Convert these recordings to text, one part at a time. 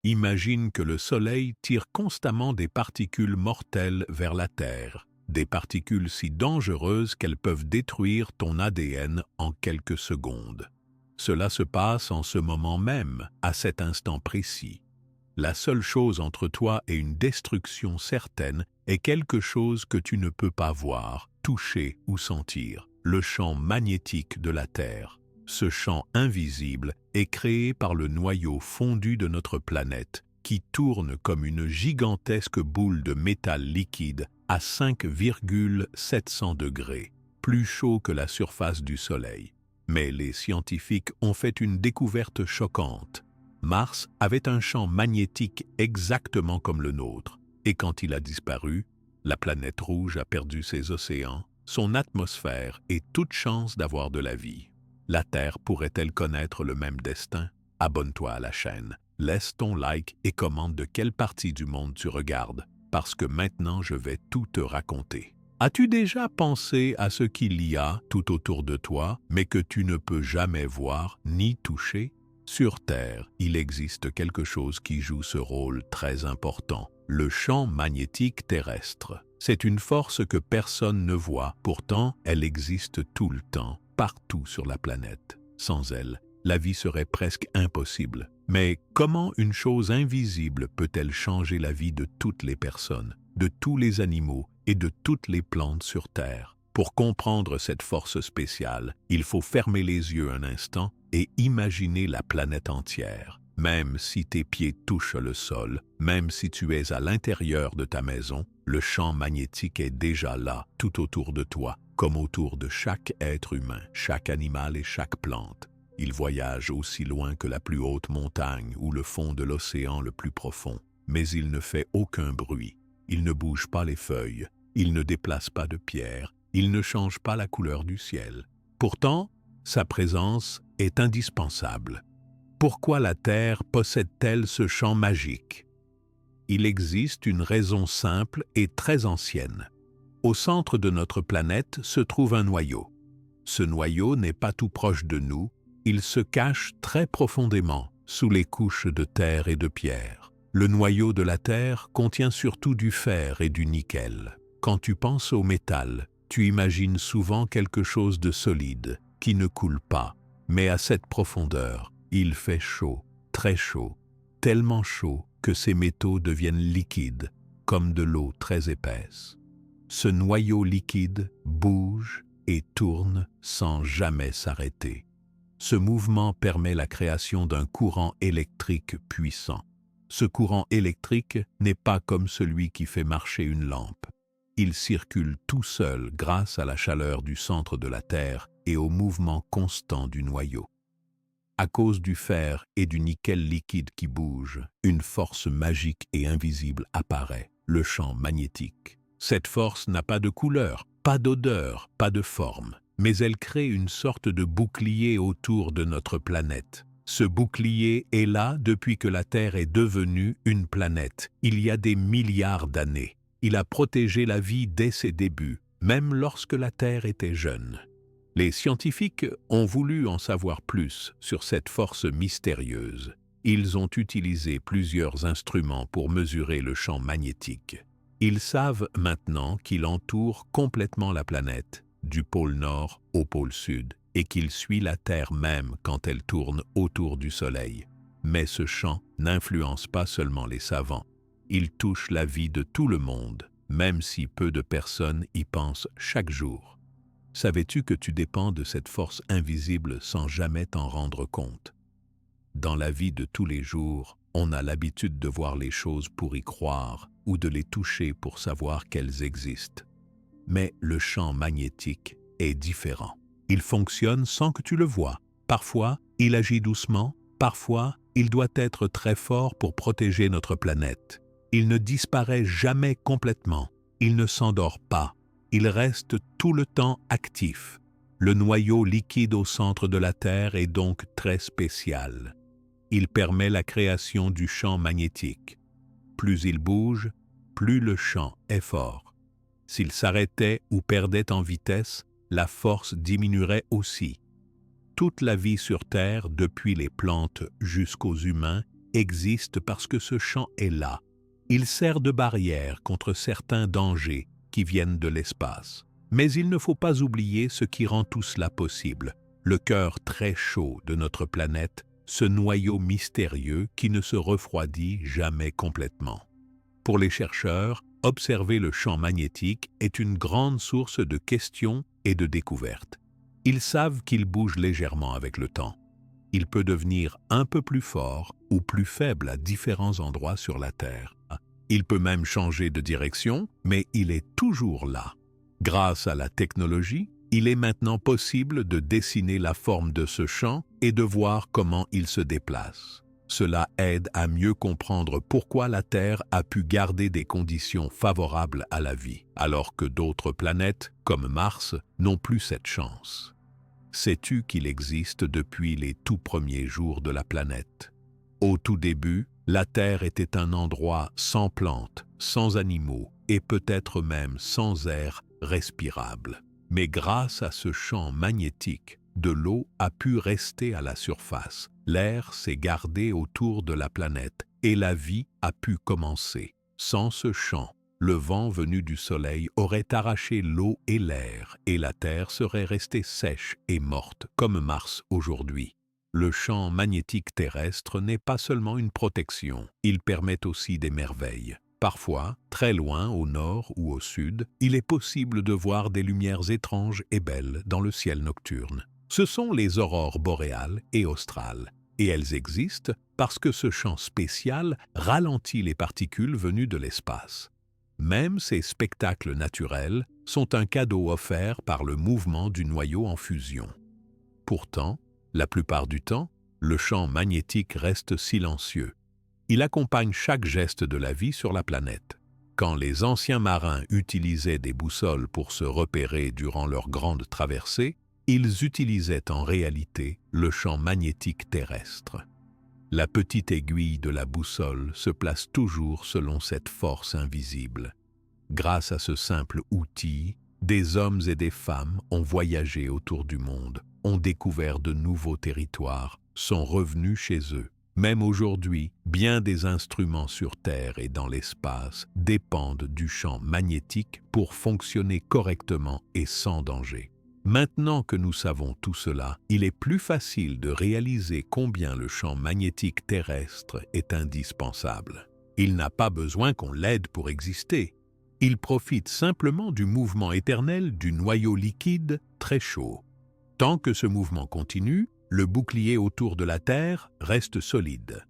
Imagine que le Soleil tire constamment des particules mortelles vers la Terre, des particules si dangereuses qu'elles peuvent détruire ton ADN en quelques secondes. Cela se passe en ce moment même, à cet instant précis. La seule chose entre toi et une destruction certaine est quelque chose que tu ne peux pas voir, toucher ou sentir, le champ magnétique de la Terre. Ce champ invisible est créé par le noyau fondu de notre planète qui tourne comme une gigantesque boule de métal liquide à 5,700 degrés, plus chaud que la surface du Soleil. Mais les scientifiques ont fait une découverte choquante. Mars avait un champ magnétique exactement comme le nôtre, et quand il a disparu, la planète rouge a perdu ses océans, son atmosphère et toute chance d'avoir de la vie. La Terre pourrait-elle connaître le même destin? Abonne-toi à la chaîne, laisse ton like et commente de quelle partie du monde tu regardes, parce que maintenant je vais tout te raconter. As-tu déjà pensé à ce qu'il y a tout autour de toi, mais que tu ne peux jamais voir ni toucher? Sur Terre, il existe quelque chose qui joue ce rôle très important, le champ magnétique terrestre. C'est une force que personne ne voit, pourtant elle existe tout le temps, partout sur la planète. Sans elle, la vie serait presque impossible. Mais comment une chose invisible peut-elle changer la vie de toutes les personnes, de tous les animaux et de toutes les plantes sur Terre? Pour comprendre cette force spéciale, il faut fermer les yeux un instant et imaginer la planète entière. Même si tes pieds touchent le sol, même si tu es à l'intérieur de ta maison, le champ magnétique est déjà là, tout autour de toi, comme autour de chaque être humain, chaque animal et chaque plante. Il voyage aussi loin que la plus haute montagne ou le fond de l'océan le plus profond, mais il ne fait aucun bruit. Il ne bouge pas les feuilles, il ne déplace pas de pierres, il ne change pas la couleur du ciel. Pourtant, sa présence est indispensable. Pourquoi la Terre possède-t-elle ce champ magique? Il existe une raison simple et très ancienne. Au centre de notre planète se trouve un noyau. Ce noyau n'est pas tout proche de nous, il se cache très profondément sous les couches de terre et de pierre. Le noyau de la Terre contient surtout du fer et du nickel. Quand tu penses au métal, tu imagines souvent quelque chose de solide, qui ne coule pas. Mais à cette profondeur, il fait chaud, très chaud, tellement chaud que ces métaux deviennent liquides, comme de l'eau très épaisse. Ce noyau liquide bouge et tourne sans jamais s'arrêter. Ce mouvement permet la création d'un courant électrique puissant. Ce courant électrique n'est pas comme celui qui fait marcher une lampe. Il circule tout seul grâce à la chaleur du centre de la Terre et au mouvement constant du noyau. À cause du fer et du nickel liquide qui bouge, une force magique et invisible apparaît, le champ magnétique. Cette force n'a pas de couleur, pas d'odeur, pas de forme, mais elle crée une sorte de bouclier autour de notre planète. Ce bouclier est là depuis que la Terre est devenue une planète, il y a des milliards d'années. Il a protégé la vie dès ses débuts, même lorsque la Terre était jeune. Les scientifiques ont voulu en savoir plus sur cette force mystérieuse. Ils ont utilisé plusieurs instruments pour mesurer le champ magnétique. Ils savent maintenant qu'il entoure complètement la planète, du pôle nord au pôle sud, et qu'il suit la Terre même quand elle tourne autour du Soleil. Mais ce champ n'influence pas seulement les savants. Il touche la vie de tout le monde, même si peu de personnes y pensent chaque jour. Savais-tu que tu dépends de cette force invisible sans jamais t'en rendre compte? Dans la vie de tous les jours, on a l'habitude de voir les choses pour y croire ou de les toucher pour savoir qu'elles existent. Mais le champ magnétique est différent. Il fonctionne sans que tu le vois. Parfois, il agit doucement, parfois, il doit être très fort pour protéger notre planète. Il ne disparaît jamais complètement, il ne s'endort pas. Il reste tout le temps actif. Le noyau liquide au centre de la Terre est donc très spécial. Il permet la création du champ magnétique. Plus il bouge, plus le champ est fort. S'il s'arrêtait ou perdait en vitesse, la force diminuerait aussi. Toute la vie sur Terre, depuis les plantes jusqu'aux humains, existe parce que ce champ est là. Il sert de barrière contre certains dangers qui viennent de l'espace. Mais il ne faut pas oublier ce qui rend tout cela possible, le cœur très chaud de notre planète, ce noyau mystérieux qui ne se refroidit jamais complètement. Pour les chercheurs, observer le champ magnétique est une grande source de questions et de découvertes. Ils savent qu'il bouge légèrement avec le temps. Il peut devenir un peu plus fort ou plus faible à différents endroits sur la Terre. Il peut même changer de direction, mais il est toujours là. Grâce à la technologie, il est maintenant possible de dessiner la forme de ce champ et de voir comment il se déplace. Cela aide à mieux comprendre pourquoi la Terre a pu garder des conditions favorables à la vie, alors que d'autres planètes, comme Mars, n'ont plus cette chance. Sais-tu qu'il existe depuis les tout premiers jours de la planète? Au tout début, la Terre était un endroit sans plantes, sans animaux et peut-être même sans air respirable. Mais grâce à ce champ magnétique, de l'eau a pu rester à la surface. L'air s'est gardé autour de la planète et la vie a pu commencer. Sans ce champ, le vent venu du soleil aurait arraché l'eau et l'air et la Terre serait restée sèche et morte comme Mars aujourd'hui. Le champ magnétique terrestre n'est pas seulement une protection, il permet aussi des merveilles. Parfois, très loin au nord ou au sud, il est possible de voir des lumières étranges et belles dans le ciel nocturne. Ce sont les aurores boréales et australes, et elles existent parce que ce champ spécial ralentit les particules venues de l'espace. Même ces spectacles naturels sont un cadeau offert par le mouvement du noyau en fusion. Pourtant, la plupart du temps, le champ magnétique reste silencieux. Il accompagne chaque geste de la vie sur la planète. Quand les anciens marins utilisaient des boussoles pour se repérer durant leur grande traversée, ils utilisaient en réalité le champ magnétique terrestre. La petite aiguille de la boussole se place toujours selon cette force invisible. Grâce à ce simple outil, des hommes et des femmes ont voyagé autour du monde, ont découvert de nouveaux territoires, sont revenus chez eux. Même aujourd'hui, bien des instruments sur Terre et dans l'espace dépendent du champ magnétique pour fonctionner correctement et sans danger. Maintenant que nous savons tout cela, il est plus facile de réaliser combien le champ magnétique terrestre est indispensable. Il n'a pas besoin qu'on l'aide pour exister. Il profite simplement du mouvement éternel du noyau liquide très chaud. Tant que ce mouvement continue, le bouclier autour de la Terre reste solide.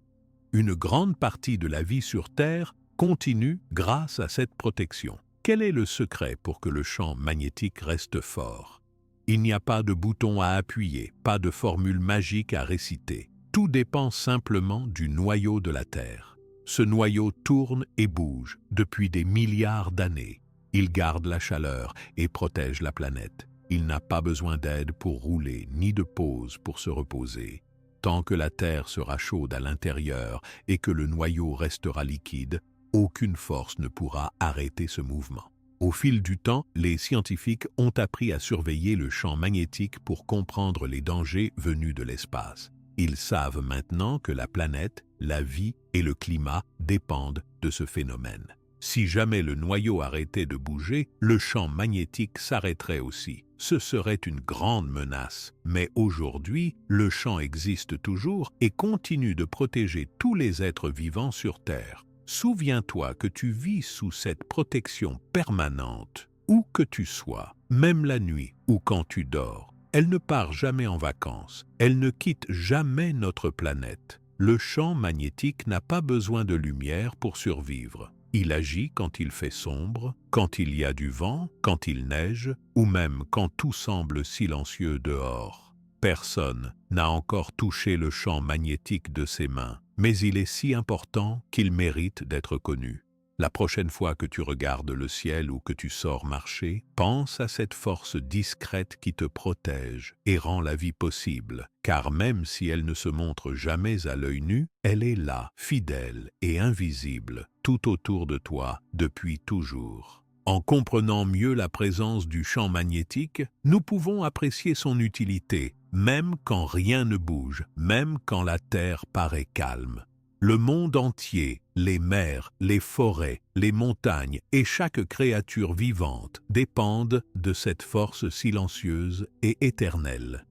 Une grande partie de la vie sur Terre continue grâce à cette protection. Quel est le secret pour que le champ magnétique reste fort? Il n'y a pas de bouton à appuyer, pas de formule magique à réciter. Tout dépend simplement du noyau de la Terre. Ce noyau tourne et bouge depuis des milliards d'années. Il garde la chaleur et protège la planète. Il n'a pas besoin d'aide pour rouler, ni de pause pour se reposer. Tant que la Terre sera chaude à l'intérieur et que le noyau restera liquide, aucune force ne pourra arrêter ce mouvement. Au fil du temps, les scientifiques ont appris à surveiller le champ magnétique pour comprendre les dangers venus de l'espace. Ils savent maintenant que la planète, la vie et le climat dépendent de ce phénomène. Si jamais le noyau arrêtait de bouger, le champ magnétique s'arrêterait aussi. Ce serait une grande menace. Mais aujourd'hui, le champ existe toujours et continue de protéger tous les êtres vivants sur Terre. Souviens-toi que tu vis sous cette protection permanente, où que tu sois, même la nuit ou quand tu dors. Elle ne part jamais en vacances, elle ne quitte jamais notre planète. Le champ magnétique n'a pas besoin de lumière pour survivre. Il agit quand il fait sombre, quand il y a du vent, quand il neige, ou même quand tout semble silencieux dehors. Personne n'a encore touché le champ magnétique de ses mains, mais il est si important qu'il mérite d'être connu. La prochaine fois que tu regardes le ciel ou que tu sors marcher, pense à cette force discrète qui te protège et rend la vie possible, car même si elle ne se montre jamais à l'œil nu, elle est là, fidèle et invisible, tout autour de toi depuis toujours. En comprenant mieux la présence du champ magnétique, nous pouvons apprécier son utilité, même quand rien ne bouge, même quand la Terre paraît calme. Le monde entier, les mers, les forêts, les montagnes et chaque créature vivante dépendent de cette force silencieuse et éternelle.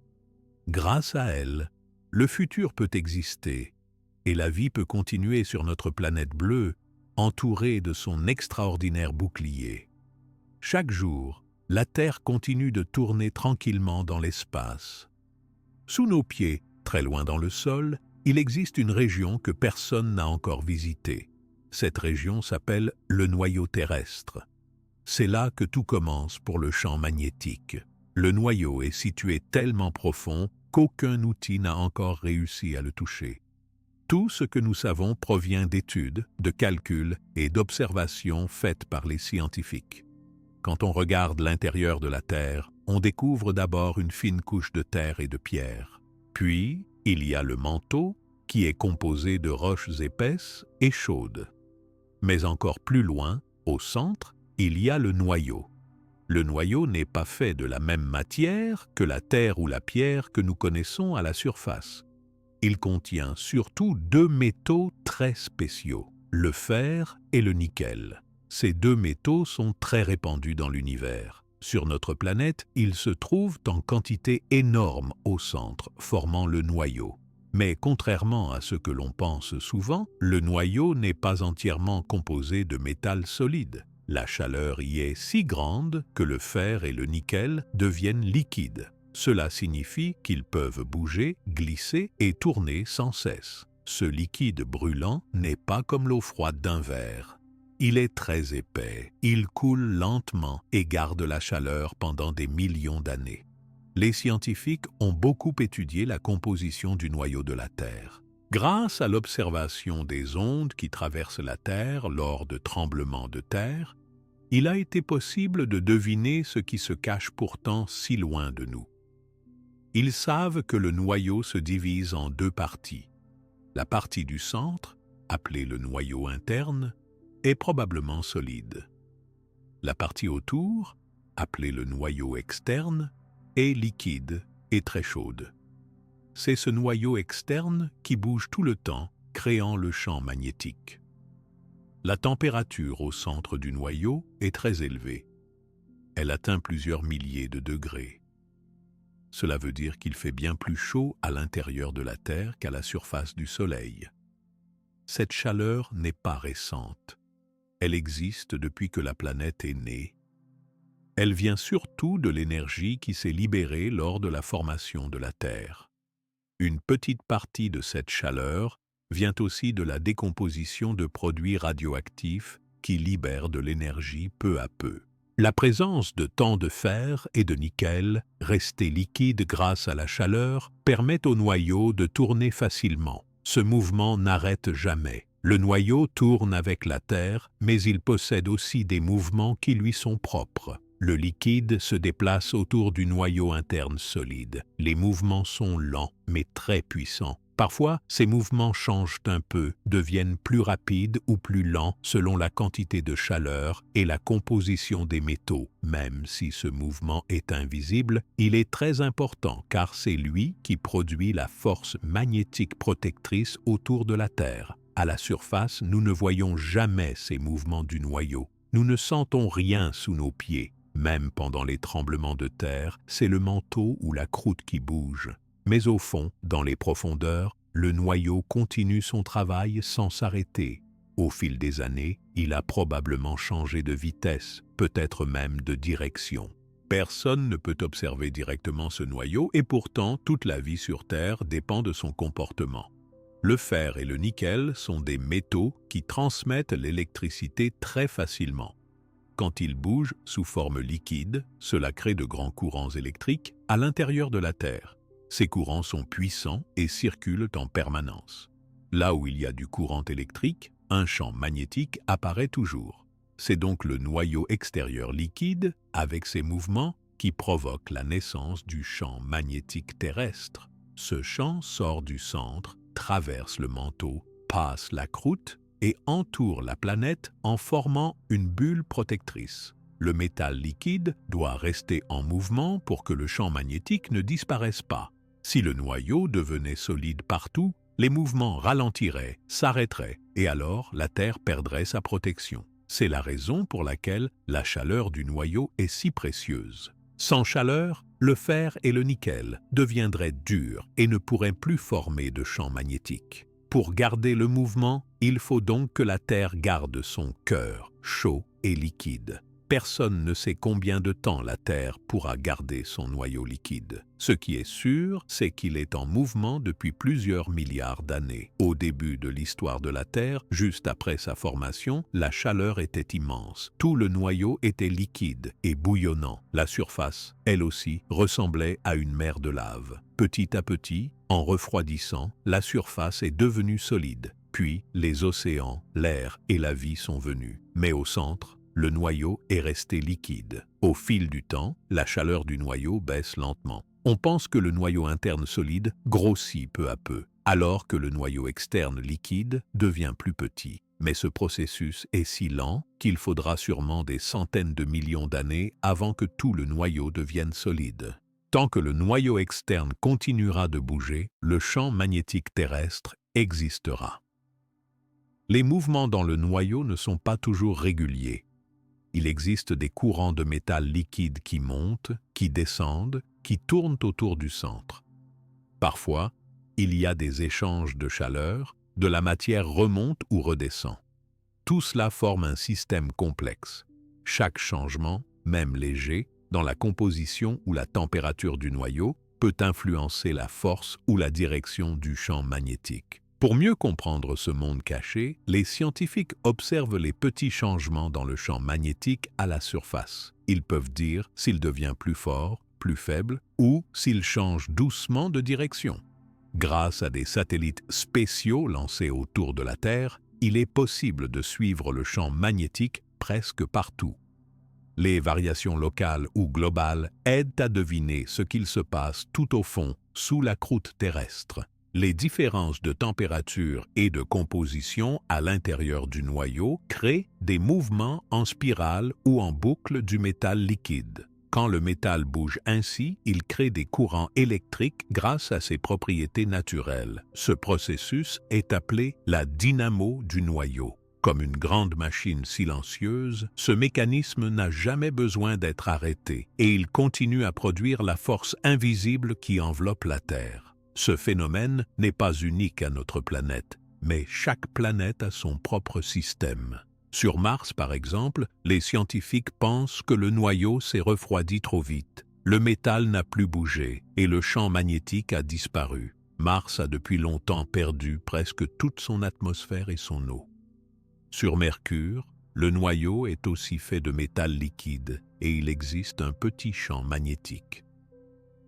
Grâce à elle, le futur peut exister et la vie peut continuer sur notre planète bleue, entourée de son extraordinaire bouclier. Chaque jour, la Terre continue de tourner tranquillement dans l'espace. Sous nos pieds, très loin dans le sol, il existe une région que personne n'a encore visitée. Cette région s'appelle le noyau terrestre. C'est là que tout commence pour le champ magnétique. Le noyau est situé tellement profond qu'aucun outil n'a encore réussi à le toucher. Tout ce que nous savons provient d'études, de calculs et d'observations faites par les scientifiques. Quand on regarde l'intérieur de la Terre, on découvre d'abord une fine couche de terre et de pierre. Puis, il y a le manteau, qui est composé de roches épaisses et chaudes. Mais encore plus loin, au centre, il y a le noyau. Le noyau n'est pas fait de la même matière que la terre ou la pierre que nous connaissons à la surface. Il contient surtout deux métaux très spéciaux, le fer et le nickel. Ces deux métaux sont très répandus dans l'univers. Sur notre planète, ils se trouvent en quantité énorme au centre, formant le noyau. Mais contrairement à ce que l'on pense souvent, le noyau n'est pas entièrement composé de métal solide. La chaleur y est si grande que le fer et le nickel deviennent liquides. Cela signifie qu'ils peuvent bouger, glisser et tourner sans cesse. Ce liquide brûlant n'est pas comme l'eau froide d'un verre. Il est très épais, il coule lentement et garde la chaleur pendant des millions d'années. Les scientifiques ont beaucoup étudié la composition du noyau de la Terre. Grâce à l'observation des ondes qui traversent la Terre lors de tremblements de terre, il a été possible de deviner ce qui se cache pourtant si loin de nous. Ils savent que le noyau se divise en deux parties. La partie du centre, appelée le noyau interne, est probablement solide. La partie autour, appelée le noyau externe, est liquide et très chaude. C'est ce noyau externe qui bouge tout le temps, créant le champ magnétique. La température au centre du noyau est très élevée. Elle atteint plusieurs milliers de degrés. Cela veut dire qu'il fait bien plus chaud à l'intérieur de la Terre qu'à la surface du Soleil. Cette chaleur n'est pas récente. Elle existe depuis que la planète est née. Elle vient surtout de l'énergie qui s'est libérée lors de la formation de la Terre. Une petite partie de cette chaleur vient aussi de la décomposition de produits radioactifs qui libèrent de l'énergie peu à peu. La présence de tant de fer et de nickel, restés liquides grâce à la chaleur, permet au noyau de tourner facilement. Ce mouvement n'arrête jamais. Le noyau tourne avec la Terre, mais il possède aussi des mouvements qui lui sont propres. Le liquide se déplace autour du noyau interne solide. Les mouvements sont lents, mais très puissants. Parfois, ces mouvements changent un peu, deviennent plus rapides ou plus lents selon la quantité de chaleur et la composition des métaux. Même si ce mouvement est invisible, il est très important car c'est lui qui produit la force magnétique protectrice autour de la Terre. À la surface, nous ne voyons jamais ces mouvements du noyau. Nous ne sentons rien sous nos pieds. Même pendant les tremblements de terre, c'est le manteau ou la croûte qui bouge. Mais au fond, dans les profondeurs, le noyau continue son travail sans s'arrêter. Au fil des années, il a probablement changé de vitesse, peut-être même de direction. Personne ne peut observer directement ce noyau et pourtant toute la vie sur Terre dépend de son comportement. Le fer et le nickel sont des métaux qui transmettent l'électricité très facilement. Quand ils bougent sous forme liquide, cela crée de grands courants électriques à l'intérieur de la Terre. Ces courants sont puissants et circulent en permanence. Là où il y a du courant électrique, un champ magnétique apparaît toujours. C'est donc le noyau extérieur liquide, avec ses mouvements, qui provoque la naissance du champ magnétique terrestre. Ce champ sort du centre, traverse le manteau, passe la croûte et entoure la planète en formant une bulle protectrice. Le métal liquide doit rester en mouvement pour que le champ magnétique ne disparaisse pas. Si le noyau devenait solide partout, les mouvements ralentiraient, s'arrêteraient, et alors la Terre perdrait sa protection. C'est la raison pour laquelle la chaleur du noyau est si précieuse. Sans chaleur, le fer et le nickel deviendraient durs et ne pourraient plus former de champ magnétique. Pour garder le mouvement, il faut donc que la Terre garde son cœur chaud et liquide. Personne ne sait combien de temps la Terre pourra garder son noyau liquide. Ce qui est sûr, c'est qu'il est en mouvement depuis plusieurs milliards d'années. Au début de l'histoire de la Terre, juste après sa formation, la chaleur était immense. Tout le noyau était liquide et bouillonnant. La surface, elle aussi, ressemblait à une mer de lave. Petit à petit, en refroidissant, la surface est devenue solide. Puis, les océans, l'air et la vie sont venus. Mais au centre, le noyau est resté liquide. Au fil du temps, la chaleur du noyau baisse lentement. On pense que le noyau interne solide grossit peu à peu, alors que le noyau externe liquide devient plus petit. Mais ce processus est si lent qu'il faudra sûrement des centaines de millions d'années avant que tout le noyau devienne solide. Tant que le noyau externe continuera de bouger, le champ magnétique terrestre existera. Les mouvements dans le noyau ne sont pas toujours réguliers. Il existe des courants de métal liquide qui montent, qui descendent, qui tournent autour du centre. Parfois, il y a des échanges de chaleur, de la matière remonte ou redescend. Tout cela forme un système complexe. Chaque changement, même léger, dans la composition ou la température du noyau, peut influencer la force ou la direction du champ magnétique. Pour mieux comprendre ce monde caché, les scientifiques observent les petits changements dans le champ magnétique à la surface. Ils peuvent dire s'il devient plus fort, plus faible ou s'il change doucement de direction. Grâce à des satellites spéciaux lancés autour de la Terre, il est possible de suivre le champ magnétique presque partout. Les variations locales ou globales aident à deviner ce qu'il se passe tout au fond, sous la croûte terrestre. Les différences de température et de composition à l'intérieur du noyau créent des mouvements en spirale ou en boucle du métal liquide. Quand le métal bouge ainsi, il crée des courants électriques grâce à ses propriétés naturelles. Ce processus est appelé la dynamo du noyau. Comme une grande machine silencieuse, ce mécanisme n'a jamais besoin d'être arrêté et il continue à produire la force invisible qui enveloppe la Terre. Ce phénomène n'est pas unique à notre planète, mais chaque planète a son propre système. Sur Mars, par exemple, les scientifiques pensent que le noyau s'est refroidi trop vite. Le métal n'a plus bougé et le champ magnétique a disparu. Mars a depuis longtemps perdu presque toute son atmosphère et son eau. Sur Mercure, le noyau est aussi fait de métal liquide et il existe un petit champ magnétique.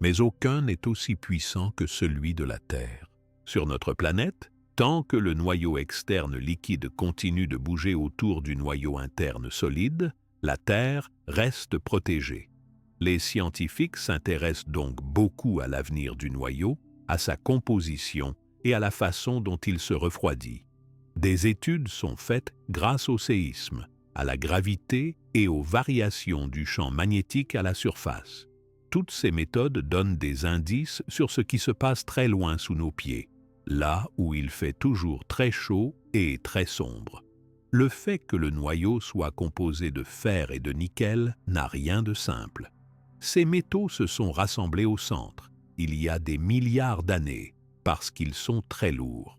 Mais aucun n'est aussi puissant que celui de la Terre. Sur notre planète, tant que le noyau externe liquide continue de bouger autour du noyau interne solide, la Terre reste protégée. Les scientifiques s'intéressent donc beaucoup à l'avenir du noyau, à sa composition et à la façon dont il se refroidit. Des études sont faites grâce au séisme, à la gravité et aux variations du champ magnétique à la surface. Toutes ces méthodes donnent des indices sur ce qui se passe très loin sous nos pieds, là où il fait toujours très chaud et très sombre. Le fait que le noyau soit composé de fer et de nickel n'a rien de simple. Ces métaux se sont rassemblés au centre, il y a des milliards d'années, parce qu'ils sont très lourds.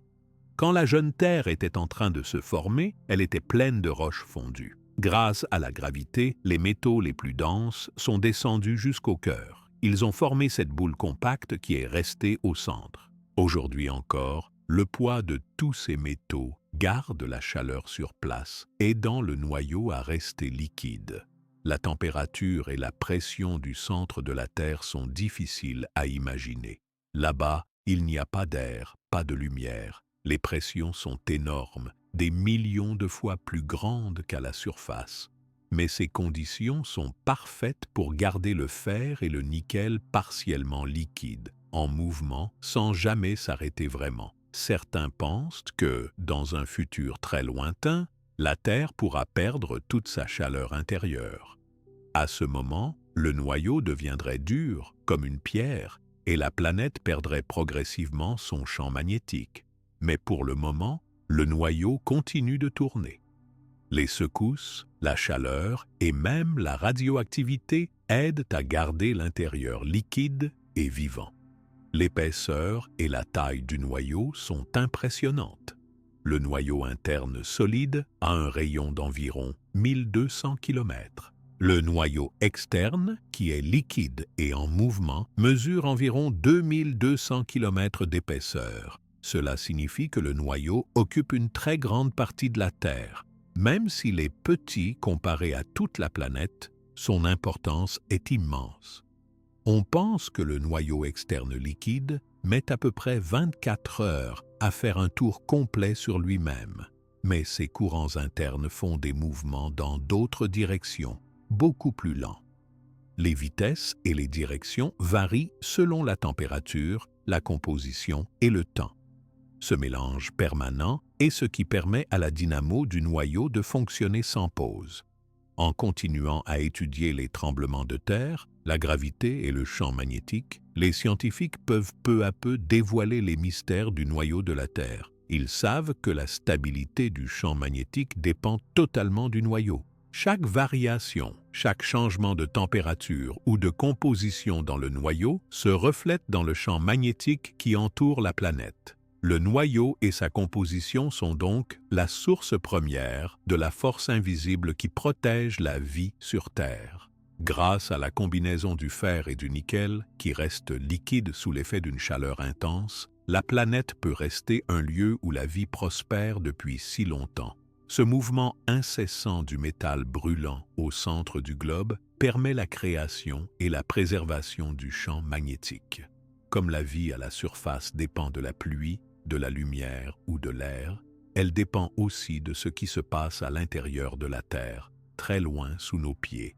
Quand la jeune Terre était en train de se former, elle était pleine de roches fondues. Grâce à la gravité, les métaux les plus denses sont descendus jusqu'au cœur. Ils ont formé cette boule compacte qui est restée au centre. Aujourd'hui encore, le poids de tous ces métaux garde la chaleur sur place, aidant le noyau à rester liquide. La température et la pression du centre de la Terre sont difficiles à imaginer. Là-bas, il n'y a pas d'air, pas de lumière. Les pressions sont énormes, des millions de fois plus grandes qu'à la surface. Mais ces conditions sont parfaites pour garder le fer et le nickel partiellement liquides, en mouvement, sans jamais s'arrêter vraiment. Certains pensent que, dans un futur très lointain, la Terre pourra perdre toute sa chaleur intérieure. À ce moment, le noyau deviendrait dur, comme une pierre, et la planète perdrait progressivement son champ magnétique. Mais pour le moment, le noyau continue de tourner. Les secousses, la chaleur et même la radioactivité aident à garder l'intérieur liquide et vivant. L'épaisseur et la taille du noyau sont impressionnantes. Le noyau interne solide a un rayon d'environ 1200 km. Le noyau externe, qui est liquide et en mouvement, mesure environ 2200 km d'épaisseur. Cela signifie que le noyau occupe une très grande partie de la Terre. Même s'il est petit comparé à toute la planète, son importance est immense. On pense que le noyau externe liquide met à peu près 24 heures à faire un tour complet sur lui-même. Mais ses courants internes font des mouvements dans d'autres directions, beaucoup plus lents. Les vitesses et les directions varient selon la température, la composition et le temps. Ce mélange permanent est ce qui permet à la dynamo du noyau de fonctionner sans pause. En continuant à étudier les tremblements de terre, la gravité et le champ magnétique, les scientifiques peuvent peu à peu dévoiler les mystères du noyau de la Terre. Ils savent que la stabilité du champ magnétique dépend totalement du noyau. Chaque variation, chaque changement de température ou de composition dans le noyau se reflète dans le champ magnétique qui entoure la planète. Le noyau et sa composition sont donc la source première de la force invisible qui protège la vie sur Terre. Grâce à la combinaison du fer et du nickel, qui restent liquides sous l'effet d'une chaleur intense, la planète peut rester un lieu où la vie prospère depuis si longtemps. Ce mouvement incessant du métal brûlant au centre du globe permet la création et la préservation du champ magnétique. Comme la vie à la surface dépend de la pluie, de la lumière ou de l'air, elle dépend aussi de ce qui se passe à l'intérieur de la Terre, très loin sous nos pieds.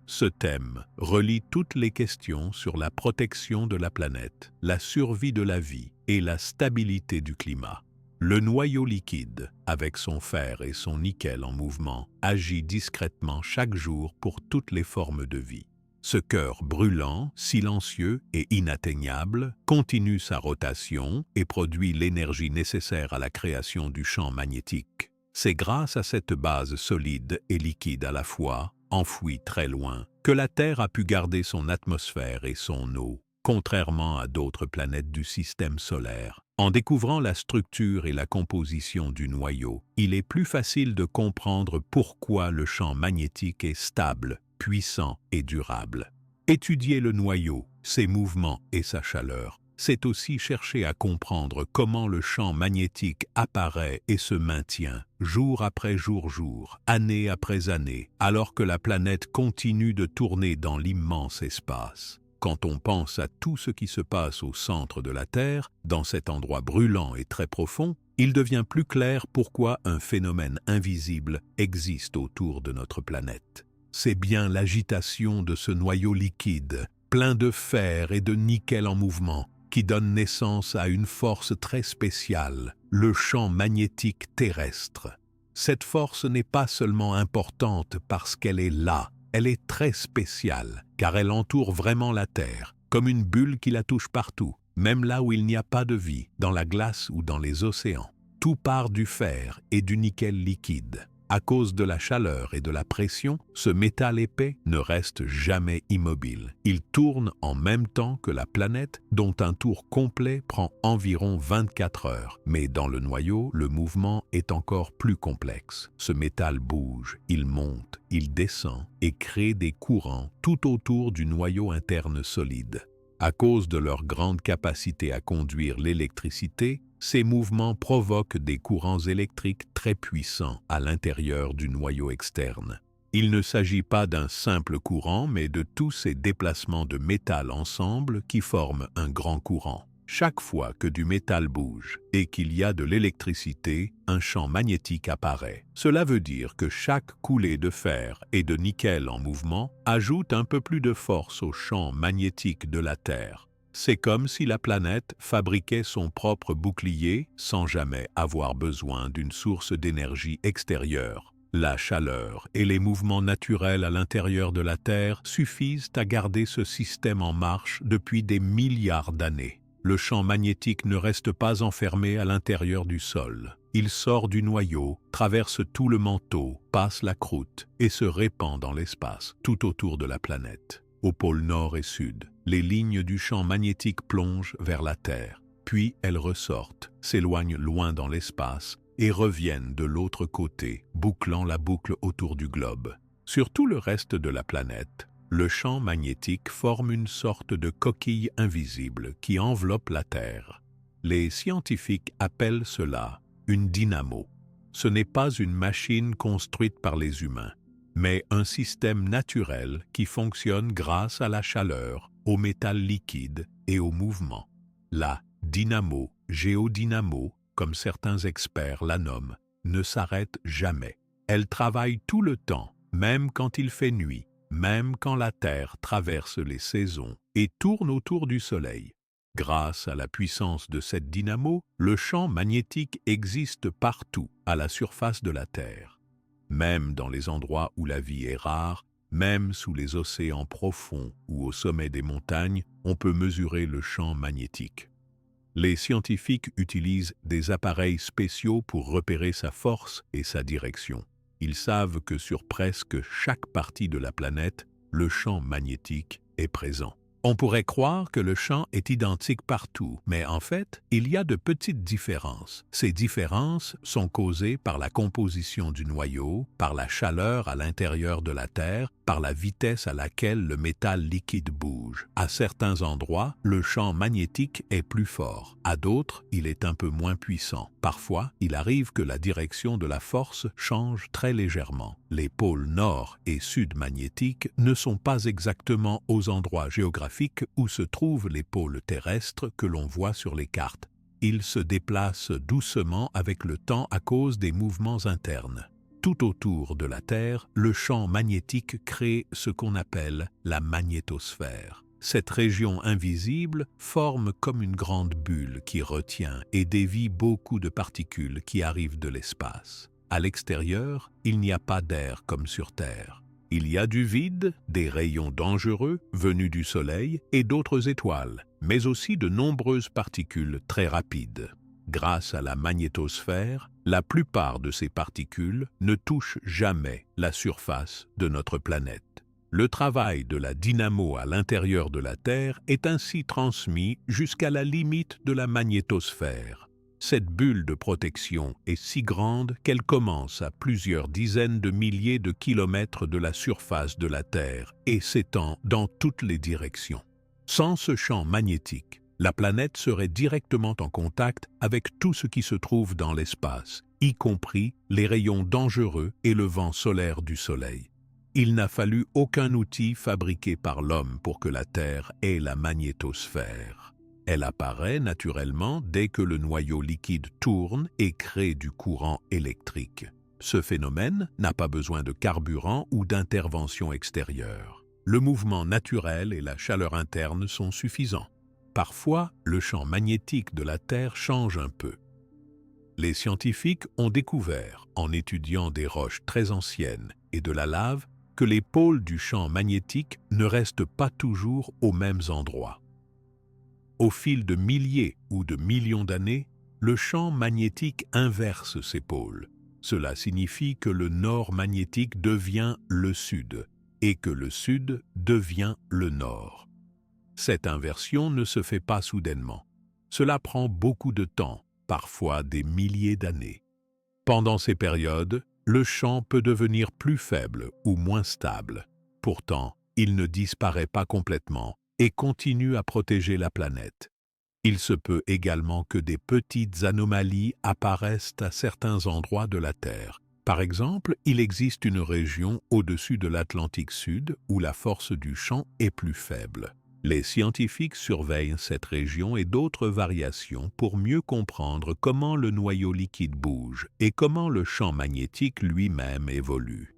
Ce thème relie toutes les questions sur la protection de la planète, la survie de la vie et la stabilité du climat. Le noyau liquide, avec son fer et son nickel en mouvement, agit discrètement chaque jour pour toutes les formes de vie. Ce cœur brûlant, silencieux et inatteignable continue sa rotation et produit l'énergie nécessaire à la création du champ magnétique. C'est grâce à cette base solide et liquide à la fois, enfouie très loin, que la Terre a pu garder son atmosphère et son eau, contrairement à d'autres planètes du système solaire. En découvrant la structure et la composition du noyau, il est plus facile de comprendre pourquoi le champ magnétique est stable, puissant et durable. Étudier le noyau, ses mouvements et sa chaleur, c'est aussi chercher à comprendre comment le champ magnétique apparaît et se maintient, jour après jour, année après année, alors que la planète continue de tourner dans l'immense espace. Quand on pense à tout ce qui se passe au centre de la Terre, dans cet endroit brûlant et très profond, il devient plus clair pourquoi un phénomène invisible existe autour de notre planète. C'est bien l'agitation de ce noyau liquide, plein de fer et de nickel en mouvement, qui donne naissance à une force très spéciale, le champ magnétique terrestre. Cette force n'est pas seulement importante parce qu'elle est là, elle est très spéciale, car elle entoure vraiment la Terre, comme une bulle qui la touche partout, même là où il n'y a pas de vie, dans la glace ou dans les océans. Tout part du fer et du nickel liquide. À cause de la chaleur et de la pression, ce métal épais ne reste jamais immobile. Il tourne en même temps que la planète, dont un tour complet prend environ 24 heures. Mais dans le noyau, le mouvement est encore plus complexe. Ce métal bouge, il monte, il descend et crée des courants tout autour du noyau interne solide. À cause de leur grande capacité à conduire l'électricité, ces mouvements provoquent des courants électriques très puissants à l'intérieur du noyau externe. Il ne s'agit pas d'un simple courant, mais de tous ces déplacements de métal ensemble qui forment un grand courant. Chaque fois que du métal bouge et qu'il y a de l'électricité, un champ magnétique apparaît. Cela veut dire que chaque coulée de fer et de nickel en mouvement ajoute un peu plus de force au champ magnétique de la Terre. C'est comme si la planète fabriquait son propre bouclier sans jamais avoir besoin d'une source d'énergie extérieure. La chaleur et les mouvements naturels à l'intérieur de la Terre suffisent à garder ce système en marche depuis des milliards d'années. le champ magnétique ne reste pas enfermé à l'intérieur du sol. Il sort du noyau, traverse tout le manteau, passe la croûte et se répand dans l'espace, tout autour de la planète. Au pôle nord et sud, les lignes du champ magnétique plongent vers la Terre, puis elles ressortent, s'éloignent loin dans l'espace et reviennent de l'autre côté, bouclant la boucle autour du globe. Sur tout le reste de la planète, le champ magnétique forme une sorte de coquille invisible qui enveloppe la Terre. Les scientifiques appellent cela une dynamo. Ce n'est pas une machine construite par les humains, mais un système naturel qui fonctionne grâce à la chaleur, au métal liquide et au mouvement. La dynamo, géodynamo, comme certains experts la nomment, ne s'arrête jamais. Elle travaille tout le temps, même quand il fait nuit, même quand la Terre traverse les saisons et tourne autour du Soleil. Grâce à la puissance de cette dynamo, le champ magnétique existe partout à la surface de la Terre. Même dans les endroits où la vie est rare, même sous les océans profonds ou au sommet des montagnes, on peut mesurer le champ magnétique. Les scientifiques utilisent des appareils spéciaux pour repérer sa force et sa direction. Ils savent que sur presque chaque partie de la planète, le champ magnétique est présent. On pourrait croire que le champ est identique partout, mais en fait, il y a de petites différences. Ces différences sont causées par la composition du noyau, par la chaleur à l'intérieur de la Terre, par la vitesse à laquelle le métal liquide bouge. À certains endroits, le champ magnétique est plus fort. À d'autres, il est un peu moins puissant. Parfois, il arrive que la direction de la force change très légèrement. Les pôles nord et sud magnétiques ne sont pas exactement aux endroits géographiques où se trouvent les pôles terrestres que l'on voit sur les cartes. Ils se déplacent doucement avec le temps à cause des mouvements internes. Tout autour de la Terre, le champ magnétique crée ce qu'on appelle la magnétosphère. Cette région invisible forme comme une grande bulle qui retient et dévie beaucoup de particules qui arrivent de l'espace. À l'extérieur, il n'y a pas d'air comme sur Terre. Il y a du vide, des rayons dangereux venus du Soleil et d'autres étoiles, mais aussi de nombreuses particules très rapides. Grâce à la magnétosphère, la plupart de ces particules ne touchent jamais la surface de notre planète. Le travail de la dynamo à l'intérieur de la Terre est ainsi transmis jusqu'à la limite de la magnétosphère. Cette bulle de protection est si grande qu'elle commence à plusieurs dizaines de milliers de kilomètres de la surface de la Terre et s'étend dans toutes les directions. Sans ce champ magnétique, la planète serait directement en contact avec tout ce qui se trouve dans l'espace, y compris les rayons dangereux et le vent solaire du Soleil. Il n'a fallu aucun outil fabriqué par l'homme pour que la Terre ait la magnétosphère. Elle apparaît naturellement dès que le noyau liquide tourne et crée du courant électrique. Ce phénomène n'a pas besoin de carburant ou d'intervention extérieure. Le mouvement naturel et la chaleur interne sont suffisants. Parfois, le champ magnétique de la Terre change un peu. Les scientifiques ont découvert, en étudiant des roches très anciennes et de la lave, que les pôles du champ magnétique ne restent pas toujours aux mêmes endroits. Au fil de milliers ou de millions d'années, le champ magnétique inverse ces pôles. Cela signifie que le nord magnétique devient le sud et que le sud devient le nord. Cette inversion ne se fait pas soudainement. Cela prend beaucoup de temps, parfois des milliers d'années. Pendant ces périodes, le champ peut devenir plus faible ou moins stable. Pourtant, il ne disparaît pas complètement et continue à protéger la planète. Il se peut également que des petites anomalies apparaissent à certains endroits de la Terre. Par exemple, il existe une région au-dessus de l'Atlantique Sud où la force du champ est plus faible. Les scientifiques surveillent cette région et d'autres variations pour mieux comprendre comment le noyau liquide bouge et comment le champ magnétique lui-même évolue.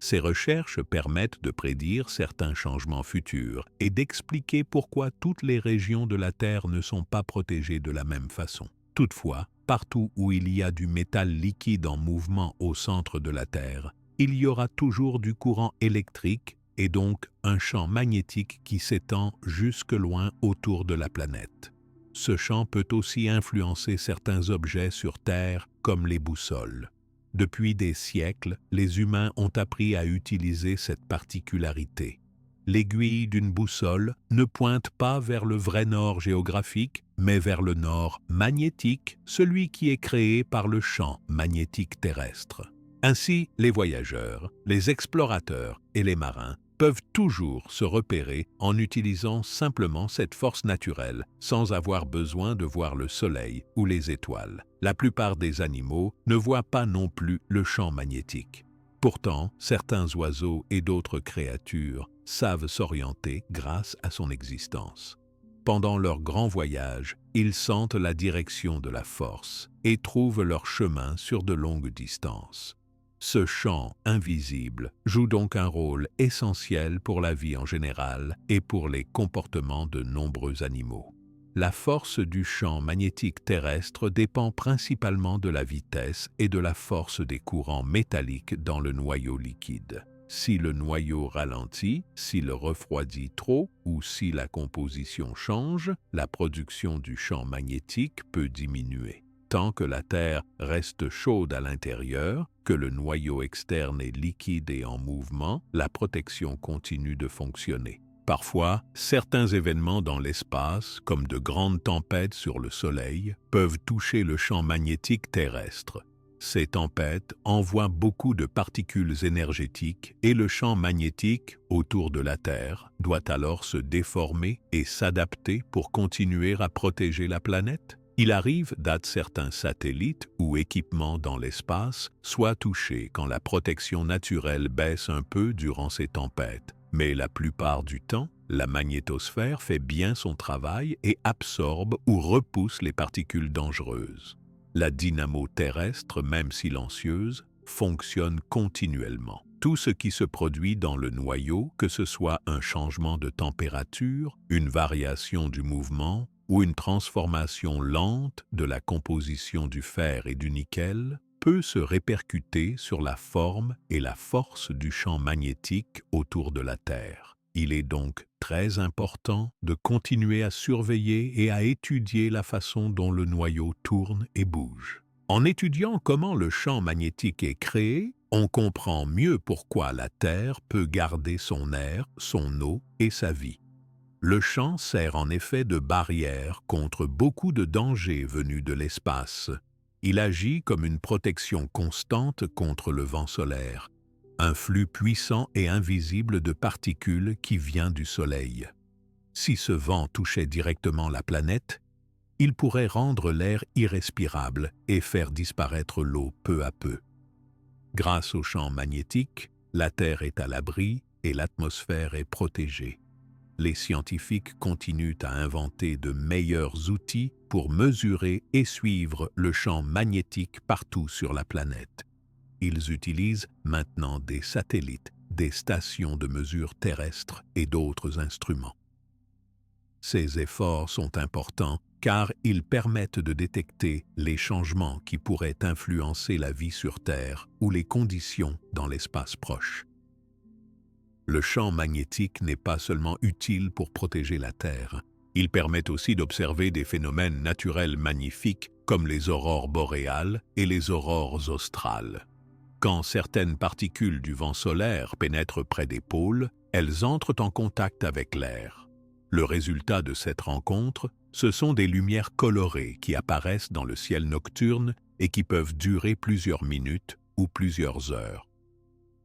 Ces recherches permettent de prédire certains changements futurs et d'expliquer pourquoi toutes les régions de la Terre ne sont pas protégées de la même façon. Toutefois, partout où il y a du métal liquide en mouvement au centre de la Terre, il y aura toujours du courant électrique et donc un champ magnétique qui s'étend jusque loin autour de la planète. Ce champ peut aussi influencer certains objets sur Terre, comme les boussoles. Depuis des siècles, les humains ont appris à utiliser cette particularité. L'aiguille d'une boussole ne pointe pas vers le vrai nord géographique, mais vers le nord magnétique, celui qui est créé par le champ magnétique terrestre. Ainsi, les voyageurs, les explorateurs et les marins peuvent toujours se repérer en utilisant simplement cette force naturelle, sans avoir besoin de voir le soleil ou les étoiles. La plupart des animaux ne voient pas non plus le champ magnétique. Pourtant, certains oiseaux et d'autres créatures savent s'orienter grâce à son existence. Pendant leur grand voyage, ils sentent la direction de la force et trouvent leur chemin sur de longues distances. Ce champ invisible joue donc un rôle essentiel pour la vie en général et pour les comportements de nombreux animaux. La force du champ magnétique terrestre dépend principalement de la vitesse et de la force des courants métalliques dans le noyau liquide. Si le noyau ralentit, s'il refroidit trop ou si la composition change, la production du champ magnétique peut diminuer. Tant que la Terre reste chaude à l'intérieur, que le noyau externe est liquide et en mouvement, la protection continue de fonctionner. Parfois, certains événements dans l'espace, comme de grandes tempêtes sur le Soleil, peuvent toucher le champ magnétique terrestre. Ces tempêtes envoient beaucoup de particules énergétiques et le champ magnétique autour de la Terre doit alors se déformer et s'adapter pour continuer à protéger la planète. Il arrive que certains satellites ou équipements dans l'espace soient touchés quand la protection naturelle baisse un peu durant ces tempêtes. Mais la plupart du temps, la magnétosphère fait bien son travail et absorbe ou repousse les particules dangereuses. La dynamo terrestre, même silencieuse, fonctionne continuellement. Tout ce qui se produit dans le noyau, que ce soit un changement de température, une variation du mouvement, ou une transformation lente de la composition du fer et du nickel, peut se répercuter sur la forme et la force du champ magnétique autour de la Terre. Il est donc très important de continuer à surveiller et à étudier la façon dont le noyau tourne et bouge. En étudiant comment le champ magnétique est créé, on comprend mieux pourquoi la Terre peut garder son air, son eau et sa vie. Le champ sert en effet de barrière contre beaucoup de dangers venus de l'espace. Il agit comme une protection constante contre le vent solaire, un flux puissant et invisible de particules qui vient du Soleil. Si ce vent touchait directement la planète, il pourrait rendre l'air irrespirable et faire disparaître l'eau peu à peu. Grâce au champ magnétique, la Terre est à l'abri et l'atmosphère est protégée. Les scientifiques continuent à inventer de meilleurs outils pour mesurer et suivre le champ magnétique partout sur la planète. Ils utilisent maintenant des satellites, des stations de mesure terrestres et d'autres instruments. Ces efforts sont importants car ils permettent de détecter les changements qui pourraient influencer la vie sur Terre ou les conditions dans l'espace proche. Le champ magnétique n'est pas seulement utile pour protéger la Terre, il permet aussi d'observer des phénomènes naturels magnifiques comme les aurores boréales et les aurores australes. Quand certaines particules du vent solaire pénètrent près des pôles, elles entrent en contact avec l'air. Le résultat de cette rencontre, ce sont des lumières colorées qui apparaissent dans le ciel nocturne et qui peuvent durer plusieurs minutes ou plusieurs heures.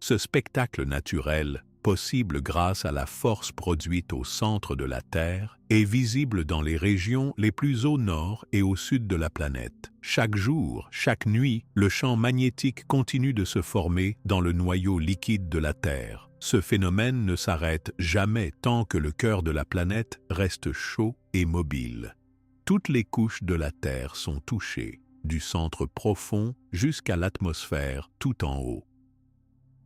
Ce spectacle naturel, possible grâce à la force produite au centre de la Terre, est visible dans les régions les plus au nord et au sud de la planète. Chaque jour, chaque nuit, le champ magnétique continue de se former dans le noyau liquide de la Terre. Ce phénomène ne s'arrête jamais tant que le cœur de la planète reste chaud et mobile. Toutes les couches de la Terre sont touchées, du centre profond jusqu'à l'atmosphère tout en haut.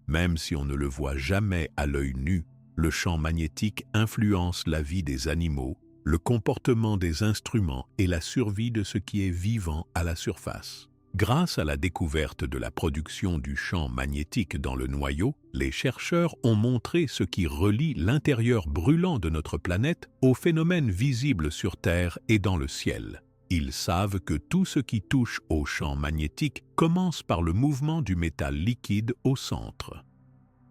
Même si on ne le voit jamais à l'œil nu, le champ magnétique influence la vie des animaux, le comportement des instruments et la survie de ce qui est vivant à la surface. Grâce à la découverte de la production du champ magnétique dans le noyau, les chercheurs ont montré ce qui relie l'intérieur brûlant de notre planète aux phénomènes visibles sur Terre et dans le ciel. Ils savent que tout ce qui touche au champ magnétique commence par le mouvement du métal liquide au centre.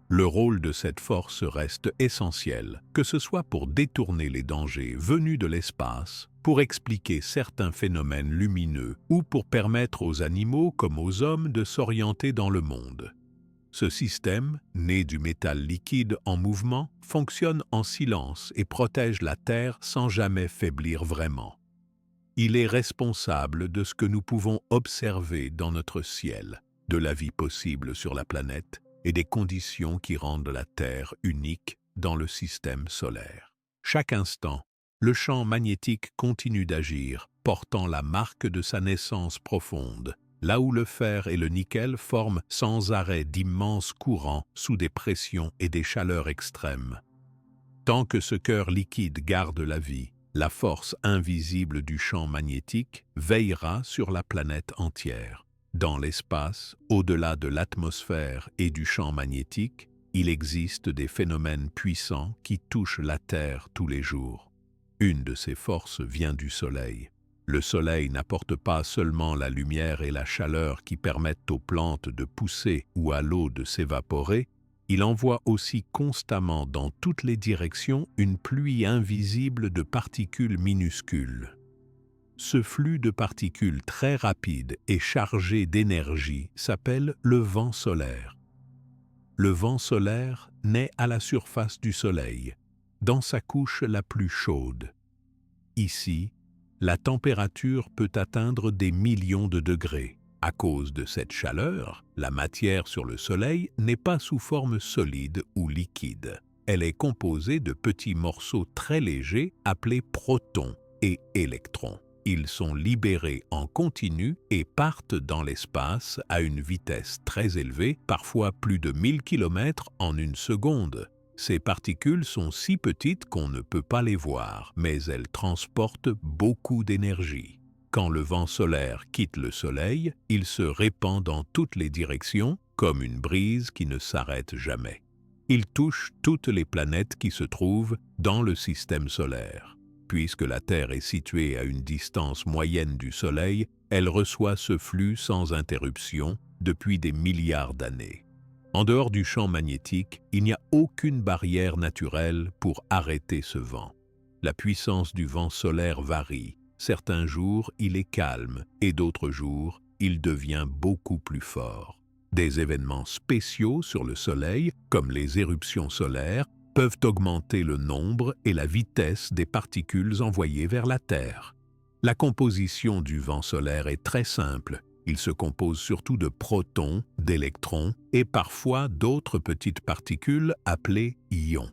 Le rôle de cette force reste essentiel, que ce soit pour détourner les dangers venus de l'espace, pour expliquer certains phénomènes lumineux ou pour permettre aux animaux comme aux hommes de s'orienter dans le monde. Ce système, né du métal liquide en mouvement, fonctionne en silence et protège la Terre sans jamais faiblir vraiment. Il est responsable de ce que nous pouvons observer dans notre ciel, de la vie possible sur la planète et des conditions qui rendent la Terre unique dans le système solaire. Chaque instant, le champ magnétique continue d'agir, portant la marque de sa naissance profonde, là où le fer et le nickel forment sans arrêt d'immenses courants sous des pressions et des chaleurs extrêmes. Tant que ce cœur liquide garde la vie, la force invisible du champ magnétique veillera sur la planète entière. Dans l'espace, au-delà de l'atmosphère et du champ magnétique, il existe des phénomènes puissants qui touchent la Terre tous les jours. Une de ces forces vient du Soleil. Le Soleil n'apporte pas seulement la lumière et la chaleur qui permettent aux plantes de pousser ou à l'eau de s'évaporer, il envoie aussi constamment dans toutes les directions une pluie invisible de particules minuscules. Ce flux de particules très rapide et chargé d'énergie s'appelle le vent solaire. Le vent solaire naît à la surface du Soleil, dans sa couche la plus chaude. Ici, la température peut atteindre des millions de degrés. À cause de cette chaleur, la matière sur le Soleil n'est pas sous forme solide ou liquide. Elle est composée de petits morceaux très légers appelés protons et électrons. Ils sont libérés en continu et partent dans l'espace à une vitesse très élevée, parfois plus de 1000 km en une seconde. Ces particules sont si petites qu'on ne peut pas les voir, mais elles transportent beaucoup d'énergie. Quand le vent solaire quitte le Soleil, il se répand dans toutes les directions, comme une brise qui ne s'arrête jamais. Il touche toutes les planètes qui se trouvent dans le système solaire. Puisque la Terre est située à une distance moyenne du Soleil, elle reçoit ce flux sans interruption depuis des milliards d'années. En dehors du champ magnétique, il n'y a aucune barrière naturelle pour arrêter ce vent. La puissance du vent solaire varie. Certains jours, il est calme et d'autres jours, il devient beaucoup plus fort. Des événements spéciaux sur le Soleil, comme les éruptions solaires, peuvent augmenter le nombre et la vitesse des particules envoyées vers la Terre. La composition du vent solaire est très simple. Il se compose surtout de protons, d'électrons et parfois d'autres petites particules appelées ions.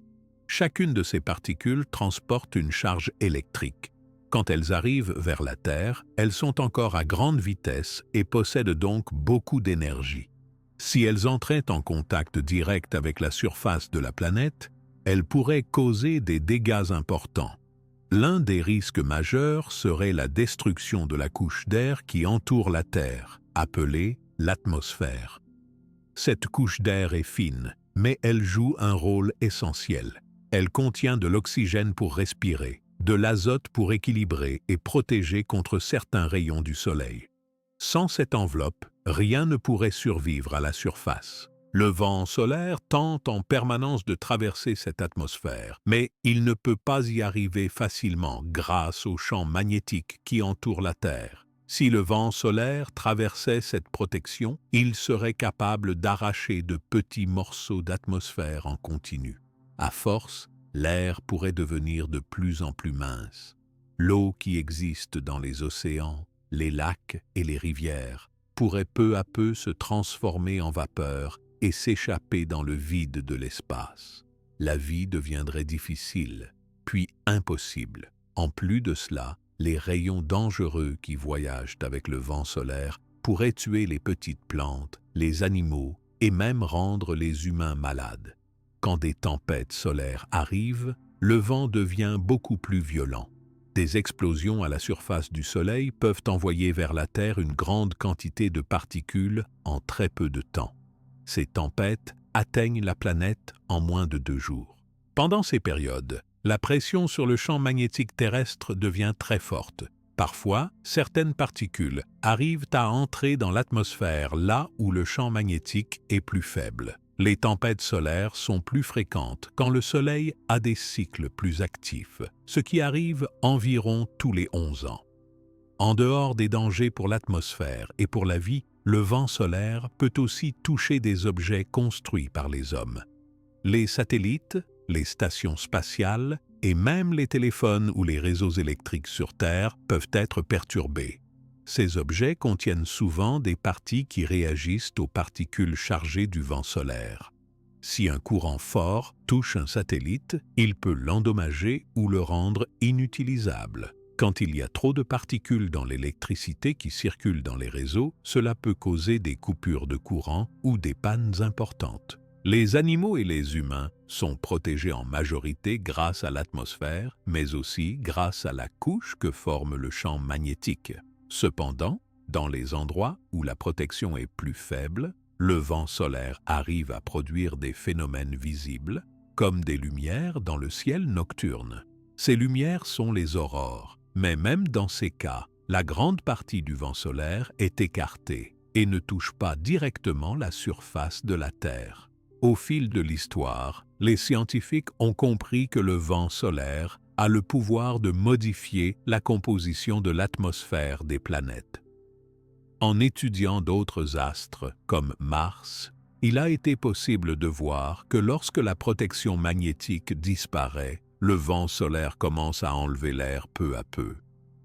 Chacune de ces particules transporte une charge électrique. Quand elles arrivent vers la Terre, elles sont encore à grande vitesse et possèdent donc beaucoup d'énergie. Si elles entraient en contact direct avec la surface de la planète, elles pourraient causer des dégâts importants. L'un des risques majeurs serait la destruction de la couche d'air qui entoure la Terre, appelée l'atmosphère. Cette couche d'air est fine, mais elle joue un rôle essentiel. Elle contient de l'oxygène pour respirer, de l'azote pour équilibrer et protéger contre certains rayons du Soleil. Sans cette enveloppe, rien ne pourrait survivre à la surface. Le vent solaire tente en permanence de traverser cette atmosphère, mais il ne peut pas y arriver facilement grâce au champ magnétique qui entoure la Terre. Si le vent solaire traversait cette protection, il serait capable d'arracher de petits morceaux d'atmosphère en continu. À force, l'air pourrait devenir de plus en plus mince. L'eau qui existe dans les océans, les lacs et les rivières pourrait peu à peu se transformer en vapeur et s'échapper dans le vide de l'espace. La vie deviendrait difficile, puis impossible. En plus de cela, les rayons dangereux qui voyagent avec le vent solaire pourraient tuer les petites plantes, les animaux et même rendre les humains malades. Quand des tempêtes solaires arrivent, le vent devient beaucoup plus violent. Des explosions à la surface du Soleil peuvent envoyer vers la Terre une grande quantité de particules en très peu de temps. Ces tempêtes atteignent la planète en moins de 2 jours. Pendant ces périodes, la pression sur le champ magnétique terrestre devient très forte. Parfois, certaines particules arrivent à entrer dans l'atmosphère là où le champ magnétique est plus faible. Les tempêtes solaires sont plus fréquentes quand le Soleil a des cycles plus actifs, ce qui arrive environ tous les 11 ans. En dehors des dangers pour l'atmosphère et pour la vie, le vent solaire peut aussi toucher des objets construits par les hommes. Les satellites, les stations spatiales et même les téléphones ou les réseaux électriques sur Terre peuvent être perturbés. Ces objets contiennent souvent des parties qui réagissent aux particules chargées du vent solaire. Si un courant fort touche un satellite, il peut l'endommager ou le rendre inutilisable. Quand il y a trop de particules dans l'électricité qui circule dans les réseaux, cela peut causer des coupures de courant ou des pannes importantes. Les animaux et les humains sont protégés en majorité grâce à l'atmosphère, mais aussi grâce à la couche que forme le champ magnétique. Cependant, dans les endroits où la protection est plus faible, le vent solaire arrive à produire des phénomènes visibles, comme des lumières dans le ciel nocturne. Ces lumières sont les aurores, mais même dans ces cas, la grande partie du vent solaire est écartée et ne touche pas directement la surface de la Terre. Au fil de l'histoire, les scientifiques ont compris que le vent solaire a le pouvoir de modifier la composition de l'atmosphère des planètes. En étudiant d'autres astres, comme Mars, il a été possible de voir que lorsque la protection magnétique disparaît, le vent solaire commence à enlever l'air peu à peu.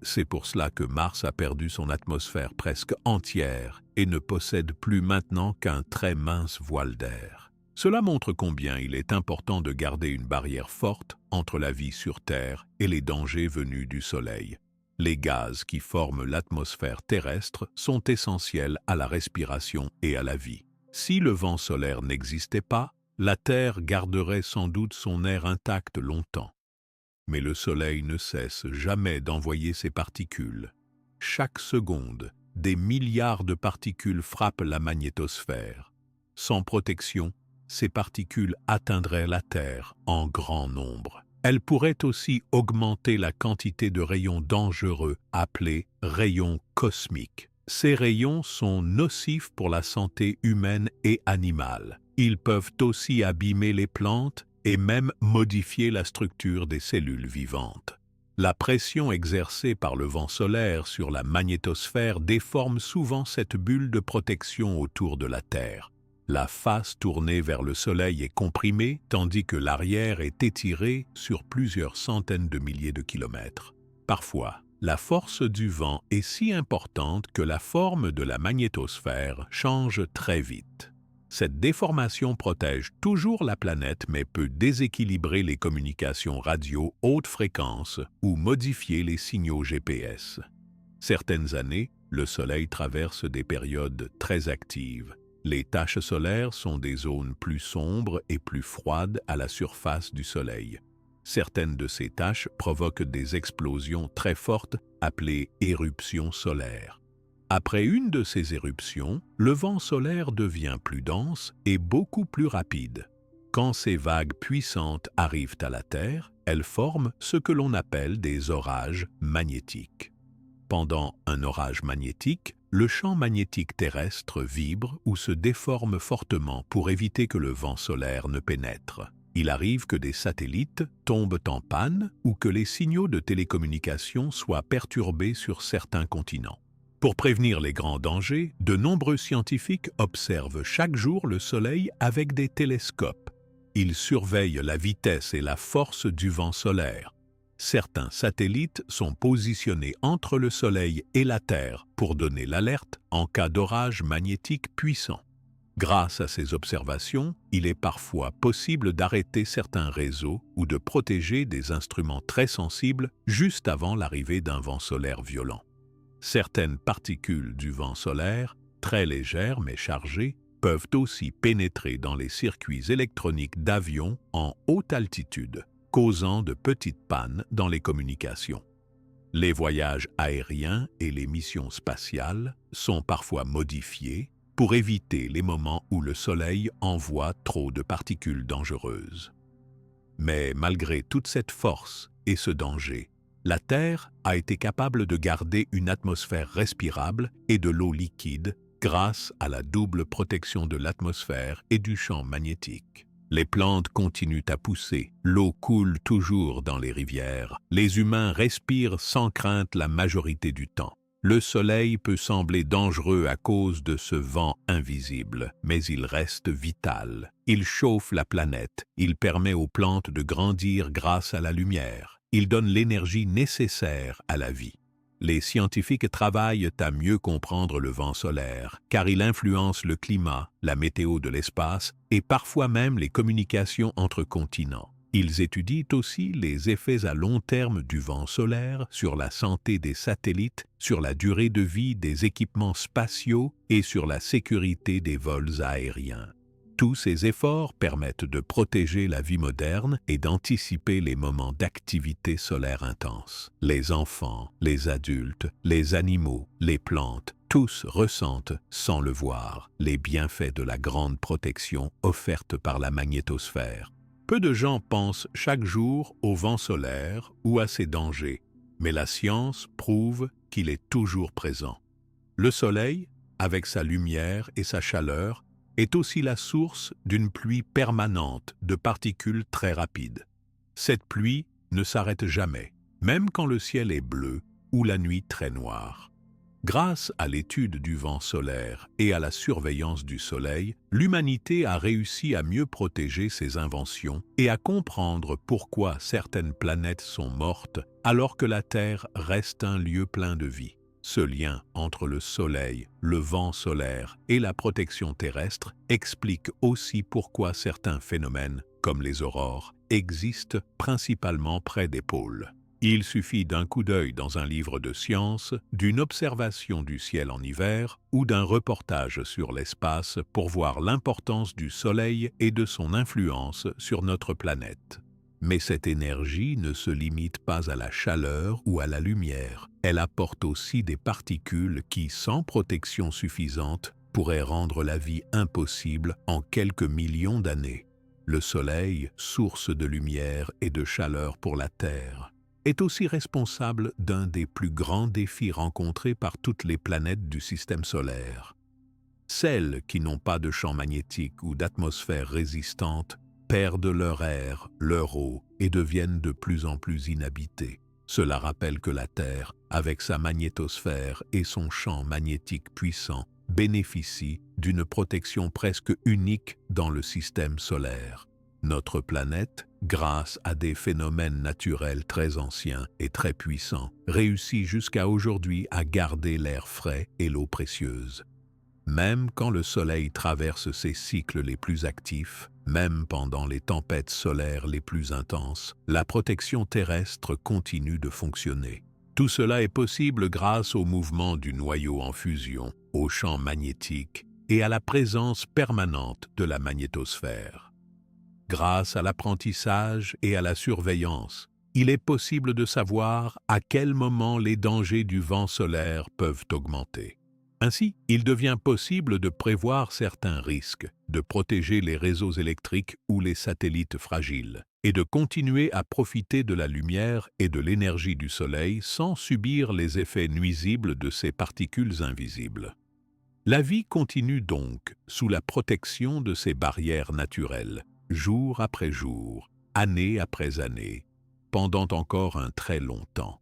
C'est pour cela que Mars a perdu son atmosphère presque entière et ne possède plus maintenant qu'un très mince voile d'air. Cela montre combien il est important de garder une barrière forte entre la vie sur Terre et les dangers venus du Soleil. Les gaz qui forment l'atmosphère terrestre sont essentiels à la respiration et à la vie. Si le vent solaire n'existait pas, la Terre garderait sans doute son air intact longtemps. Mais le Soleil ne cesse jamais d'envoyer ses particules. Chaque seconde, des milliards de particules frappent la magnétosphère. Sans protection, ces particules atteindraient la Terre en grand nombre. Elles pourraient aussi augmenter la quantité de rayons dangereux appelés rayons cosmiques. Ces rayons sont nocifs pour la santé humaine et animale. Ils peuvent aussi abîmer les plantes et même modifier la structure des cellules vivantes. La pression exercée par le vent solaire sur la magnétosphère déforme souvent cette bulle de protection autour de la Terre. La face tournée vers le Soleil est comprimée, tandis que l'arrière est étirée sur plusieurs centaines de milliers de kilomètres. Parfois, la force du vent est si importante que la forme de la magnétosphère change très vite. Cette déformation protège toujours la planète mais peut déséquilibrer les communications radio haute fréquence ou modifier les signaux GPS. Certaines années, le Soleil traverse des périodes très actives. Les taches solaires sont des zones plus sombres et plus froides à la surface du Soleil. Certaines de ces taches provoquent des explosions très fortes appelées éruptions solaires. Après une de ces éruptions, le vent solaire devient plus dense et beaucoup plus rapide. Quand ces vagues puissantes arrivent à la Terre, elles forment ce que l'on appelle des orages magnétiques. Pendant un orage magnétique, le champ magnétique terrestre vibre ou se déforme fortement pour éviter que le vent solaire ne pénètre. Il arrive que des satellites tombent en panne ou que les signaux de télécommunication soient perturbés sur certains continents. Pour prévenir les grands dangers, de nombreux scientifiques observent chaque jour le Soleil avec des télescopes. Ils surveillent la vitesse et la force du vent solaire. Certains satellites sont positionnés entre le Soleil et la Terre pour donner l'alerte en cas d'orage magnétique puissant. Grâce à ces observations, il est parfois possible d'arrêter certains réseaux ou de protéger des instruments très sensibles juste avant l'arrivée d'un vent solaire violent. Certaines particules du vent solaire, très légères mais chargées, peuvent aussi pénétrer dans les circuits électroniques d'avions en haute altitude, causant de petites pannes dans les communications. Les voyages aériens et les missions spatiales sont parfois modifiés pour éviter les moments où le Soleil envoie trop de particules dangereuses. Mais malgré toute cette force et ce danger, la Terre a été capable de garder une atmosphère respirable et de l'eau liquide grâce à la double protection de l'atmosphère et du champ magnétique. Les plantes continuent à pousser, l'eau coule toujours dans les rivières, les humains respirent sans crainte la majorité du temps. Le Soleil peut sembler dangereux à cause de ce vent invisible, mais il reste vital. Il chauffe la planète, il permet aux plantes de grandir grâce à la lumière, il donne l'énergie nécessaire à la vie. Les scientifiques travaillent à mieux comprendre le vent solaire, car il influence le climat, la météo de l'espace et parfois même les communications entre continents. Ils étudient aussi les effets à long terme du vent solaire sur la santé des satellites, sur la durée de vie des équipements spatiaux et sur la sécurité des vols aériens. Tous ces efforts permettent de protéger la vie moderne et d'anticiper les moments d'activité solaire intense. Les enfants, les adultes, les animaux, les plantes, tous ressentent, sans le voir, les bienfaits de la grande protection offerte par la magnétosphère. Peu de gens pensent chaque jour au vent solaire ou à ses dangers, mais la science prouve qu'il est toujours présent. Le Soleil, avec sa lumière et sa chaleur, est aussi la source d'une pluie permanente de particules très rapides. Cette pluie ne s'arrête jamais, même quand le ciel est bleu ou la nuit très noire. Grâce à l'étude du vent solaire et à la surveillance du Soleil, l'humanité a réussi à mieux protéger ses inventions et à comprendre pourquoi certaines planètes sont mortes alors que la Terre reste un lieu plein de vie. Ce lien entre le Soleil, le vent solaire et la protection terrestre explique aussi pourquoi certains phénomènes, comme les aurores, existent principalement près des pôles. Il suffit d'un coup d'œil dans un livre de sciences, d'une observation du ciel en hiver ou d'un reportage sur l'espace pour voir l'importance du Soleil et de son influence sur notre planète. Mais cette énergie ne se limite pas à la chaleur ou à la lumière. Elle apporte aussi des particules qui, sans protection suffisante, pourraient rendre la vie impossible en quelques millions d'années. Le Soleil, source de lumière et de chaleur pour la Terre, est aussi responsable d'un des plus grands défis rencontrés par toutes les planètes du système solaire. Celles qui n'ont pas de champ magnétique ou d'atmosphère résistante perdent leur air, leur eau et deviennent de plus en plus inhabitées. Cela rappelle que la Terre, avec sa magnétosphère et son champ magnétique puissant, bénéficie d'une protection presque unique dans le système solaire. Notre planète, grâce à des phénomènes naturels très anciens et très puissants, réussit jusqu'à aujourd'hui à garder l'air frais et l'eau précieuse. Même quand le Soleil traverse ses cycles les plus actifs, même pendant les tempêtes solaires les plus intenses, la protection terrestre continue de fonctionner. Tout cela est possible grâce au mouvement du noyau en fusion, au champ magnétique et à la présence permanente de la magnétosphère. Grâce à l'apprentissage et à la surveillance, il est possible de savoir à quel moment les dangers du vent solaire peuvent augmenter. Ainsi, il devient possible de prévoir certains risques, de protéger les réseaux électriques ou les satellites fragiles, et de continuer à profiter de la lumière et de l'énergie du Soleil sans subir les effets nuisibles de ces particules invisibles. La vie continue donc sous la protection de ces barrières naturelles, jour après jour, année après année, pendant encore un très long temps.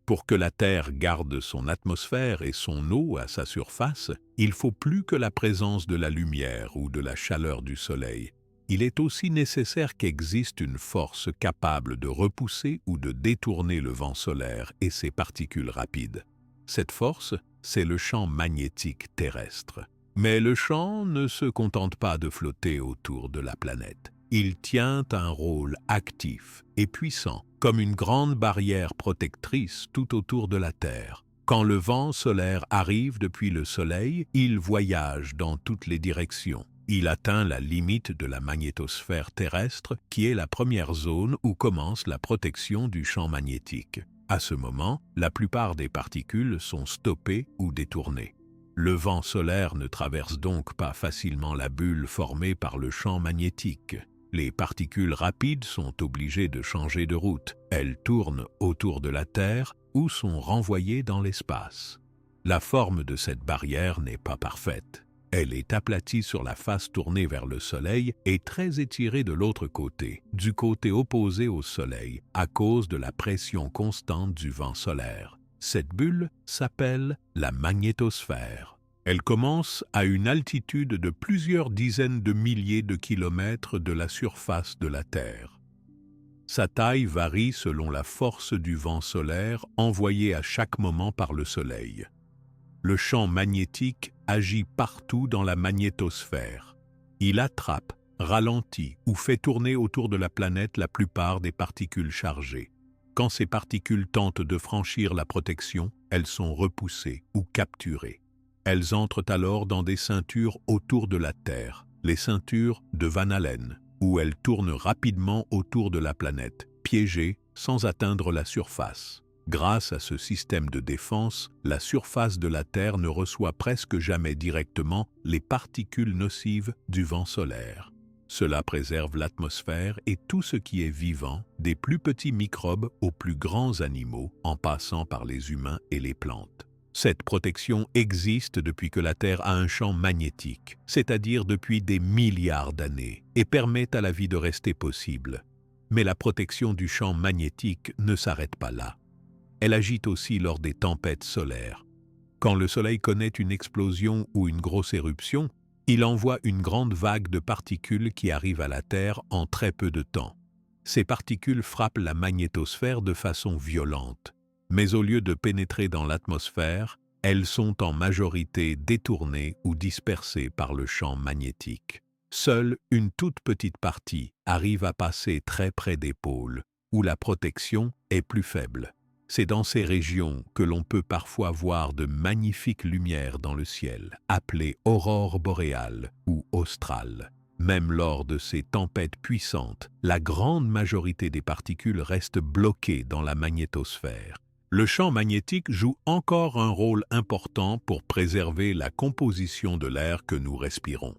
Pour que la Terre garde son atmosphère et son eau à sa surface, il faut plus que la présence de la lumière ou de la chaleur du Soleil. Il est aussi nécessaire qu'existe une force capable de repousser ou de détourner le vent solaire et ses particules rapides. Cette force, c'est le champ magnétique terrestre. Mais le champ ne se contente pas de flotter autour de la planète. Il tient un rôle actif et puissant, comme une grande barrière protectrice tout autour de la Terre. Quand le vent solaire arrive depuis le Soleil, il voyage dans toutes les directions. Il atteint la limite de la magnétosphère terrestre, qui est la première zone où commence la protection du champ magnétique. À ce moment, la plupart des particules sont stoppées ou détournées. Le vent solaire ne traverse donc pas facilement la bulle formée par le champ magnétique. Les particules rapides sont obligées de changer de route. Elles tournent autour de la Terre ou sont renvoyées dans l'espace. La forme de cette barrière n'est pas parfaite. Elle est aplatie sur la face tournée vers le Soleil et très étirée de l'autre côté, du côté opposé au Soleil, à cause de la pression constante du vent solaire. Cette bulle s'appelle la magnétosphère. Elle commence à une altitude de plusieurs dizaines de milliers de kilomètres de la surface de la Terre. Sa taille varie selon la force du vent solaire envoyé à chaque moment par le Soleil. Le champ magnétique agit partout dans la magnétosphère. Il attrape, ralentit ou fait tourner autour de la planète la plupart des particules chargées. Quand ces particules tentent de franchir la protection, elles sont repoussées ou capturées. Elles entrent alors dans des ceintures autour de la Terre, les ceintures de Van Allen, où elles tournent rapidement autour de la planète, piégées sans atteindre la surface. Grâce à ce système de défense, la surface de la Terre ne reçoit presque jamais directement les particules nocives du vent solaire. Cela préserve l'atmosphère et tout ce qui est vivant, des plus petits microbes aux plus grands animaux, en passant par les humains et les plantes. Cette protection existe depuis que la Terre a un champ magnétique, c'est-à-dire depuis des milliards d'années, et permet à la vie de rester possible. Mais la protection du champ magnétique ne s'arrête pas là. Elle agit aussi lors des tempêtes solaires. Quand le Soleil connaît une explosion ou une grosse éruption, il envoie une grande vague de particules qui arrivent à la Terre en très peu de temps. Ces particules frappent la magnétosphère de façon violente, mais au lieu de pénétrer dans l'atmosphère, elles sont en majorité détournées ou dispersées par le champ magnétique. Seule une toute petite partie arrive à passer très près des pôles, où la protection est plus faible. C'est dans ces régions que l'on peut parfois voir de magnifiques lumières dans le ciel, appelées aurores boréales ou australes. Même lors de ces tempêtes puissantes, la grande majorité des particules restent bloquées dans la magnétosphère. Le champ magnétique joue encore un rôle important pour préserver la composition de l'air que nous respirons.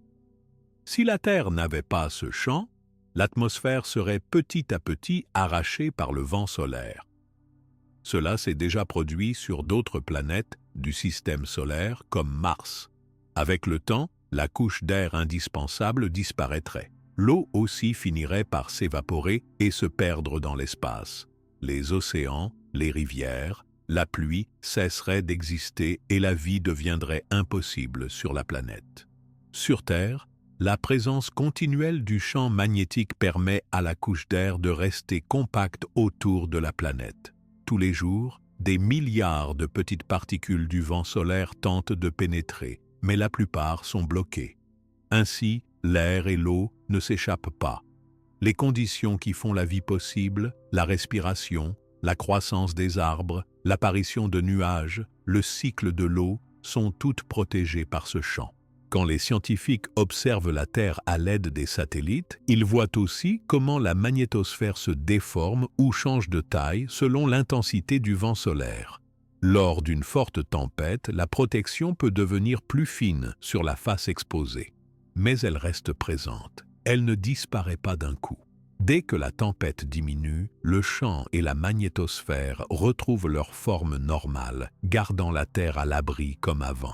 Si la Terre n'avait pas ce champ, l'atmosphère serait petit à petit arrachée par le vent solaire. Cela s'est déjà produit sur d'autres planètes du système solaire comme Mars. Avec le temps, la couche d'air indispensable disparaîtrait. L'eau aussi finirait par s'évaporer et se perdre dans l'espace. Les océans, les rivières, la pluie cesseraient d'exister et la vie deviendrait impossible sur la planète. Sur Terre, la présence continuelle du champ magnétique permet à la couche d'air de rester compacte autour de la planète. Tous les jours, des milliards de petites particules du vent solaire tentent de pénétrer, mais la plupart sont bloquées. Ainsi, l'air et l'eau ne s'échappent pas. Les conditions qui font la vie possible, la respiration, la croissance des arbres, l'apparition de nuages, le cycle de l'eau, sont toutes protégées par ce champ. Quand les scientifiques observent la Terre à l'aide des satellites, ils voient aussi comment la magnétosphère se déforme ou change de taille selon l'intensité du vent solaire. Lors d'une forte tempête, la protection peut devenir plus fine sur la face exposée. Mais elle reste présente. Elle ne disparaît pas d'un coup. Dès que la tempête diminue, le champ et la magnétosphère retrouvent leur forme normale, gardant la Terre à l'abri comme avant.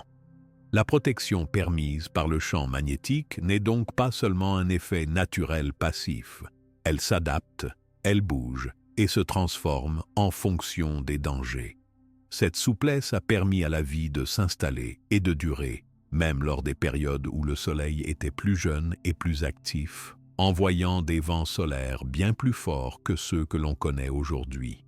La protection permise par le champ magnétique n'est donc pas seulement un effet naturel passif. Elle s'adapte, elle bouge et se transforme en fonction des dangers. Cette souplesse a permis à la vie de s'installer et de durer, même lors des périodes où le Soleil était plus jeune et plus actif, envoyant des vents solaires bien plus forts que ceux que l'on connaît aujourd'hui.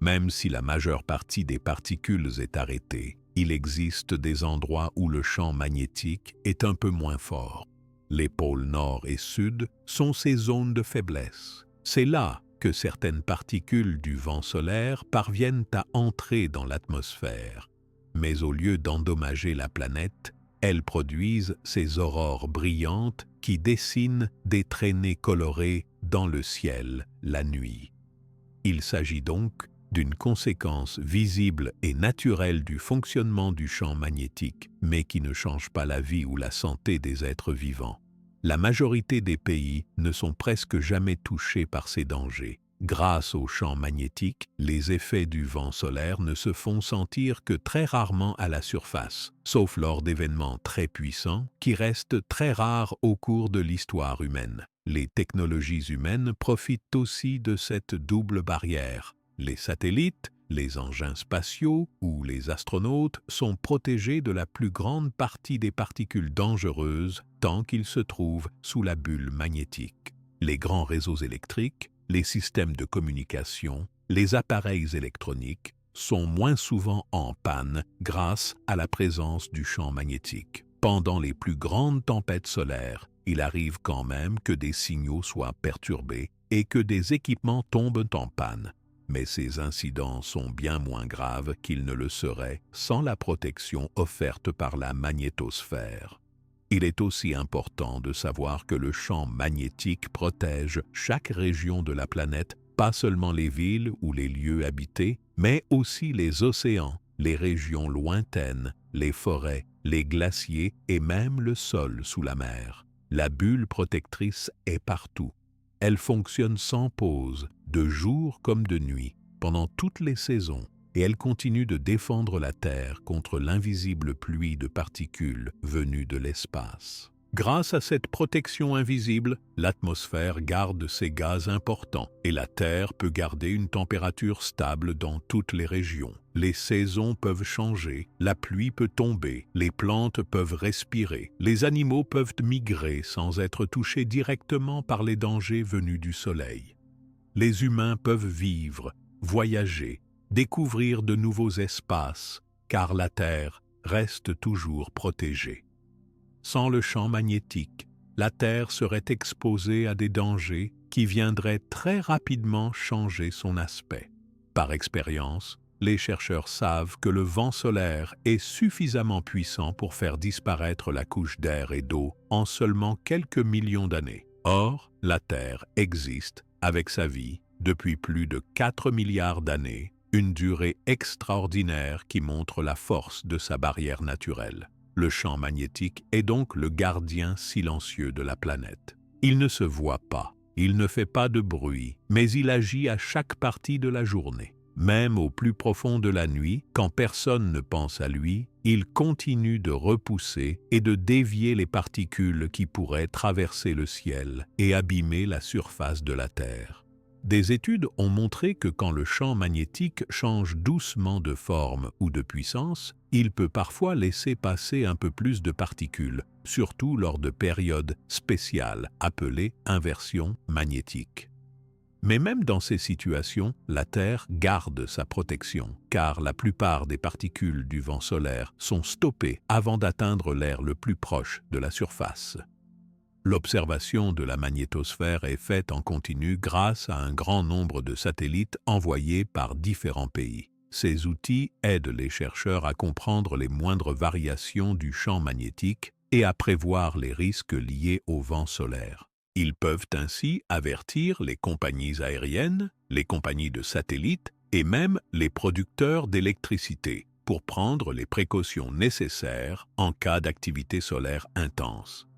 Même si la majeure partie des particules est arrêtée, il existe des endroits où le champ magnétique est un peu moins fort. Les pôles nord et sud sont ces zones de faiblesse. C'est là que certaines particules du vent solaire parviennent à entrer dans l'atmosphère. Mais au lieu d'endommager la planète, elles produisent ces aurores brillantes qui dessinent des traînées colorées dans le ciel la nuit. Il s'agit donc d'une conséquence visible et naturelle du fonctionnement du champ magnétique, mais qui ne change pas la vie ou la santé des êtres vivants. La majorité des pays ne sont presque jamais touchés par ces dangers. Grâce au champ magnétique, les effets du vent solaire ne se font sentir que très rarement à la surface, sauf lors d'événements très puissants qui restent très rares au cours de l'histoire humaine. Les technologies humaines profitent aussi de cette double barrière. Les satellites, les engins spatiaux ou les astronautes sont protégés de la plus grande partie des particules dangereuses tant qu'ils se trouvent sous la bulle magnétique. Les grands réseaux électriques, les systèmes de communication, les appareils électroniques sont moins souvent en panne grâce à la présence du champ magnétique. Pendant les plus grandes tempêtes solaires, il arrive quand même que des signaux soient perturbés et que des équipements tombent en panne. Mais ces incidents sont bien moins graves qu'ils ne le seraient sans la protection offerte par la magnétosphère. Il est aussi important de savoir que le champ magnétique protège chaque région de la planète, pas seulement les villes ou les lieux habités, mais aussi les océans, les régions lointaines, les forêts, les glaciers et même le sol sous la mer. La bulle protectrice est partout. Elle fonctionne sans pause, de jour comme de nuit, pendant toutes les saisons, et elle continue de défendre la Terre contre l'invisible pluie de particules venues de l'espace. Grâce à cette protection invisible, l'atmosphère garde ses gaz importants et la Terre peut garder une température stable dans toutes les régions. Les saisons peuvent changer, la pluie peut tomber, les plantes peuvent respirer, les animaux peuvent migrer sans être touchés directement par les dangers venus du soleil. Les humains peuvent vivre, voyager, découvrir de nouveaux espaces, car la Terre reste toujours protégée. Sans le champ magnétique, la Terre serait exposée à des dangers qui viendraient très rapidement changer son aspect. Par expérience, les chercheurs savent que le vent solaire est suffisamment puissant pour faire disparaître la couche d'air et d'eau en seulement quelques millions d'années. Or, la Terre existe, avec sa vie, depuis plus de 4 milliards d'années, une durée extraordinaire qui montre la force de sa barrière naturelle. Le champ magnétique est donc le gardien silencieux de la planète. Il ne se voit pas, il ne fait pas de bruit, mais il agit à chaque partie de la journée. Même au plus profond de la nuit, quand personne ne pense à lui, il continue de repousser et de dévier les particules qui pourraient traverser le ciel et abîmer la surface de la Terre. Des études ont montré que quand le champ magnétique change doucement de forme ou de puissance, il peut parfois laisser passer un peu plus de particules, surtout lors de périodes spéciales appelées inversions magnétiques. Mais même dans ces situations, la Terre garde sa protection, car la plupart des particules du vent solaire sont stoppées avant d'atteindre l'air le plus proche de la surface. L'observation de la magnétosphère est faite en continu grâce à un grand nombre de satellites envoyés par différents pays. Ces outils aident les chercheurs à comprendre les moindres variations du champ magnétique et à prévoir les risques liés au vent solaire. Ils peuvent ainsi avertir les compagnies aériennes, les compagnies de satellites et même les producteurs d'électricité pour prendre les précautions nécessaires en cas d'activité solaire intense.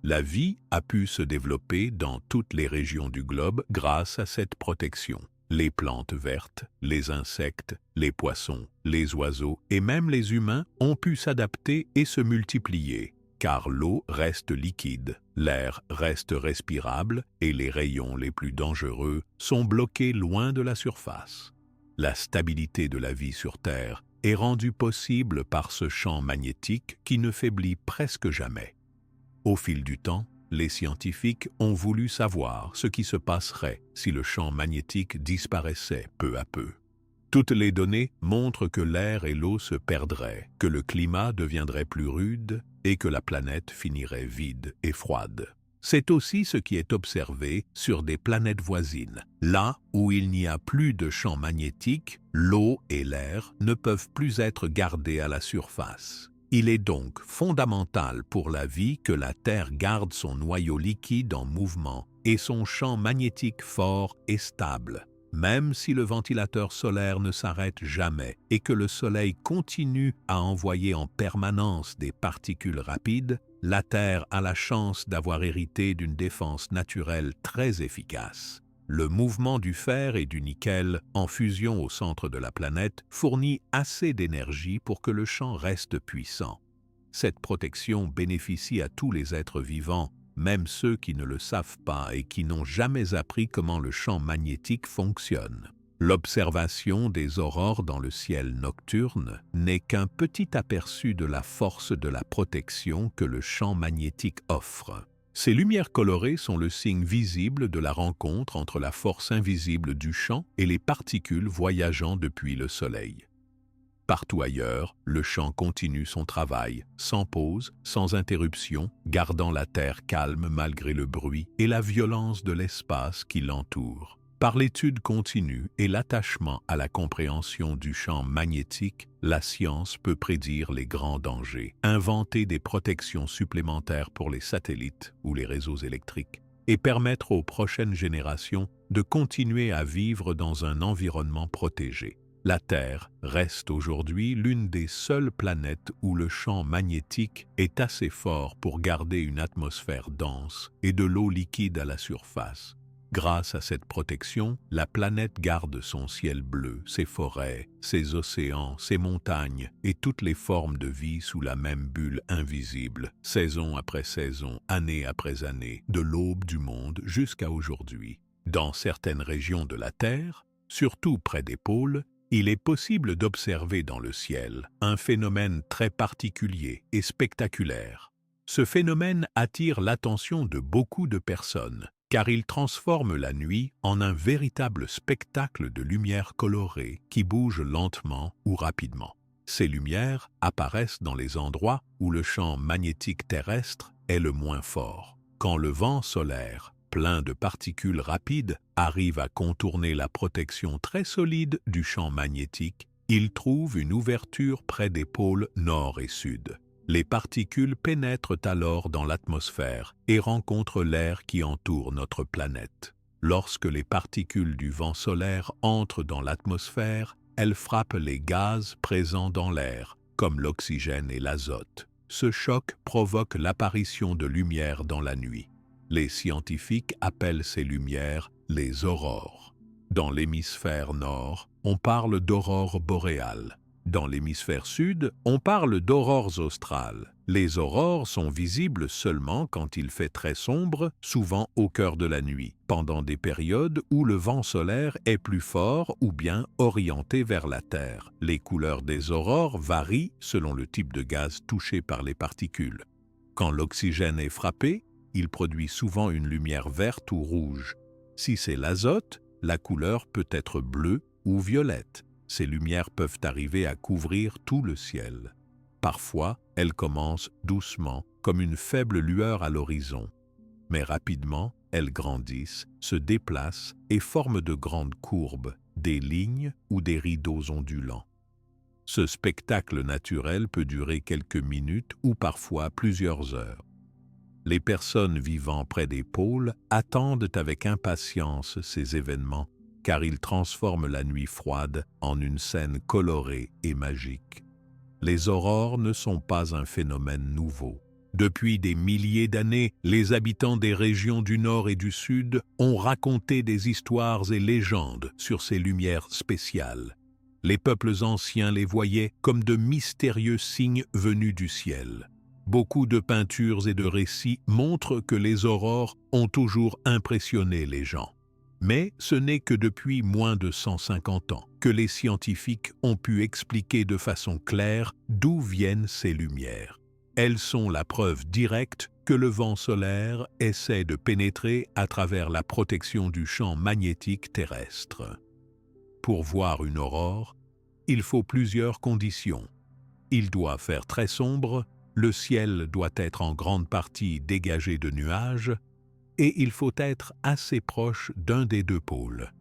La vie a pu se développer dans toutes les régions du globe grâce à cette protection. Les plantes vertes, les insectes, les poissons, les oiseaux et même les humains ont pu s'adapter et se multiplier, car l'eau reste liquide, l'air reste respirable et les rayons les plus dangereux sont bloqués loin de la surface. La stabilité de la vie sur Terre est rendue possible par ce champ magnétique qui ne faiblit presque jamais. Au fil du temps, les scientifiques ont voulu savoir ce qui se passerait si le champ magnétique disparaissait peu à peu. Toutes les données montrent que l'air et l'eau se perdraient, que le climat deviendrait plus rude et que la planète finirait vide et froide. C'est aussi ce qui est observé sur des planètes voisines. Là où il n'y a plus de champ magnétique, l'eau et l'air ne peuvent plus être gardés à la surface. Il est donc fondamental pour la vie que la Terre garde son noyau liquide en mouvement et son champ magnétique fort et stable. Même si le ventilateur solaire ne s'arrête jamais et que le Soleil continue à envoyer en permanence des particules rapides, la Terre a la chance d'avoir hérité d'une défense naturelle très efficace. Le mouvement du fer et du nickel, en fusion au centre de la planète, fournit assez d'énergie pour que le champ reste puissant. Cette protection bénéficie à tous les êtres vivants, même ceux qui ne le savent pas et qui n'ont jamais appris comment le champ magnétique fonctionne. L'observation des aurores dans le ciel nocturne n'est qu'un petit aperçu de la force de la protection que le champ magnétique offre. Ces lumières colorées sont le signe visible de la rencontre entre la force invisible du champ et les particules voyageant depuis le Soleil. Partout ailleurs, le champ continue son travail, sans pause, sans interruption, gardant la Terre calme malgré le bruit et la violence de l'espace qui l'entoure. Par l'étude continue et l'attachement à la compréhension du champ magnétique, la science peut prédire les grands dangers, inventer des protections supplémentaires pour les satellites ou les réseaux électriques, et permettre aux prochaines générations de continuer à vivre dans un environnement protégé. La Terre reste aujourd'hui l'une des seules planètes où le champ magnétique est assez fort pour garder une atmosphère dense et de l'eau liquide à la surface. Grâce à cette protection, la planète garde son ciel bleu, ses forêts, ses océans, ses montagnes et toutes les formes de vie sous la même bulle invisible, saison après saison, année après année, de l'aube du monde jusqu'à aujourd'hui. Dans certaines régions de la Terre, surtout près des pôles, il est possible d'observer dans le ciel un phénomène très particulier et spectaculaire. Ce phénomène attire l'attention de beaucoup de personnes, car il transforme la nuit en un véritable spectacle de lumière colorée qui bouge lentement ou rapidement. Ces lumières apparaissent dans les endroits où le champ magnétique terrestre est le moins fort. Quand le vent solaire, plein de particules rapides, arrive à contourner la protection très solide du champ magnétique, il trouve une ouverture près des pôles nord et sud. Les particules pénètrent alors dans l'atmosphère et rencontrent l'air qui entoure notre planète. Lorsque les particules du vent solaire entrent dans l'atmosphère, elles frappent les gaz présents dans l'air, comme l'oxygène et l'azote. Ce choc provoque l'apparition de lumière dans la nuit. Les scientifiques appellent ces lumières les aurores. Dans l'hémisphère nord, on parle d'aurore boréale. Dans l'hémisphère sud, on parle d'aurores australes. Les aurores sont visibles seulement quand il fait très sombre, souvent au cœur de la nuit, pendant des périodes où le vent solaire est plus fort ou bien orienté vers la Terre. Les couleurs des aurores varient selon le type de gaz touché par les particules. Quand l'oxygène est frappé, il produit souvent une lumière verte ou rouge. Si c'est l'azote, la couleur peut être bleue ou violette. Ces lumières peuvent arriver à couvrir tout le ciel. Parfois, elles commencent doucement, comme une faible lueur à l'horizon. Mais rapidement, elles grandissent, se déplacent et forment de grandes courbes, des lignes ou des rideaux ondulants. Ce spectacle naturel peut durer quelques minutes ou parfois plusieurs heures. Les personnes vivant près des pôles attendent avec impatience ces événements, car ils transforment la nuit froide en une scène colorée et magique. Les aurores ne sont pas un phénomène nouveau. Depuis des milliers d'années, les habitants des régions du Nord et du Sud ont raconté des histoires et légendes sur ces lumières spéciales. Les peuples anciens les voyaient comme de mystérieux signes venus du ciel. Beaucoup de peintures et de récits montrent que les aurores ont toujours impressionné les gens. Mais ce n'est que depuis moins de 150 ans que les scientifiques ont pu expliquer de façon claire d'où viennent ces lumières. Elles sont la preuve directe que le vent solaire essaie de pénétrer à travers la protection du champ magnétique terrestre. Pour voir une aurore, il faut plusieurs conditions. Il doit faire très sombre, le ciel doit être en grande partie dégagé de nuages, et il faut être assez proche d'un des deux pôles.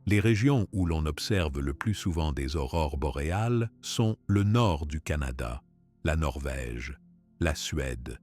Les régions où l'on observe le plus souvent des aurores boréales sont le nord du Canada, la Norvège, la Suède,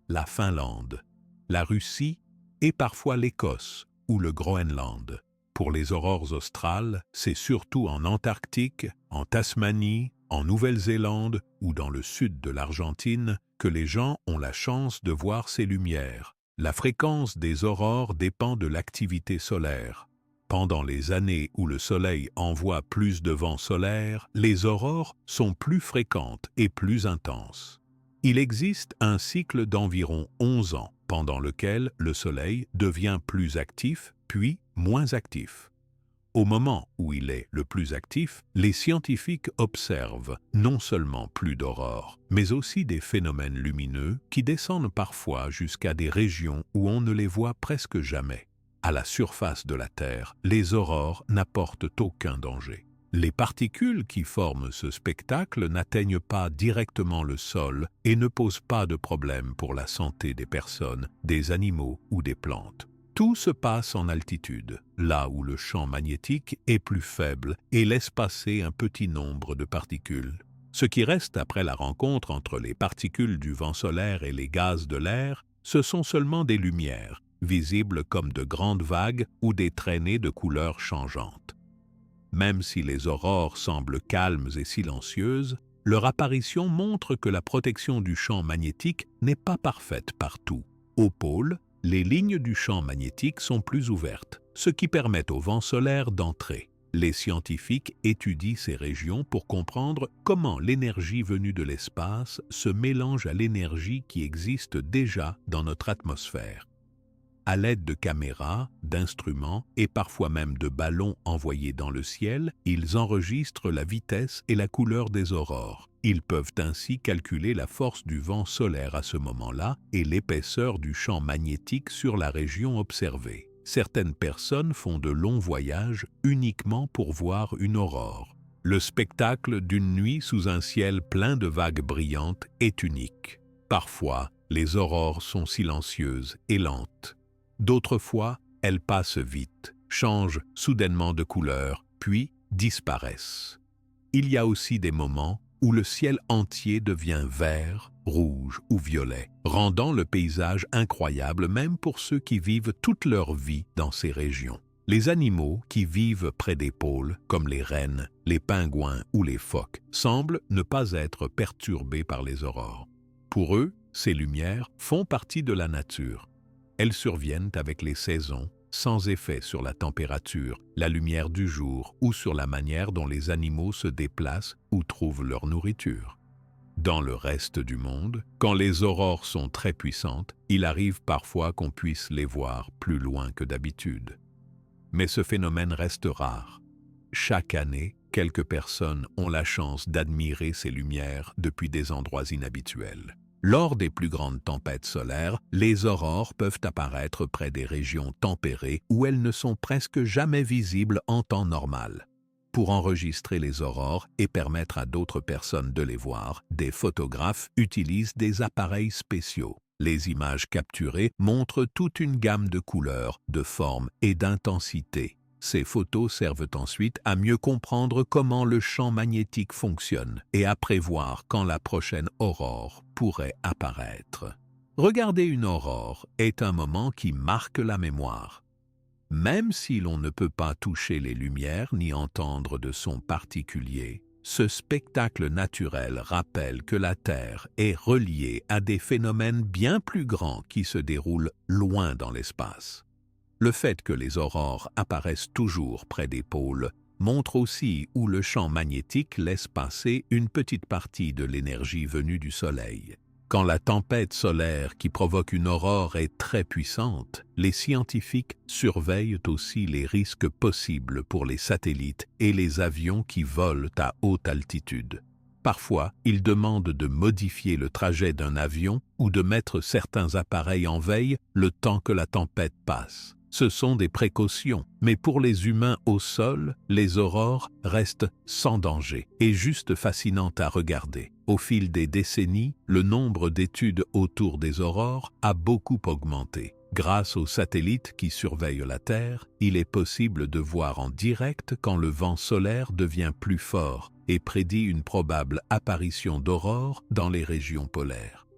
la Finlande, la Russie et parfois l'Écosse ou le Groenland. Pour les aurores australes, c'est surtout en Antarctique, en Tasmanie, en Nouvelle-Zélande ou dans le sud de l'Argentine que les gens ont la chance de voir ces lumières. La fréquence des aurores dépend de l'activité solaire. Pendant les années où le Soleil envoie plus de vent solaire, les aurores sont plus fréquentes et plus intenses. Il existe un cycle d'environ 11 ans, pendant lequel le Soleil devient plus actif, puis moins actif. Au moment où il est le plus actif, les scientifiques observent non seulement plus d'aurores, mais aussi des phénomènes lumineux qui descendent parfois jusqu'à des régions où on ne les voit presque jamais. À la surface de la Terre, les aurores n'apportent aucun danger. Les particules qui forment ce spectacle n'atteignent pas directement le sol et ne posent pas de problème pour la santé des personnes, des animaux ou des plantes. Tout se passe en altitude, là où le champ magnétique est plus faible et laisse passer un petit nombre de particules. Ce qui reste après la rencontre entre les particules du vent solaire et les gaz de l'air, ce sont seulement des lumières, visibles comme de grandes vagues ou des traînées de couleurs changeantes. Même si les aurores semblent calmes et silencieuses, leur apparition montre que la protection du champ magnétique n'est pas parfaite partout. Au pôle, les lignes du champ magnétique sont plus ouvertes, ce qui permet au vent solaire d'entrer. Les scientifiques étudient ces régions pour comprendre comment l'énergie venue de l'espace se mélange à l'énergie qui existe déjà dans notre atmosphère. À l'aide de caméras, d'instruments et parfois même de ballons envoyés dans le ciel, ils enregistrent la vitesse et la couleur des aurores. Ils peuvent ainsi calculer la force du vent solaire à ce moment-là et l'épaisseur du champ magnétique sur la région observée. Certaines personnes font de longs voyages uniquement pour voir une aurore. Le spectacle d'une nuit sous un ciel plein de vagues brillantes est unique. Parfois, les aurores sont silencieuses et lentes. D'autres fois, elles passent vite, changent soudainement de couleur, puis disparaissent. Il y a aussi des moments où le ciel entier devient vert, rouge ou violet, rendant le paysage incroyable même pour ceux qui vivent toute leur vie dans ces régions. Les animaux qui vivent près des pôles, comme les rennes, les pingouins ou les phoques, semblent ne pas être perturbés par les aurores. Pour eux, ces lumières font partie de la nature. Elles surviennent avec les saisons, sans effet sur la température, la lumière du jour ou sur la manière dont les animaux se déplacent ou trouvent leur nourriture. Dans le reste du monde, quand les aurores sont très puissantes, il arrive parfois qu'on puisse les voir plus loin que d'habitude. Mais ce phénomène reste rare. Chaque année, quelques personnes ont la chance d'admirer ces lumières depuis des endroits inhabituels. Lors des plus grandes tempêtes solaires, les aurores peuvent apparaître près des régions tempérées où elles ne sont presque jamais visibles en temps normal. Pour enregistrer les aurores et permettre à d'autres personnes de les voir, des photographes utilisent des appareils spéciaux. Les images capturées montrent toute une gamme de couleurs, de formes et d'intensité. Ces photos servent ensuite à mieux comprendre comment le champ magnétique fonctionne et à prévoir quand la prochaine aurore pourrait apparaître. Regarder une aurore est un moment qui marque la mémoire. Même si l'on ne peut pas toucher les lumières ni entendre de son particulier, ce spectacle naturel rappelle que la Terre est reliée à des phénomènes bien plus grands qui se déroulent loin dans l'espace. Le fait que les aurores apparaissent toujours près des pôles montre aussi où le champ magnétique laisse passer une petite partie de l'énergie venue du Soleil. Quand la tempête solaire qui provoque une aurore est très puissante, les scientifiques surveillent aussi les risques possibles pour les satellites et les avions qui volent à haute altitude. Parfois, ils demandent de modifier le trajet d'un avion ou de mettre certains appareils en veille le temps que la tempête passe. Ce sont des précautions, mais pour les humains au sol, les aurores restent sans danger et juste fascinantes à regarder. Au fil des décennies, le nombre d'études autour des aurores a beaucoup augmenté. Grâce aux satellites qui surveillent la Terre, il est possible de voir en direct quand le vent solaire devient plus fort et prédit une probable apparition d'aurore dans les régions polaires.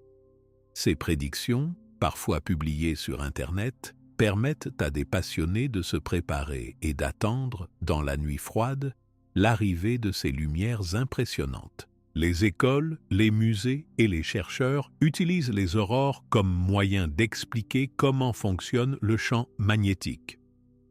Ces prédictions, parfois publiées sur Internet, permettent à des passionnés de se préparer et d'attendre, dans la nuit froide, l'arrivée de ces lumières impressionnantes. Les écoles, les musées et les chercheurs utilisent les aurores comme moyen d'expliquer comment fonctionne le champ magnétique.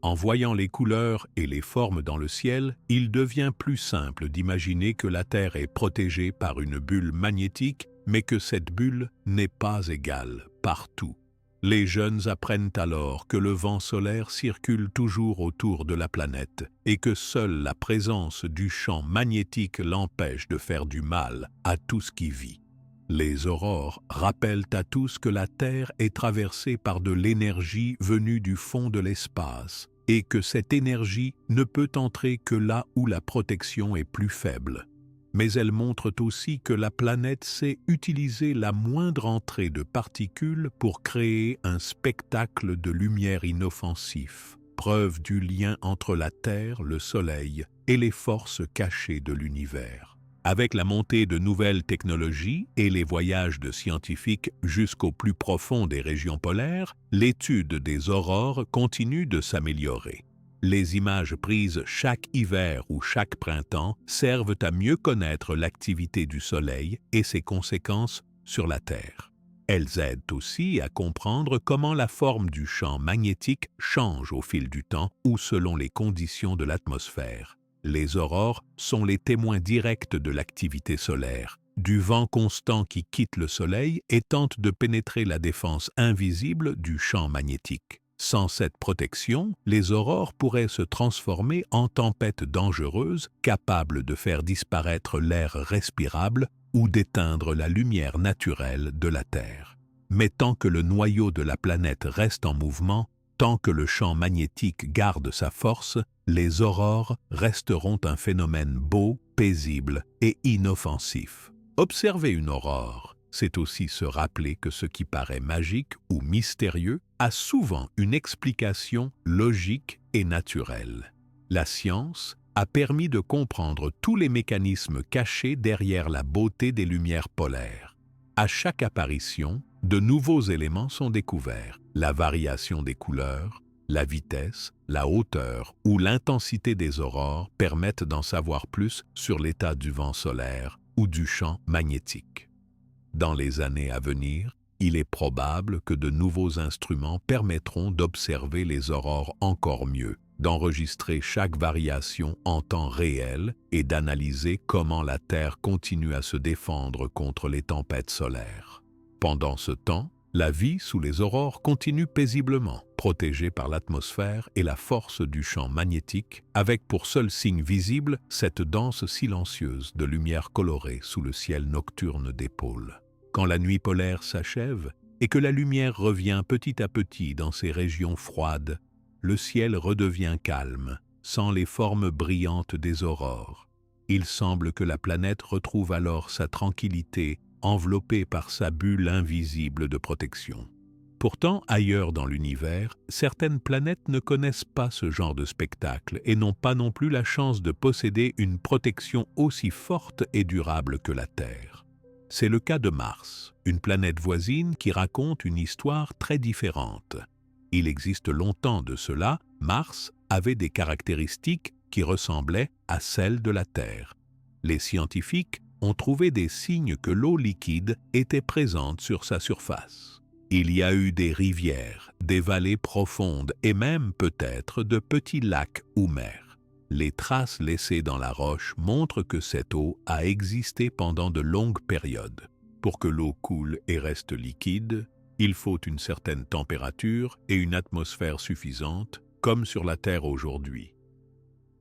En voyant les couleurs et les formes dans le ciel, il devient plus simple d'imaginer que la Terre est protégée par une bulle magnétique, mais que cette bulle n'est pas égale partout. Les jeunes apprennent alors que le vent solaire circule toujours autour de la planète et que seule la présence du champ magnétique l'empêche de faire du mal à tout ce qui vit. Les aurores rappellent à tous que la Terre est traversée par de l'énergie venue du fond de l'espace et que cette énergie ne peut entrer que là où la protection est plus faible. Mais elles montrent aussi que la planète sait utiliser la moindre entrée de particules pour créer un spectacle de lumière inoffensif, preuve du lien entre la Terre, le Soleil et les forces cachées de l'univers. Avec la montée de nouvelles technologies et les voyages de scientifiques jusqu'au plus profond des régions polaires, l'étude des aurores continue de s'améliorer. Les images prises chaque hiver ou chaque printemps servent à mieux connaître l'activité du Soleil et ses conséquences sur la Terre. Elles aident aussi à comprendre comment la forme du champ magnétique change au fil du temps ou selon les conditions de l'atmosphère. Les aurores sont les témoins directs de l'activité solaire, du vent constant qui quitte le Soleil et tente de pénétrer la défense invisible du champ magnétique. Sans cette protection, les aurores pourraient se transformer en tempêtes dangereuses, capables de faire disparaître l'air respirable ou d'éteindre la lumière naturelle de la Terre. Mais tant que le noyau de la planète reste en mouvement, tant que le champ magnétique garde sa force, les aurores resteront un phénomène beau, paisible et inoffensif. Observer une aurore, c'est aussi se rappeler que ce qui paraît magique ou mystérieux a souvent une explication logique et naturelle. La science a permis de comprendre tous les mécanismes cachés derrière la beauté des lumières polaires. À chaque apparition, de nouveaux éléments sont découverts. La variation des couleurs, la vitesse, la hauteur ou l'intensité des aurores permettent d'en savoir plus sur l'état du vent solaire ou du champ magnétique. Dans les années à venir, il est probable que de nouveaux instruments permettront d'observer les aurores encore mieux, d'enregistrer chaque variation en temps réel et d'analyser comment la Terre continue à se défendre contre les tempêtes solaires. Pendant ce temps, la vie sous les aurores continue paisiblement, protégée par l'atmosphère et la force du champ magnétique, avec pour seul signe visible cette danse silencieuse de lumière colorée sous le ciel nocturne des pôles. Quand la nuit polaire s'achève et que la lumière revient petit à petit dans ces régions froides, le ciel redevient calme, sans les formes brillantes des aurores. Il semble que la planète retrouve alors sa tranquillité, enveloppée par sa bulle invisible de protection. Pourtant, ailleurs dans l'univers, certaines planètes ne connaissent pas ce genre de spectacle et n'ont pas non plus la chance de posséder une protection aussi forte et durable que la Terre. C'est le cas de Mars, une planète voisine qui raconte une histoire très différente. Il existe longtemps de cela, Mars avait des caractéristiques qui ressemblaient à celles de la Terre. Les scientifiques ont trouvé des signes que l'eau liquide était présente sur sa surface. Il y a eu des rivières, des vallées profondes et même peut-être de petits lacs ou mers. Les traces laissées dans la roche montrent que cette eau a existé pendant de longues périodes. Pour que l'eau coule et reste liquide, il faut une certaine température et une atmosphère suffisante, comme sur la Terre aujourd'hui.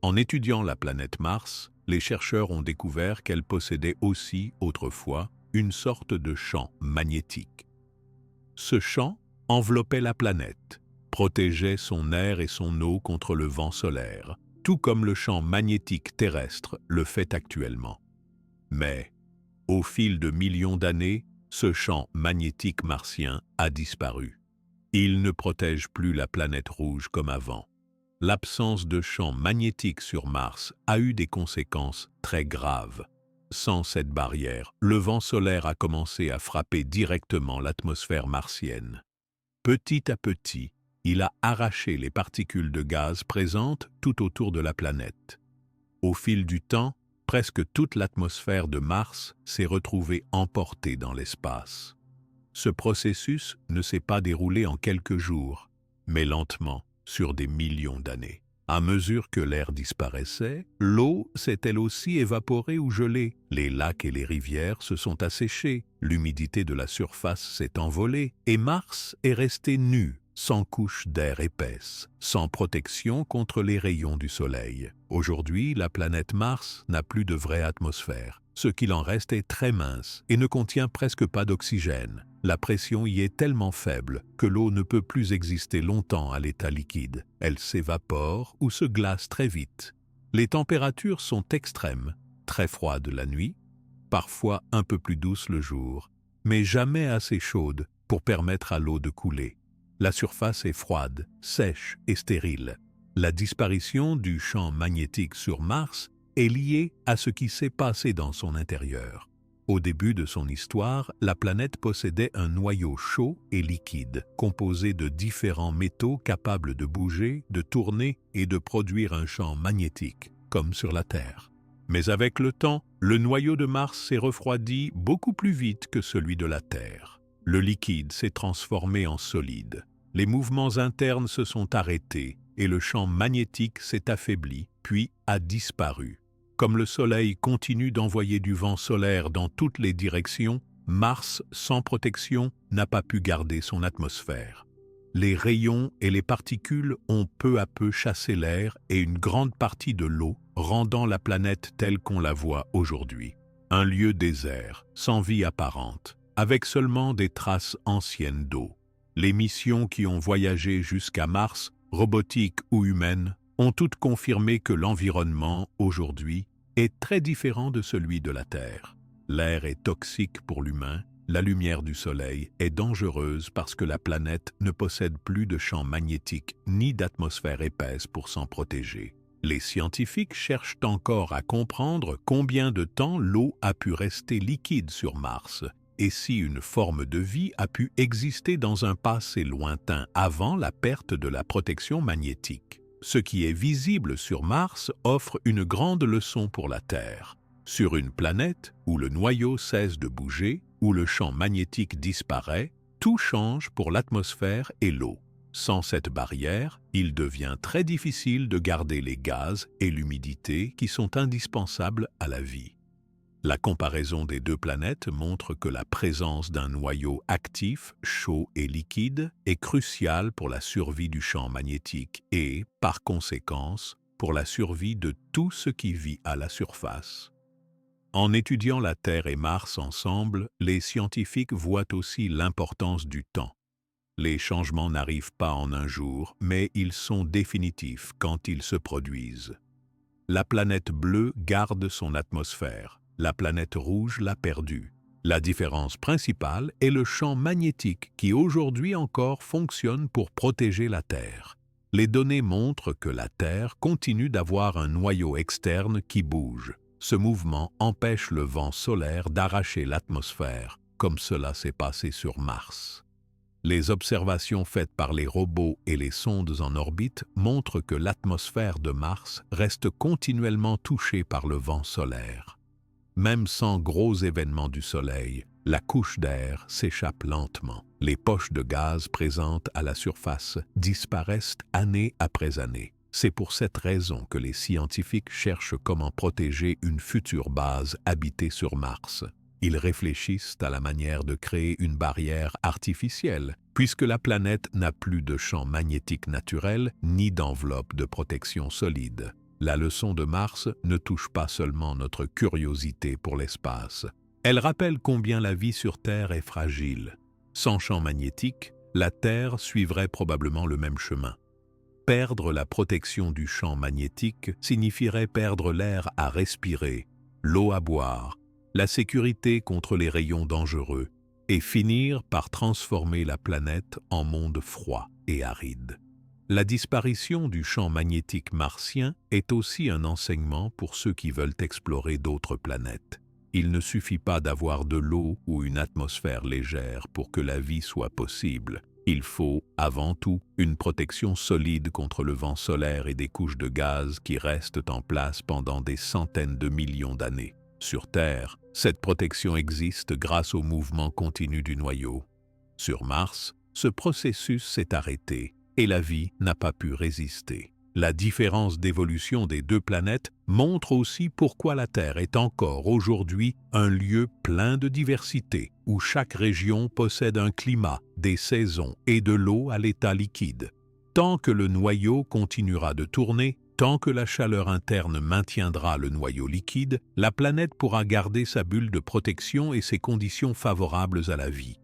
En étudiant la planète Mars, les chercheurs ont découvert qu'elle possédait aussi, autrefois, une sorte de champ magnétique. Ce champ enveloppait la planète, protégeait son air et son eau contre le vent solaire, tout comme le champ magnétique terrestre le fait actuellement. Mais, au fil de millions d'années, ce champ magnétique martien a disparu. Il ne protège plus la planète rouge comme avant. L'absence de champ magnétique sur Mars a eu des conséquences très graves. Sans cette barrière, le vent solaire a commencé à frapper directement l'atmosphère martienne. Petit à petit, il a arraché les particules de gaz présentes tout autour de la planète. Au fil du temps, presque toute l'atmosphère de Mars s'est retrouvée emportée dans l'espace. Ce processus ne s'est pas déroulé en quelques jours, mais lentement, sur des millions d'années. À mesure que l'air disparaissait, l'eau s'est elle aussi évaporée ou gelée. Les lacs et les rivières se sont asséchés, l'humidité de la surface s'est envolée, et Mars est resté nu, sans couche d'air épaisse, sans protection contre les rayons du Soleil. Aujourd'hui, la planète Mars n'a plus de vraie atmosphère. Ce qu'il en reste est très mince et ne contient presque pas d'oxygène. La pression y est tellement faible que l'eau ne peut plus exister longtemps à l'état liquide. Elle s'évapore ou se glace très vite. Les températures sont extrêmes, très froides la nuit, parfois un peu plus douces le jour, mais jamais assez chaudes pour permettre à l'eau de couler. La surface est froide, sèche et stérile. La disparition du champ magnétique sur Mars est liée à ce qui s'est passé dans son intérieur. Au début de son histoire, la planète possédait un noyau chaud et liquide, composé de différents métaux capables de bouger, de tourner et de produire un champ magnétique, comme sur la Terre. Mais avec le temps, le noyau de Mars s'est refroidi beaucoup plus vite que celui de la Terre. Le liquide s'est transformé en solide. Les mouvements internes se sont arrêtés et le champ magnétique s'est affaibli, puis a disparu. Comme le Soleil continue d'envoyer du vent solaire dans toutes les directions, Mars, sans protection, n'a pas pu garder son atmosphère. Les rayons et les particules ont peu à peu chassé l'air et une grande partie de l'eau, rendant la planète telle qu'on la voit aujourd'hui. Un lieu désert, sans vie apparente, avec seulement des traces anciennes d'eau. Les missions qui ont voyagé jusqu'à Mars, robotiques ou humaines, ont toutes confirmé que l'environnement, aujourd'hui, est très différent de celui de la Terre. L'air est toxique pour l'humain, la lumière du Soleil est dangereuse parce que la planète ne possède plus de champ magnétique ni d'atmosphère épaisse pour s'en protéger. Les scientifiques cherchent encore à comprendre combien de temps l'eau a pu rester liquide sur Mars et si une forme de vie a pu exister dans un passé lointain avant la perte de la protection magnétique. Ce qui est visible sur Mars offre une grande leçon pour la Terre. Sur une planète où le noyau cesse de bouger, où le champ magnétique disparaît, tout change pour l'atmosphère et l'eau. Sans cette barrière, il devient très difficile de garder les gaz et l'humidité qui sont indispensables à la vie. La comparaison des deux planètes montre que la présence d'un noyau actif, chaud et liquide est cruciale pour la survie du champ magnétique et, par conséquence, pour la survie de tout ce qui vit à la surface. En étudiant la Terre et Mars ensemble, les scientifiques voient aussi l'importance du temps. Les changements n'arrivent pas en un jour, mais ils sont définitifs quand ils se produisent. La planète bleue garde son atmosphère. La planète rouge l'a perdue. La différence principale est le champ magnétique qui aujourd'hui encore fonctionne pour protéger la Terre. Les données montrent que la Terre continue d'avoir un noyau externe qui bouge. Ce mouvement empêche le vent solaire d'arracher l'atmosphère, comme cela s'est passé sur Mars. Les observations faites par les robots et les sondes en orbite montrent que l'atmosphère de Mars reste continuellement touchée par le vent solaire. Même sans gros événements du Soleil, la couche d'air s'échappe lentement. Les poches de gaz présentes à la surface disparaissent année après année. C'est pour cette raison que les scientifiques cherchent comment protéger une future base habitée sur Mars. Ils réfléchissent à la manière de créer une barrière artificielle, puisque la planète n'a plus de champ magnétique naturel ni d'enveloppe de protection solide. La leçon de Mars ne touche pas seulement notre curiosité pour l'espace. Elle rappelle combien la vie sur Terre est fragile. Sans champ magnétique, la Terre suivrait probablement le même chemin. Perdre la protection du champ magnétique signifierait perdre l'air à respirer, l'eau à boire, la sécurité contre les rayons dangereux et finir par transformer la planète en monde froid et aride. La disparition du champ magnétique martien est aussi un enseignement pour ceux qui veulent explorer d'autres planètes. Il ne suffit pas d'avoir de l'eau ou une atmosphère légère pour que la vie soit possible. Il faut, avant tout, une protection solide contre le vent solaire et des couches de gaz qui restent en place pendant des centaines de millions d'années. Sur Terre, cette protection existe grâce au mouvement continu du noyau. Sur Mars, ce processus s'est arrêté et la vie n'a pas pu résister. La différence d'évolution des deux planètes montre aussi pourquoi la Terre est encore aujourd'hui un lieu plein de diversité, où chaque région possède un climat, des saisons et de l'eau à l'état liquide. Tant que le noyau continuera de tourner, tant que la chaleur interne maintiendra le noyau liquide, la planète pourra garder sa bulle de protection et ses conditions favorables à la vie.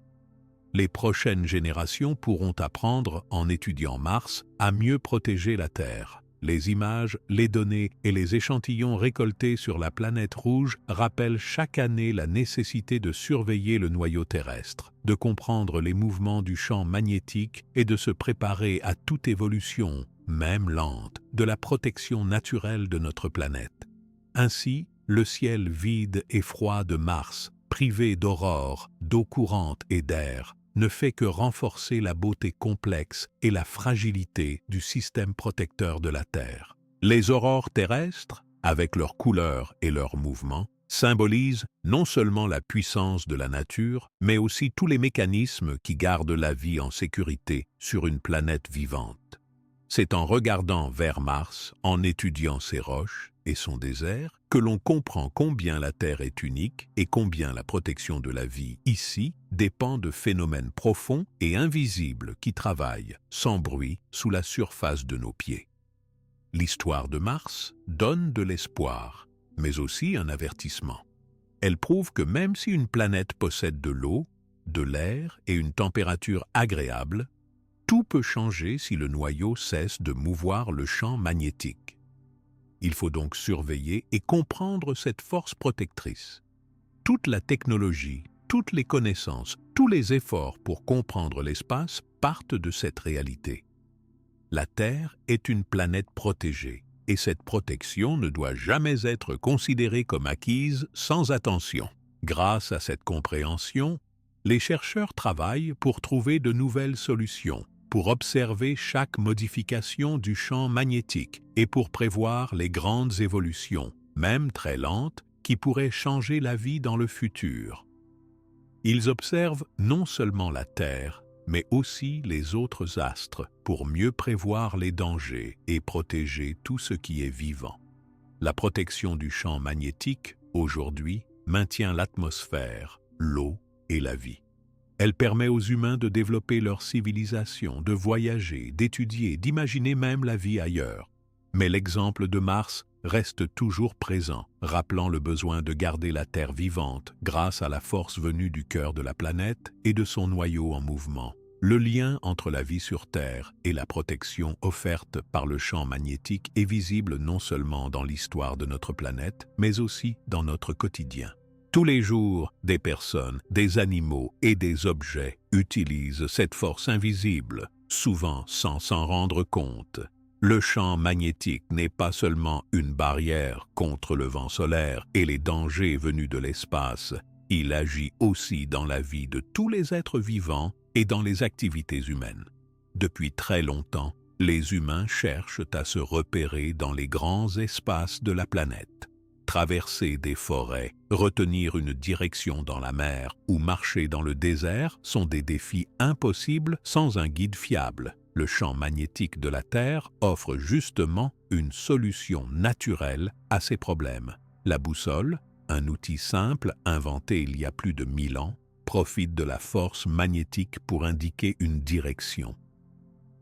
Les prochaines générations pourront apprendre, en étudiant Mars, à mieux protéger la Terre. Les images, les données et les échantillons récoltés sur la planète rouge rappellent chaque année la nécessité de surveiller le noyau terrestre, de comprendre les mouvements du champ magnétique et de se préparer à toute évolution, même lente, de la protection naturelle de notre planète. Ainsi, le ciel vide et froid de Mars, privé d'aurore, d'eau courante et d'air, ne fait que renforcer la beauté complexe et la fragilité du système protecteur de la Terre. Les aurores terrestres, avec leurs couleurs et leurs mouvements, symbolisent non seulement la puissance de la nature, mais aussi tous les mécanismes qui gardent la vie en sécurité sur une planète vivante. C'est en regardant vers Mars, en étudiant ses roches et son désert, que l'on comprend combien la Terre est unique et combien la protection de la vie ici dépend de phénomènes profonds et invisibles qui travaillent, sans bruit, sous la surface de nos pieds. L'histoire de Mars donne de l'espoir, mais aussi un avertissement. Elle prouve que même si une planète possède de l'eau, de l'air et une température agréable, tout peut changer si le noyau cesse de mouvoir le champ magnétique. Il faut donc surveiller et comprendre cette force protectrice. Toute la technologie, toutes les connaissances, tous les efforts pour comprendre l'espace partent de cette réalité. La Terre est une planète protégée, et cette protection ne doit jamais être considérée comme acquise sans attention. Grâce à cette compréhension, les chercheurs travaillent pour trouver de nouvelles solutions, pour observer chaque modification du champ magnétique et pour prévoir les grandes évolutions, même très lentes, qui pourraient changer la vie dans le futur. Ils observent non seulement la Terre, mais aussi les autres astres pour mieux prévoir les dangers et protéger tout ce qui est vivant. La protection du champ magnétique, aujourd'hui, maintient l'atmosphère, l'eau et la vie. Elle permet aux humains de développer leur civilisation, de voyager, d'étudier, d'imaginer même la vie ailleurs. Mais l'exemple de Mars reste toujours présent, rappelant le besoin de garder la Terre vivante grâce à la force venue du cœur de la planète et de son noyau en mouvement. Le lien entre la vie sur Terre et la protection offerte par le champ magnétique est visible non seulement dans l'histoire de notre planète, mais aussi dans notre quotidien. Tous les jours, des personnes, des animaux et des objets utilisent cette force invisible, souvent sans s'en rendre compte. Le champ magnétique n'est pas seulement une barrière contre le vent solaire et les dangers venus de l'espace, il agit aussi dans la vie de tous les êtres vivants et dans les activités humaines. Depuis très longtemps, les humains cherchent à se repérer dans les grands espaces de la planète. Traverser des forêts, retenir une direction dans la mer ou marcher dans le désert sont des défis impossibles sans un guide fiable. Le champ magnétique de la Terre offre justement une solution naturelle à ces problèmes. La boussole, un outil simple inventé il y a plus de 1000 ans, profite de la force magnétique pour indiquer une direction.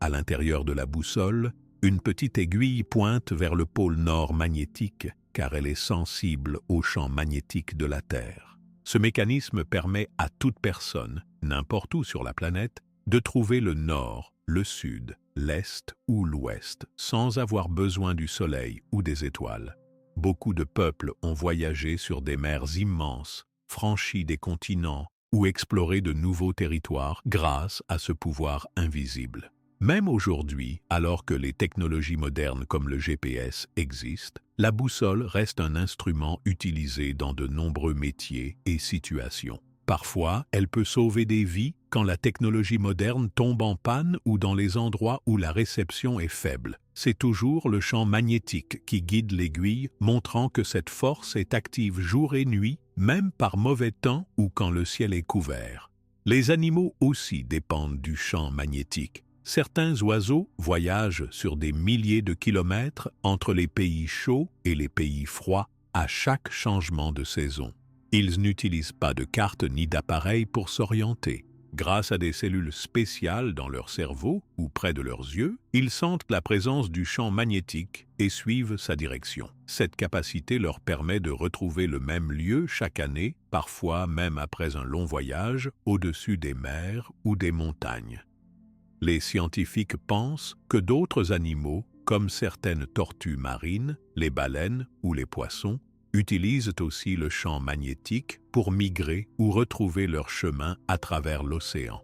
À l'intérieur de la boussole, une petite aiguille pointe vers le pôle nord magnétique car elle est sensible au champ magnétique de la Terre. Ce mécanisme permet à toute personne, n'importe où sur la planète, de trouver le nord, le sud, l'est ou l'ouest, sans avoir besoin du soleil ou des étoiles. Beaucoup de peuples ont voyagé sur des mers immenses, franchi des continents ou exploré de nouveaux territoires grâce à ce pouvoir invisible. Même aujourd'hui, alors que les technologies modernes comme le GPS existent, la boussole reste un instrument utilisé dans de nombreux métiers et situations. Parfois, elle peut sauver des vies quand la technologie moderne tombe en panne ou dans les endroits où la réception est faible. C'est toujours le champ magnétique qui guide l'aiguille, montrant que cette force est active jour et nuit, même par mauvais temps ou quand le ciel est couvert. Les animaux aussi dépendent du champ magnétique. Certains oiseaux voyagent sur des milliers de kilomètres entre les pays chauds et les pays froids à chaque changement de saison. Ils n'utilisent pas de carte ni d'appareil pour s'orienter. Grâce à des cellules spéciales dans leur cerveau ou près de leurs yeux, ils sentent la présence du champ magnétique et suivent sa direction. Cette capacité leur permet de retrouver le même lieu chaque année, parfois même après un long voyage, au-dessus des mers ou des montagnes. Les scientifiques pensent que d'autres animaux, comme certaines tortues marines, les baleines ou les poissons, utilisent aussi le champ magnétique pour migrer ou retrouver leur chemin à travers l'océan.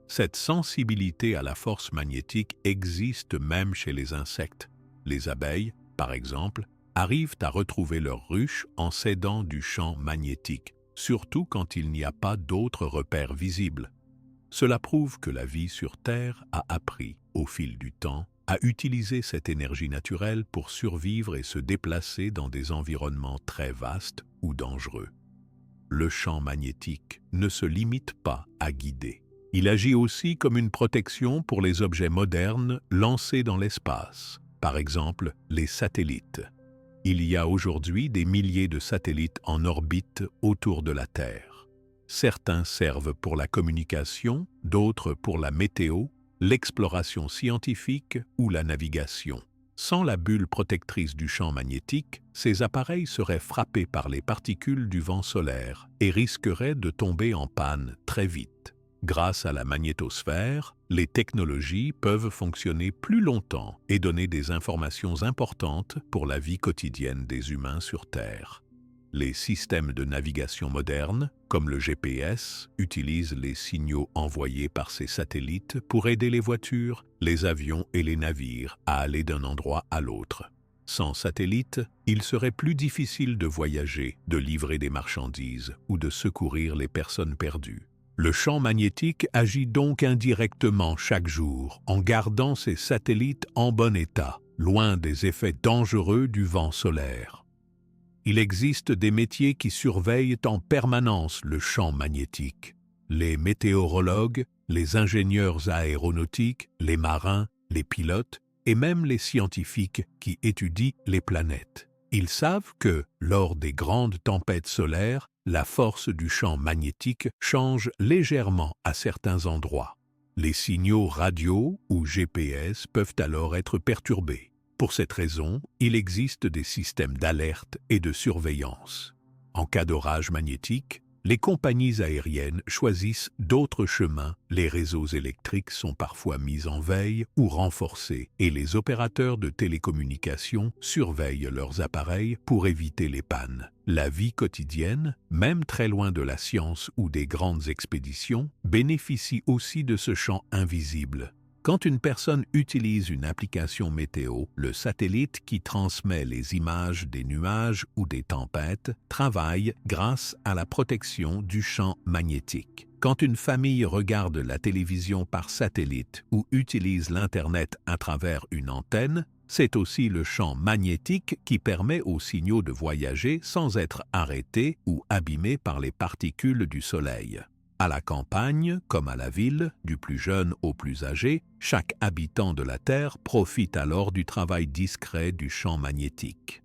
Cette sensibilité à la force magnétique existe même chez les insectes. Les abeilles, par exemple, arrivent à retrouver leur ruche en s'aidant du champ magnétique, surtout quand il n'y a pas d'autres repères visibles. Cela prouve que la vie sur Terre a appris, au fil du temps, à utiliser cette énergie naturelle pour survivre et se déplacer dans des environnements très vastes ou dangereux. Le champ magnétique ne se limite pas à guider. Il agit aussi comme une protection pour les objets modernes lancés dans l'espace, par exemple les satellites. Il y a aujourd'hui des milliers de satellites en orbite autour de la Terre. Certains servent pour la communication, d'autres pour la météo, l'exploration scientifique ou la navigation. Sans la bulle protectrice du champ magnétique, ces appareils seraient frappés par les particules du vent solaire et risqueraient de tomber en panne très vite. Grâce à la magnétosphère, les technologies peuvent fonctionner plus longtemps et donner des informations importantes pour la vie quotidienne des humains sur Terre. Les systèmes de navigation modernes, comme le GPS, utilisent les signaux envoyés par ces satellites pour aider les voitures, les avions et les navires à aller d'un endroit à l'autre. Sans satellites, il serait plus difficile de voyager, de livrer des marchandises ou de secourir les personnes perdues. Le champ magnétique agit donc indirectement chaque jour en gardant ces satellites en bon état, loin des effets dangereux du vent solaire. Il existe des métiers qui surveillent en permanence le champ magnétique. Les météorologues, les ingénieurs aéronautiques, les marins, les pilotes et même les scientifiques qui étudient les planètes. Ils savent que, lors des grandes tempêtes solaires, la force du champ magnétique change légèrement à certains endroits. Les signaux radio ou GPS peuvent alors être perturbés. Pour cette raison, il existe des systèmes d'alerte et de surveillance. En cas d'orage magnétique, les compagnies aériennes choisissent d'autres chemins, les réseaux électriques sont parfois mis en veille ou renforcés et les opérateurs de télécommunications surveillent leurs appareils pour éviter les pannes. La vie quotidienne, même très loin de la science ou des grandes expéditions, bénéficie aussi de ce champ invisible. Quand une personne utilise une application météo, le satellite qui transmet les images des nuages ou des tempêtes travaille grâce à la protection du champ magnétique. Quand une famille regarde la télévision par satellite ou utilise l'Internet à travers une antenne, c'est aussi le champ magnétique qui permet aux signaux de voyager sans être arrêtés ou abîmés par les particules du Soleil. À la campagne, comme à la ville, du plus jeune au plus âgé, chaque habitant de la Terre profite alors du travail discret du champ magnétique.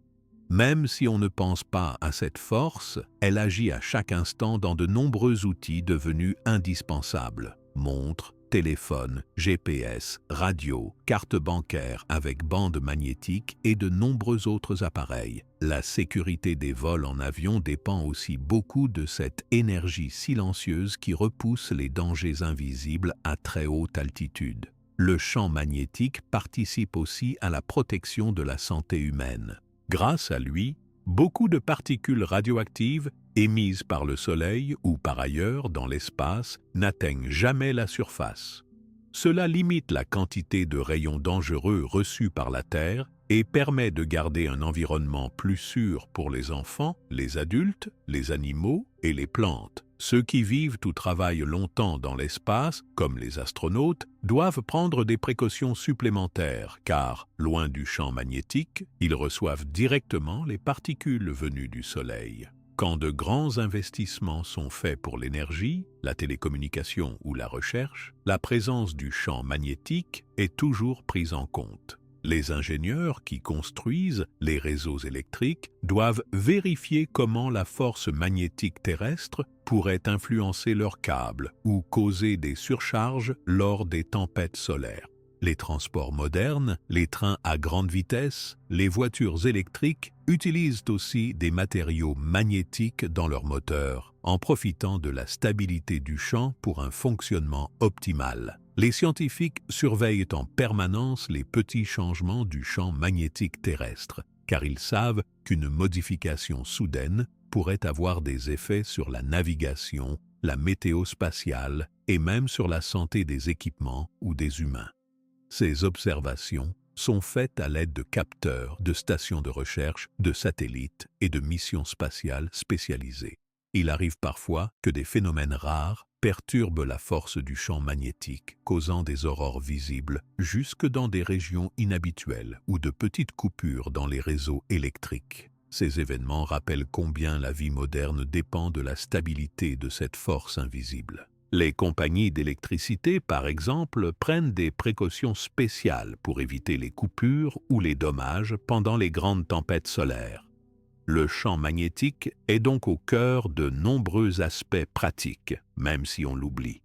Même si on ne pense pas à cette force, elle agit à chaque instant dans de nombreux outils devenus indispensables. Montres, téléphone, GPS, radio, carte bancaire avec bande magnétique et de nombreux autres appareils. La sécurité des vols en avion dépend aussi beaucoup de cette énergie silencieuse qui repousse les dangers invisibles à très haute altitude. Le champ magnétique participe aussi à la protection de la santé humaine. Grâce à lui, beaucoup de particules radioactives émises par le Soleil ou par ailleurs dans l'espace n'atteignent jamais la surface. Cela limite la quantité de rayons dangereux reçus par la Terre et permet de garder un environnement plus sûr pour les enfants, les adultes, les animaux et les plantes. Ceux qui vivent ou travaillent longtemps dans l'espace, comme les astronautes, doivent prendre des précautions supplémentaires car, loin du champ magnétique, ils reçoivent directement les particules venues du Soleil. Quand de grands investissements sont faits pour l'énergie, la télécommunication ou la recherche, la présence du champ magnétique est toujours prise en compte. Les ingénieurs qui construisent les réseaux électriques doivent vérifier comment la force magnétique terrestre pourrait influencer leurs câbles ou causer des surcharges lors des tempêtes solaires. Les transports modernes, les trains à grande vitesse, les voitures électriques utilisent aussi des matériaux magnétiques dans leurs moteurs, en profitant de la stabilité du champ pour un fonctionnement optimal. Les scientifiques surveillent en permanence les petits changements du champ magnétique terrestre, car ils savent qu'une modification soudaine pourrait avoir des effets sur la navigation, la météo spatiale et même sur la santé des équipements ou des humains. Ces observations sont faites à l'aide de capteurs, de stations de recherche, de satellites et de missions spatiales spécialisées. Il arrive parfois que des phénomènes rares perturbent la force du champ magnétique, causant des aurores visibles jusque dans des régions inhabituelles ou de petites coupures dans les réseaux électriques. Ces événements rappellent combien la vie moderne dépend de la stabilité de cette force invisible. Les compagnies d'électricité, par exemple, prennent des précautions spéciales pour éviter les coupures ou les dommages pendant les grandes tempêtes solaires. Le champ magnétique est donc au cœur de nombreux aspects pratiques, même si on l'oublie.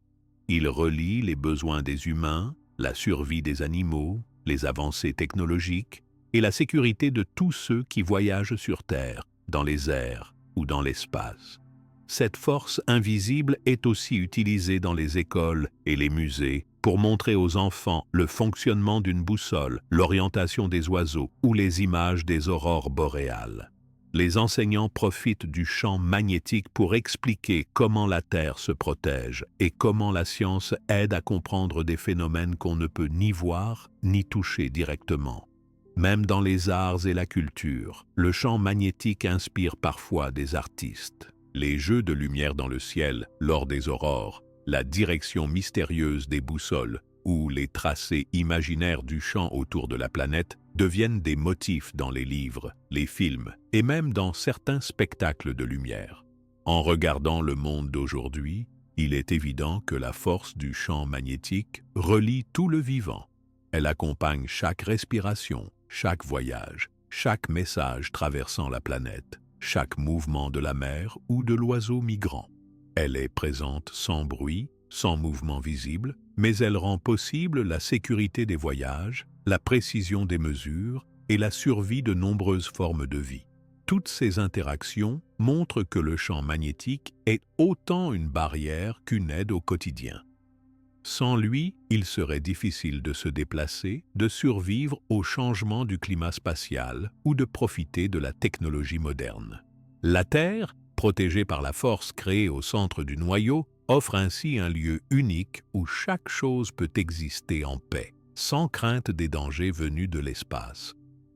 Il relie les besoins des humains, la survie des animaux, les avancées technologiques et la sécurité de tous ceux qui voyagent sur Terre, dans les airs ou dans l'espace. Cette force invisible est aussi utilisée dans les écoles et les musées pour montrer aux enfants le fonctionnement d'une boussole, l'orientation des oiseaux ou les images des aurores boréales. Les enseignants profitent du champ magnétique pour expliquer comment la Terre se protège et comment la science aide à comprendre des phénomènes qu'on ne peut ni voir ni toucher directement. Même dans les arts et la culture, le champ magnétique inspire parfois des artistes. Les jeux de lumière dans le ciel lors des aurores, la direction mystérieuse des boussoles ou les tracés imaginaires du champ autour de la planète deviennent des motifs dans les livres, les films et même dans certains spectacles de lumière. En regardant le monde d'aujourd'hui, il est évident que la force du champ magnétique relie tout le vivant. Elle accompagne chaque respiration, chaque voyage, chaque message traversant la planète, chaque mouvement de la mer ou de l'oiseau migrant. Elle est présente sans bruit, sans mouvement visible, mais elle rend possible la sécurité des voyages, la précision des mesures et la survie de nombreuses formes de vie. Toutes ces interactions montrent que le champ magnétique est autant une barrière qu'une aide au quotidien. Sans lui, il serait difficile de se déplacer, de survivre au changement du climat spatial ou de profiter de la technologie moderne. La Terre, protégée par la force créée au centre du noyau, offre ainsi un lieu unique où chaque chose peut exister en paix, sans crainte des dangers venus de l'espace.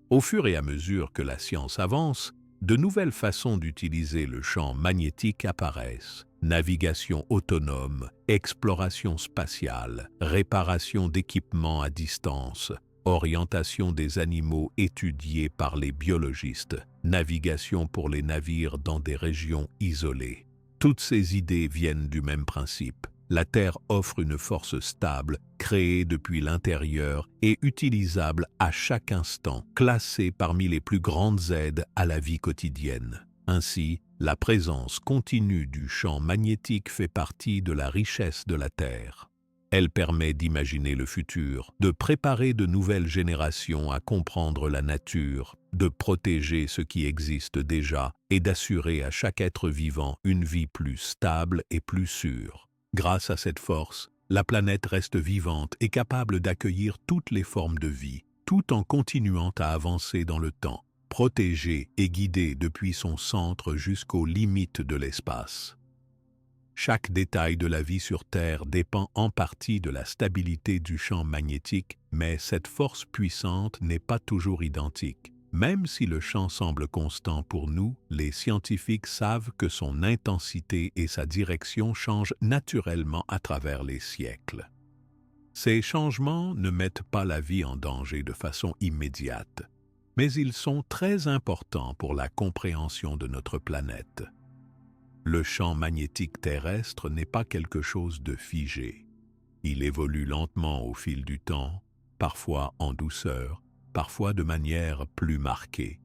Au fur et à mesure que la science avance, de nouvelles façons d'utiliser le champ magnétique apparaissent. Navigation autonome, exploration spatiale, réparation d'équipements à distance, orientation des animaux étudiés par les biologistes, navigation pour les navires dans des régions isolées. Toutes ces idées viennent du même principe. La Terre offre une force stable, créée depuis l'intérieur et utilisable à chaque instant, classée parmi les plus grandes aides à la vie quotidienne. Ainsi, la présence continue du champ magnétique fait partie de la richesse de la Terre. Elle permet d'imaginer le futur, de préparer de nouvelles générations à comprendre la nature, de protéger ce qui existe déjà et d'assurer à chaque être vivant une vie plus stable et plus sûre. Grâce à cette force, la planète reste vivante et capable d'accueillir toutes les formes de vie, tout en continuant à avancer dans le temps, protégée et guidée depuis son centre jusqu'aux limites de l'espace. Chaque détail de la vie sur Terre dépend en partie de la stabilité du champ magnétique, mais cette force puissante n'est pas toujours identique. Même si le champ semble constant pour nous, les scientifiques savent que son intensité et sa direction changent naturellement à travers les siècles. Ces changements ne mettent pas la vie en danger de façon immédiate, mais ils sont très importants pour la compréhension de notre planète. Le champ magnétique terrestre n'est pas quelque chose de figé. Il évolue lentement au fil du temps, parfois en douceur, parfois de manière plus marquée.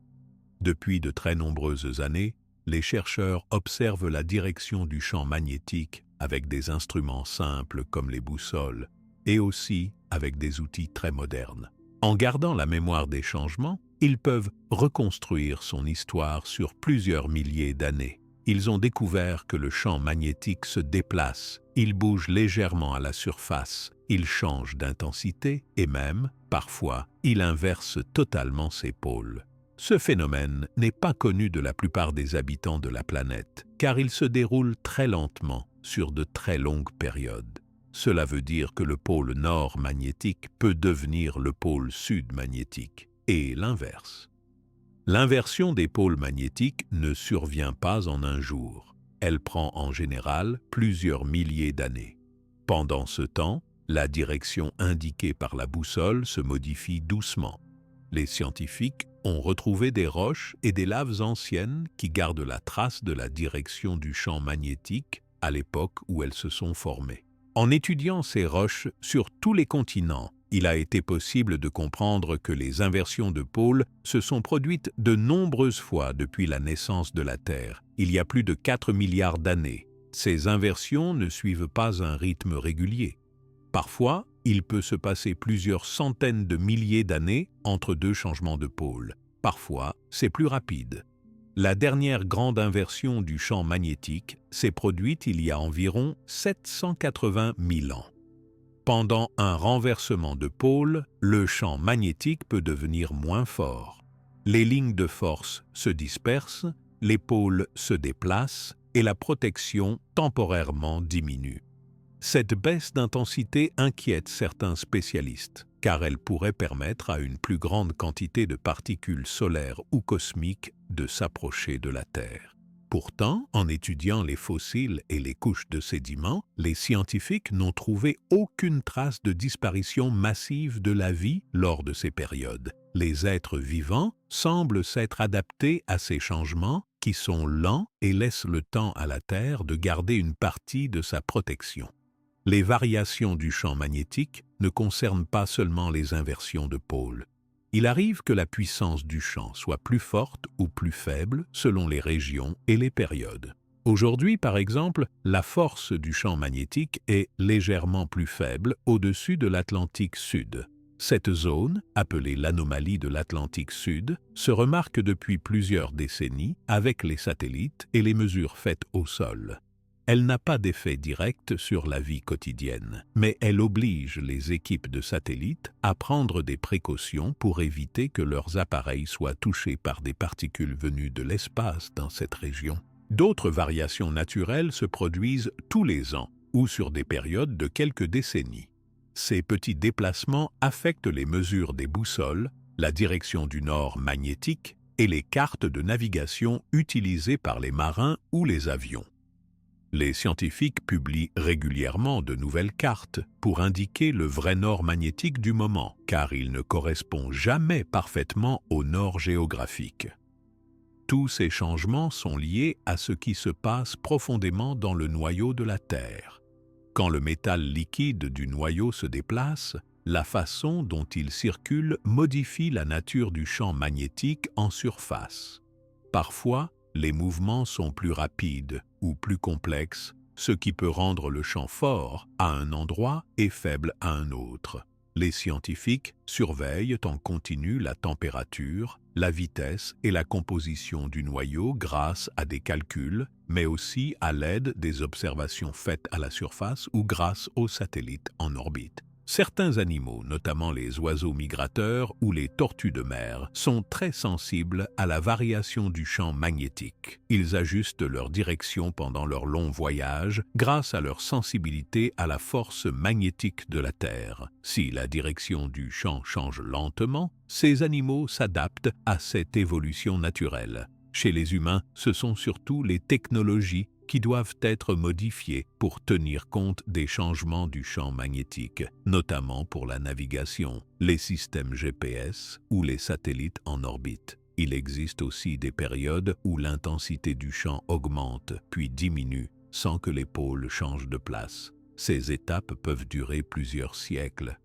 Depuis de très nombreuses années, les chercheurs observent la direction du champ magnétique avec des instruments simples comme les boussoles et aussi avec des outils très modernes. En gardant la mémoire des changements, ils peuvent reconstruire son histoire sur plusieurs milliers d'années. Ils ont découvert que le champ magnétique se déplace, il bouge légèrement à la surface, il change d'intensité et même, parfois, il inverse totalement ses pôles. Ce phénomène n'est pas connu de la plupart des habitants de la planète, car il se déroule très lentement sur de très longues périodes. Cela veut dire que le pôle nord magnétique peut devenir le pôle sud magnétique, et l'inverse. L'inversion des pôles magnétiques ne survient pas en un jour. Elle prend en général plusieurs milliers d'années. Pendant ce temps, la direction indiquée par la boussole se modifie doucement. Les scientifiques ont retrouvé des roches et des laves anciennes qui gardent la trace de la direction du champ magnétique à l'époque où elles se sont formées. En étudiant ces roches sur tous les continents, il a été possible de comprendre que les inversions de pôles se sont produites de nombreuses fois depuis la naissance de la Terre, il y a plus de 4 milliards d'années. Ces inversions ne suivent pas un rythme régulier. Parfois, il peut se passer plusieurs centaines de milliers d'années entre deux changements de pôle. Parfois, c'est plus rapide. La dernière grande inversion du champ magnétique s'est produite il y a environ 780 000 ans. Pendant un renversement de pôle, le champ magnétique peut devenir moins fort. Les lignes de force se dispersent, les pôles se déplacent et la protection temporairement diminue. Cette baisse d'intensité inquiète certains spécialistes, car elle pourrait permettre à une plus grande quantité de particules solaires ou cosmiques de s'approcher de la Terre. Pourtant, en étudiant les fossiles et les couches de sédiments, les scientifiques n'ont trouvé aucune trace de disparition massive de la vie lors de ces périodes. Les êtres vivants semblent s'être adaptés à ces changements qui sont lents et laissent le temps à la Terre de garder une partie de sa protection. Les variations du champ magnétique ne concernent pas seulement les inversions de pôle. Il arrive que la puissance du champ soit plus forte ou plus faible selon les régions et les périodes. Aujourd'hui, par exemple, la force du champ magnétique est légèrement plus faible au-dessus de l'Atlantique Sud. Cette zone, appelée l'anomalie de l'Atlantique Sud, se remarque depuis plusieurs décennies avec les satellites et les mesures faites au sol. Elle n'a pas d'effet direct sur la vie quotidienne, mais elle oblige les équipes de satellites à prendre des précautions pour éviter que leurs appareils soient touchés par des particules venues de l'espace dans cette région. D'autres variations naturelles se produisent tous les ans ou sur des périodes de quelques décennies. Ces petits déplacements affectent les mesures des boussoles, la direction du nord magnétique et les cartes de navigation utilisées par les marins ou les avions. Les scientifiques publient régulièrement de nouvelles cartes pour indiquer le vrai nord magnétique du moment, car il ne correspond jamais parfaitement au nord géographique. Tous ces changements sont liés à ce qui se passe profondément dans le noyau de la Terre. Quand le métal liquide du noyau se déplace, la façon dont il circule modifie la nature du champ magnétique en surface. Parfois, les mouvements sont plus rapides ou plus complexes, ce qui peut rendre le champ fort à un endroit et faible à un autre. Les scientifiques surveillent en continu la température, la vitesse et la composition du noyau grâce à des calculs, mais aussi à l'aide des observations faites à la surface ou grâce aux satellites en orbite. Certains animaux, notamment les oiseaux migrateurs ou les tortues de mer, sont très sensibles à la variation du champ magnétique. Ils ajustent leur direction pendant leur long voyage grâce à leur sensibilité à la force magnétique de la Terre. Si la direction du champ change lentement, ces animaux s'adaptent à cette évolution naturelle. Chez les humains, ce sont surtout les technologies qui doivent être modifiées pour tenir compte des changements du champ magnétique, notamment pour la navigation, les systèmes GPS ou les satellites en orbite. Il existe aussi des périodes où l'intensité du champ augmente puis diminue sans que les pôles changent de place. Ces étapes peuvent durer plusieurs siècles.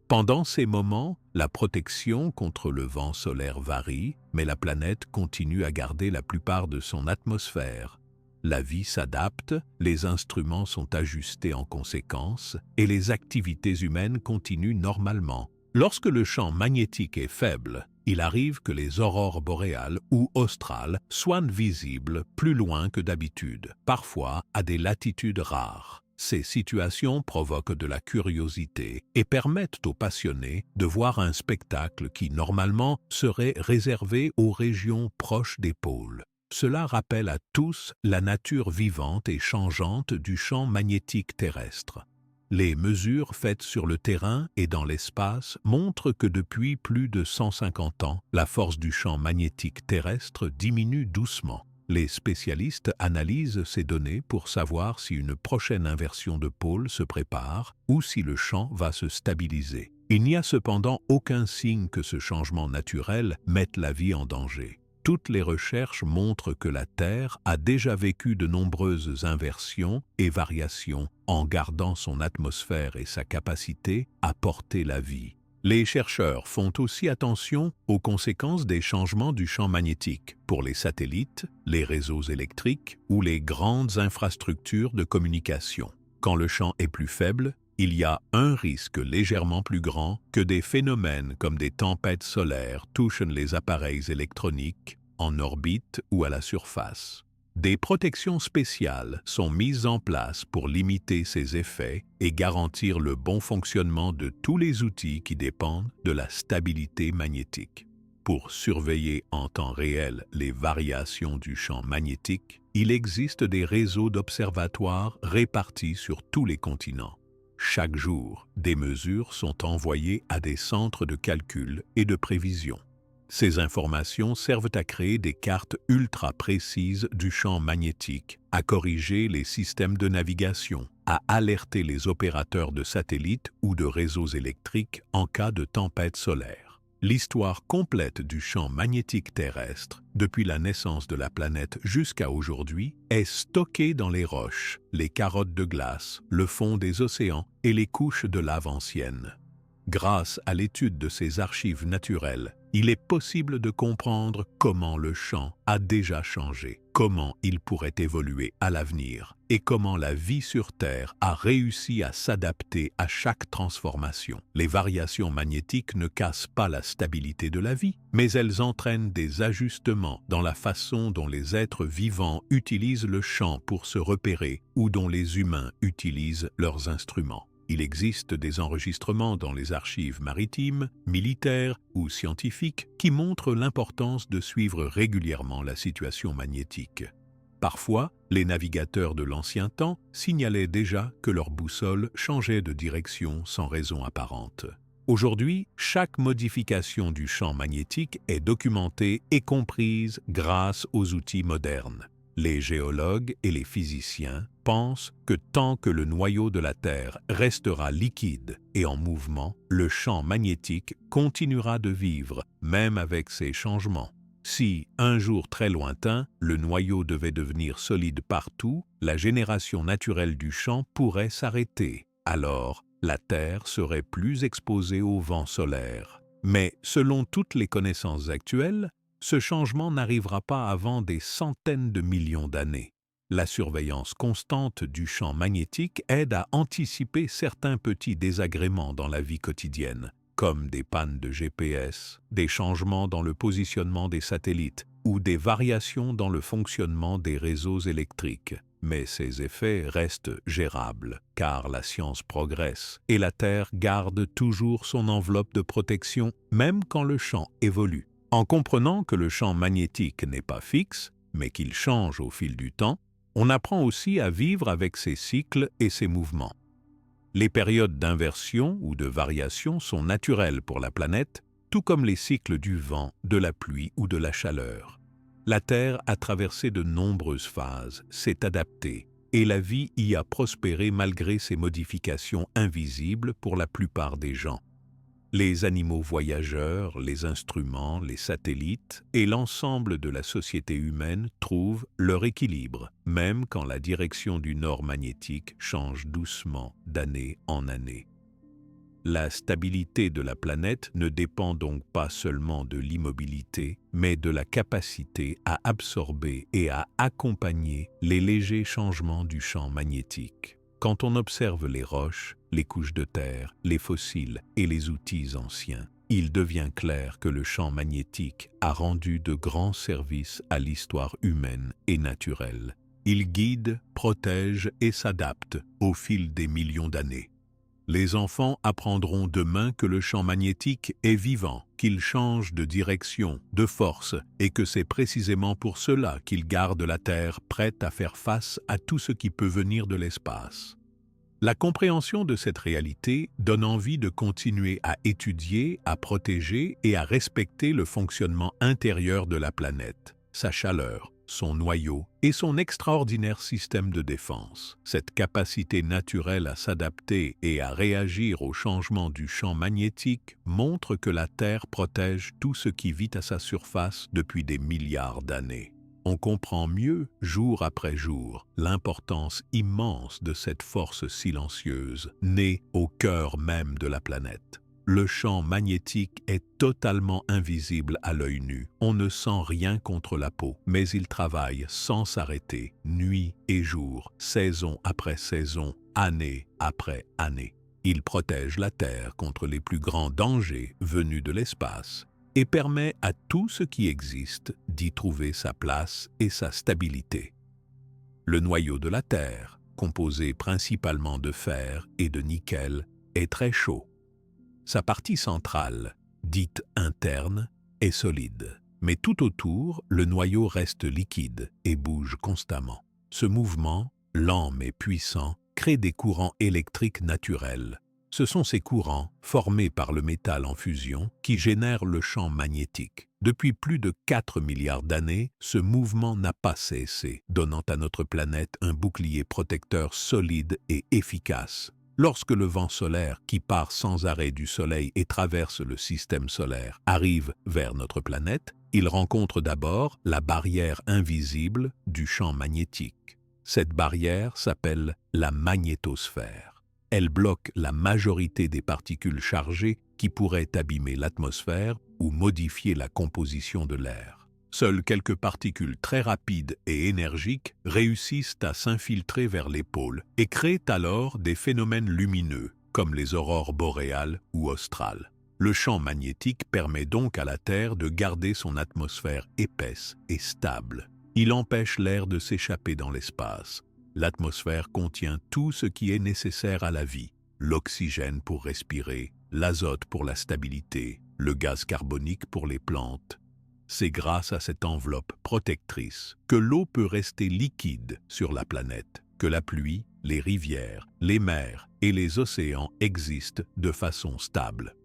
Pendant ces moments, la protection contre le vent solaire varie, mais la planète continue à garder la plupart de son atmosphère. La vie s'adapte, les instruments sont ajustés en conséquence et les activités humaines continuent normalement. Lorsque le champ magnétique est faible, il arrive que les aurores boréales ou australes soient visibles plus loin que d'habitude, parfois à des latitudes rares. Ces situations provoquent de la curiosité et permettent aux passionnés de voir un spectacle qui, normalement, serait réservé aux régions proches des pôles. Cela rappelle à tous la nature vivante et changeante du champ magnétique terrestre. Les mesures faites sur le terrain et dans l'espace montrent que depuis plus de 150 ans, la force du champ magnétique terrestre diminue doucement. Les spécialistes analysent ces données pour savoir si une prochaine inversion de pôle se prépare ou si le champ va se stabiliser. Il n'y a cependant aucun signe que ce changement naturel mette la vie en danger. Toutes les recherches montrent que la Terre a déjà vécu de nombreuses inversions et variations en gardant son atmosphère et sa capacité à porter la vie. Les chercheurs font aussi attention aux conséquences des changements du champ magnétique pour les satellites, les réseaux électriques ou les grandes infrastructures de communication. Quand le champ est plus faible, il y a un risque légèrement plus grand que des phénomènes comme des tempêtes solaires touchent les appareils électroniques en orbite ou à la surface. Des protections spéciales sont mises en place pour limiter ces effets et garantir le bon fonctionnement de tous les outils qui dépendent de la stabilité magnétique. Pour surveiller en temps réel les variations du champ magnétique, il existe des réseaux d'observatoires répartis sur tous les continents. Chaque jour, des mesures sont envoyées à des centres de calcul et de prévision. Ces informations servent à créer des cartes ultra précises du champ magnétique, à corriger les systèmes de navigation, à alerter les opérateurs de satellites ou de réseaux électriques en cas de tempête solaire. L'histoire complète du champ magnétique terrestre, depuis la naissance de la planète jusqu'à aujourd'hui, est stockée dans les roches, les carottes de glace, le fond des océans et les couches de lave anciennes. Grâce à l'étude de ces archives naturelles, il est possible de comprendre comment le champ a déjà changé, comment il pourrait évoluer à l'avenir et comment la vie sur Terre a réussi à s'adapter à chaque transformation. Les variations magnétiques ne cassent pas la stabilité de la vie, mais elles entraînent des ajustements dans la façon dont les êtres vivants utilisent le champ pour se repérer ou dont les humains utilisent leurs instruments. Il existe des enregistrements dans les archives maritimes, militaires ou scientifiques qui montrent l'importance de suivre régulièrement la situation magnétique. Parfois, les navigateurs de l'ancien temps signalaient déjà que leur boussole changeait de direction sans raison apparente. Aujourd'hui, chaque modification du champ magnétique est documentée et comprise grâce aux outils modernes. Les géologues et les physiciens pensent que tant que le noyau de la Terre restera liquide et en mouvement, le champ magnétique continuera de vivre, même avec ces changements. Si, un jour très lointain, le noyau devait devenir solide partout, la génération naturelle du champ pourrait s'arrêter. Alors, la Terre serait plus exposée au vent solaire. Mais, selon toutes les connaissances actuelles, ce changement n'arrivera pas avant des centaines de millions d'années. La surveillance constante du champ magnétique aide à anticiper certains petits désagréments dans la vie quotidienne, comme des pannes de GPS, des changements dans le positionnement des satellites ou des variations dans le fonctionnement des réseaux électriques. Mais ces effets restent gérables, car la science progresse et la Terre garde toujours son enveloppe de protection, même quand le champ évolue. En comprenant que le champ magnétique n'est pas fixe, mais qu'il change au fil du temps, on apprend aussi à vivre avec ses cycles et ses mouvements. Les périodes d'inversion ou de variation sont naturelles pour la planète, tout comme les cycles du vent, de la pluie ou de la chaleur. La Terre a traversé de nombreuses phases, s'est adaptée, et la vie y a prospéré malgré ces modifications invisibles pour la plupart des gens. Les animaux voyageurs, les instruments, les satellites et l'ensemble de la société humaine trouvent leur équilibre, même quand la direction du nord magnétique change doucement d'année en année. La stabilité de la planète ne dépend donc pas seulement de l'immobilité, mais de la capacité à absorber et à accompagner les légers changements du champ magnétique. Quand on observe les roches, les couches de terre, les fossiles et les outils anciens, il devient clair que le champ magnétique a rendu de grands services à l'histoire humaine et naturelle. Il guide, protège et s'adapte au fil des millions d'années. Les enfants apprendront demain que le champ magnétique est vivant, qu'il change de direction, de force, et que c'est précisément pour cela qu'il garde la Terre prête à faire face à tout ce qui peut venir de l'espace. La compréhension de cette réalité donne envie de continuer à étudier, à protéger et à respecter le fonctionnement intérieur de la planète, sa chaleur, son noyau et son extraordinaire système de défense. Cette capacité naturelle à s'adapter et à réagir au changement du champ magnétique montre que la Terre protège tout ce qui vit à sa surface depuis des milliards d'années. On comprend mieux, jour après jour, l'importance immense de cette force silencieuse, née au cœur même de la planète. Le champ magnétique est totalement invisible à l'œil nu. On ne sent rien contre la peau, mais il travaille sans s'arrêter, nuit et jour, saison après saison, année après année. Il protège la Terre contre les plus grands dangers venus de l'espace et permet à tout ce qui existe d'y trouver sa place et sa stabilité. Le noyau de la Terre, composé principalement de fer et de nickel, est très chaud. Sa partie centrale, dite interne, est solide, mais tout autour, le noyau reste liquide et bouge constamment. Ce mouvement, lent mais puissant, crée des courants électriques naturels. Ce sont ces courants, formés par le métal en fusion, qui génèrent le champ magnétique. Depuis plus de 4 milliards d'années, ce mouvement n'a pas cessé, donnant à notre planète un bouclier protecteur solide et efficace. Lorsque le vent solaire, qui part sans arrêt du Soleil et traverse le système solaire, arrive vers notre planète, il rencontre d'abord la barrière invisible du champ magnétique. Cette barrière s'appelle la magnétosphère. Elle bloque la majorité des particules chargées qui pourraient abîmer l'atmosphère ou modifier la composition de l'air. Seules quelques particules très rapides et énergiques réussissent à s'infiltrer vers les pôles et créent alors des phénomènes lumineux, comme les aurores boréales ou australes. Le champ magnétique permet donc à la Terre de garder son atmosphère épaisse et stable. Il empêche l'air de s'échapper dans l'espace. L'atmosphère contient tout ce qui est nécessaire à la vie, l'oxygène pour respirer, l'azote pour la stabilité, le gaz carbonique pour les plantes. C'est grâce à cette enveloppe protectrice que l'eau peut rester liquide sur la planète, que la pluie, les rivières, les mers et les océans existent de façon stable.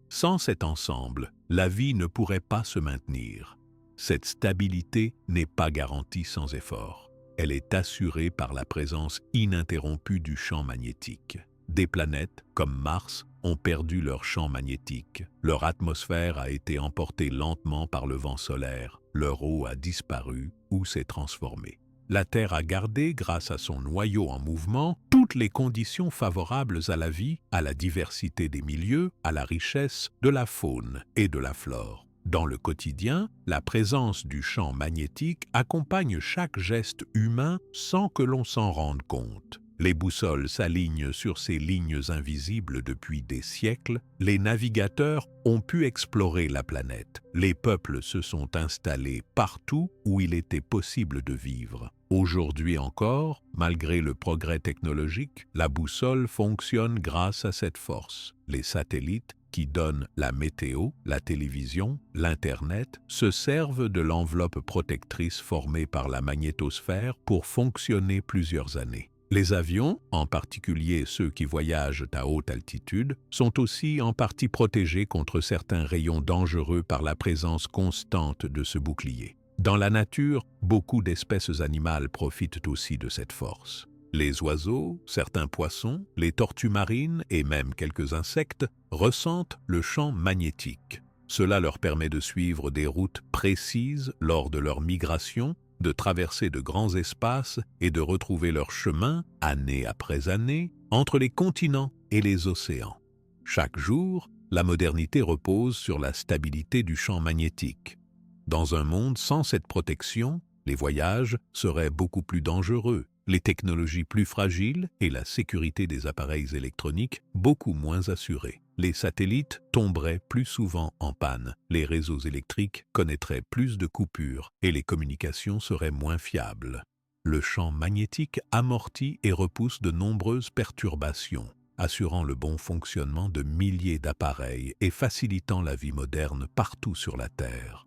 Sans cet ensemble, la vie ne pourrait pas se maintenir. Cette stabilité n'est pas garantie sans effort. Elle est assurée par la présence ininterrompue du champ magnétique. Des planètes, comme Mars, ont perdu leur champ magnétique. Leur atmosphère a été emportée lentement par le vent solaire. Leur eau a disparu ou s'est transformée. La Terre a gardé, grâce à son noyau en mouvement, toutes les conditions favorables à la vie, à la diversité des milieux, à la richesse de la faune et de la flore. Dans le quotidien, la présence du champ magnétique accompagne chaque geste humain sans que l'on s'en rende compte. Les boussoles s'alignent sur ces lignes invisibles depuis des siècles. Les navigateurs ont pu explorer la planète. Les peuples se sont installés partout où il était possible de vivre. Aujourd'hui encore, malgré le progrès technologique, la boussole fonctionne grâce à cette force. Les satellites, qui donnent la météo, la télévision, l'Internet, se servent de l'enveloppe protectrice formée par la magnétosphère pour fonctionner plusieurs années. Les avions, en particulier ceux qui voyagent à haute altitude, sont aussi en partie protégés contre certains rayons dangereux par la présence constante de ce bouclier. Dans la nature, beaucoup d'espèces animales profitent aussi de cette force. Les oiseaux, certains poissons, les tortues marines et même quelques insectes ressentent le champ magnétique. Cela leur permet de suivre des routes précises lors de leur migration, de traverser de grands espaces et de retrouver leur chemin, année après année, entre les continents et les océans. Chaque jour, la modernité repose sur la stabilité du champ magnétique. Dans un monde sans cette protection, les voyages seraient beaucoup plus dangereux, les technologies plus fragiles et la sécurité des appareils électroniques beaucoup moins assurée. Les satellites tomberaient plus souvent en panne, les réseaux électriques connaîtraient plus de coupures et les communications seraient moins fiables. Le champ magnétique amortit et repousse de nombreuses perturbations, assurant le bon fonctionnement de milliers d'appareils et facilitant la vie moderne partout sur la Terre.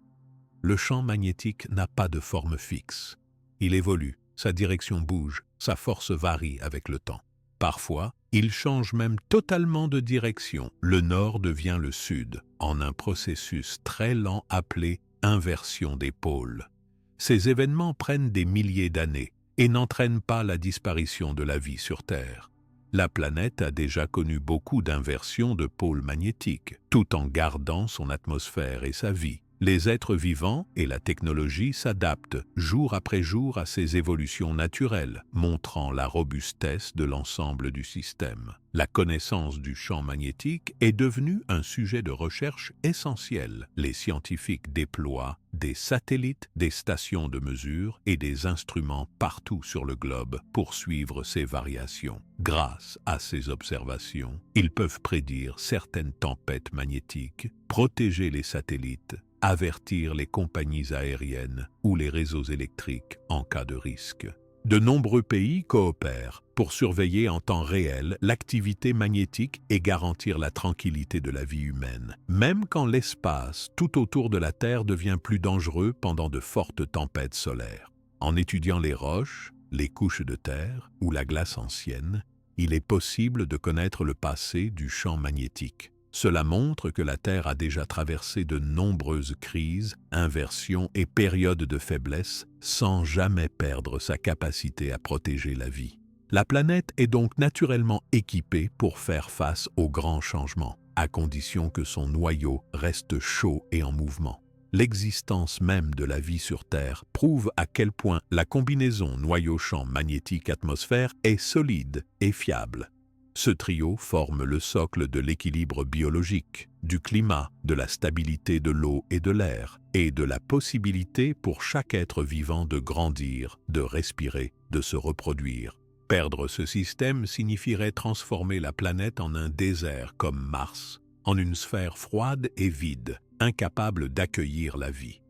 Le champ magnétique n'a pas de forme fixe. Il évolue, sa direction bouge, sa force varie avec le temps. Parfois, il change même totalement de direction. Le nord devient le sud, en un processus très lent appelé inversion des pôles. Ces événements prennent des milliers d'années et n'entraînent pas la disparition de la vie sur Terre. La planète a déjà connu beaucoup d'inversions de pôles magnétiques, tout en gardant son atmosphère et sa vie. Les êtres vivants et la technologie s'adaptent jour après jour à ces évolutions naturelles, montrant la robustesse de l'ensemble du système. La connaissance du champ magnétique est devenue un sujet de recherche essentiel. Les scientifiques déploient des satellites, des stations de mesure et des instruments partout sur le globe pour suivre ces variations. Grâce à ces observations, ils peuvent prédire certaines tempêtes magnétiques, protéger les satellites, avertir les compagnies aériennes ou les réseaux électriques en cas de risque. De nombreux pays coopèrent pour surveiller en temps réel l'activité magnétique et garantir la tranquillité de la vie humaine, même quand l'espace tout autour de la Terre devient plus dangereux pendant de fortes tempêtes solaires. En étudiant les roches, les couches de terre ou la glace ancienne, il est possible de connaître le passé du champ magnétique. Cela montre que la Terre a déjà traversé de nombreuses crises, inversions et périodes de faiblesse sans jamais perdre sa capacité à protéger la vie. La planète est donc naturellement équipée pour faire face aux grands changements, à condition que son noyau reste chaud et en mouvement. L'existence même de la vie sur Terre prouve à quel point la combinaison noyau-champ magnétique-atmosphère est solide et fiable. Ce trio forme le socle de l'équilibre biologique, du climat, de la stabilité de l'eau et de l'air, et de la possibilité pour chaque être vivant de grandir, de respirer, de se reproduire. Perdre ce système signifierait transformer la planète en un désert comme Mars, en une sphère froide et vide, incapable d'accueillir la vie.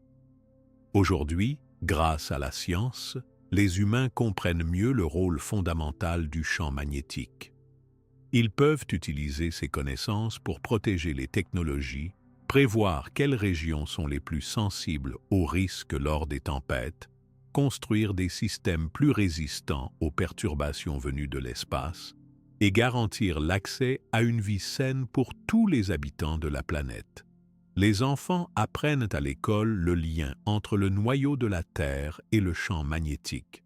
Aujourd'hui, grâce à la science, les humains comprennent mieux le rôle fondamental du champ magnétique. Ils peuvent utiliser ces connaissances pour protéger les technologies, prévoir quelles régions sont les plus sensibles aux risques lors des tempêtes, construire des systèmes plus résistants aux perturbations venues de l'espace et garantir l'accès à une vie saine pour tous les habitants de la planète. Les enfants apprennent à l'école le lien entre le noyau de la Terre et le champ magnétique.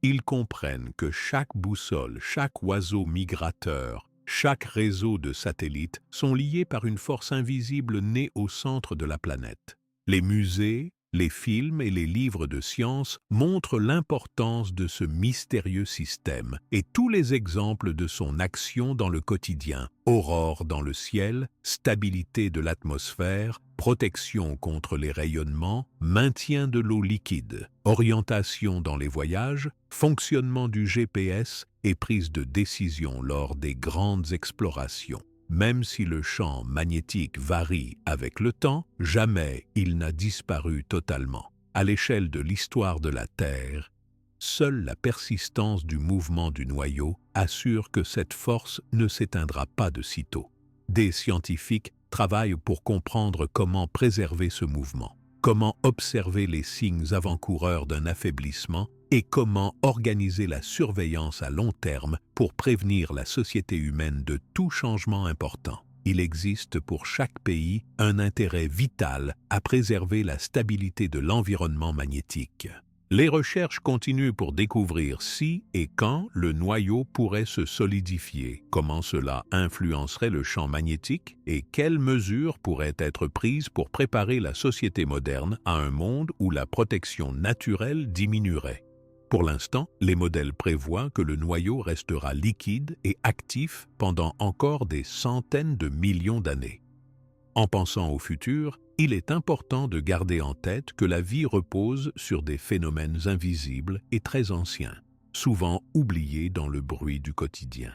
Ils comprennent que chaque boussole, chaque oiseau migrateur, chaque réseau de satellites sont liés par une force invisible née au centre de la planète. Les musées, les films et les livres de science montrent l'importance de ce mystérieux système et tous les exemples de son action dans le quotidien. Aurore dans le ciel, stabilité de l'atmosphère, protection contre les rayonnements, maintien de l'eau liquide, orientation dans les voyages, fonctionnement du GPS et prise de décision lors des grandes explorations. Même si le champ magnétique varie avec le temps, jamais il n'a disparu totalement. À l'échelle de l'histoire de la Terre, Seule la persistance du mouvement du noyau assure que cette force ne s'éteindra pas de sitôt. Des scientifiques travaillent pour comprendre comment préserver ce mouvement, comment observer les signes avant-coureurs d'un affaiblissement et comment organiser la surveillance à long terme pour prévenir la société humaine de tout changement important. Il existe pour chaque pays un intérêt vital à préserver la stabilité de l'environnement magnétique. Les recherches continuent pour découvrir si et quand le noyau pourrait se solidifier, comment cela influencerait le champ magnétique et quelles mesures pourraient être prises pour préparer la société moderne à un monde où la protection naturelle diminuerait. Pour l'instant, les modèles prévoient que le noyau restera liquide et actif pendant encore des centaines de millions d'années. En pensant au futur, il est important de garder en tête que la vie repose sur des phénomènes invisibles et très anciens, souvent oubliés dans le bruit du quotidien.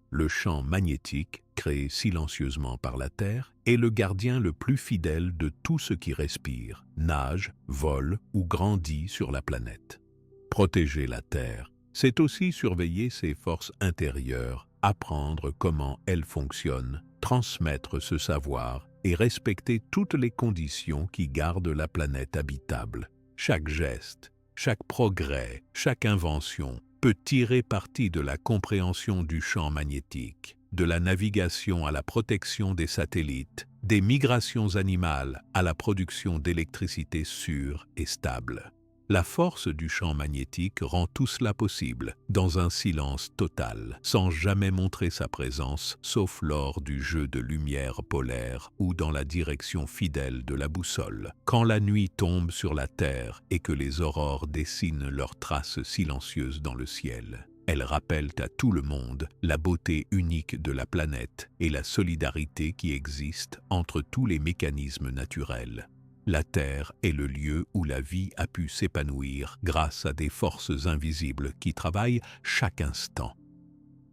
Le champ magnétique, créé silencieusement par la Terre, est le gardien le plus fidèle de tout ce qui respire, nage, vole ou grandit sur la planète. Protéger la Terre, c'est aussi surveiller ses forces intérieures, apprendre comment elles fonctionnent, transmettre ce savoir et respecter toutes les conditions qui gardent la planète habitable. Chaque geste, chaque progrès, chaque invention peut tirer parti de la compréhension du champ magnétique, de la navigation à la protection des satellites, des migrations animales à la production d'électricité sûre et stable. La force du champ magnétique rend tout cela possible, dans un silence total, sans jamais montrer sa présence, sauf lors du jeu de lumière polaire ou dans la direction fidèle de la boussole. Quand la nuit tombe sur la Terre et que les aurores dessinent leurs traces silencieuses dans le ciel, elles rappellent à tout le monde la beauté unique de la planète et la solidarité qui existe entre tous les mécanismes naturels. La Terre est le lieu où la vie a pu s'épanouir grâce à des forces invisibles qui travaillent chaque instant.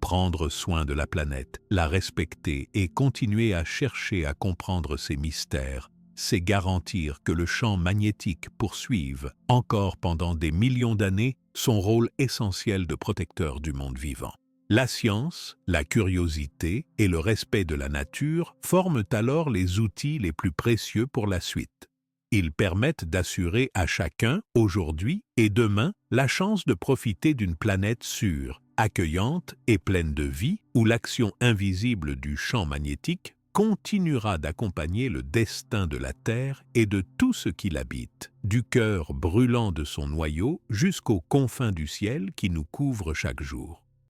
Prendre soin de la planète, la respecter et continuer à chercher à comprendre ses mystères, c'est garantir que le champ magnétique poursuive, encore pendant des millions d'années, son rôle essentiel de protecteur du monde vivant. La science, la curiosité et le respect de la nature forment alors les outils les plus précieux pour la suite. Ils permettent d'assurer à chacun, aujourd'hui et demain, la chance de profiter d'une planète sûre, accueillante et pleine de vie, où l'action invisible du champ magnétique continuera d'accompagner le destin de la Terre et de tout ce qui l'habite, du cœur brûlant de son noyau jusqu'aux confins du ciel qui nous couvre chaque jour.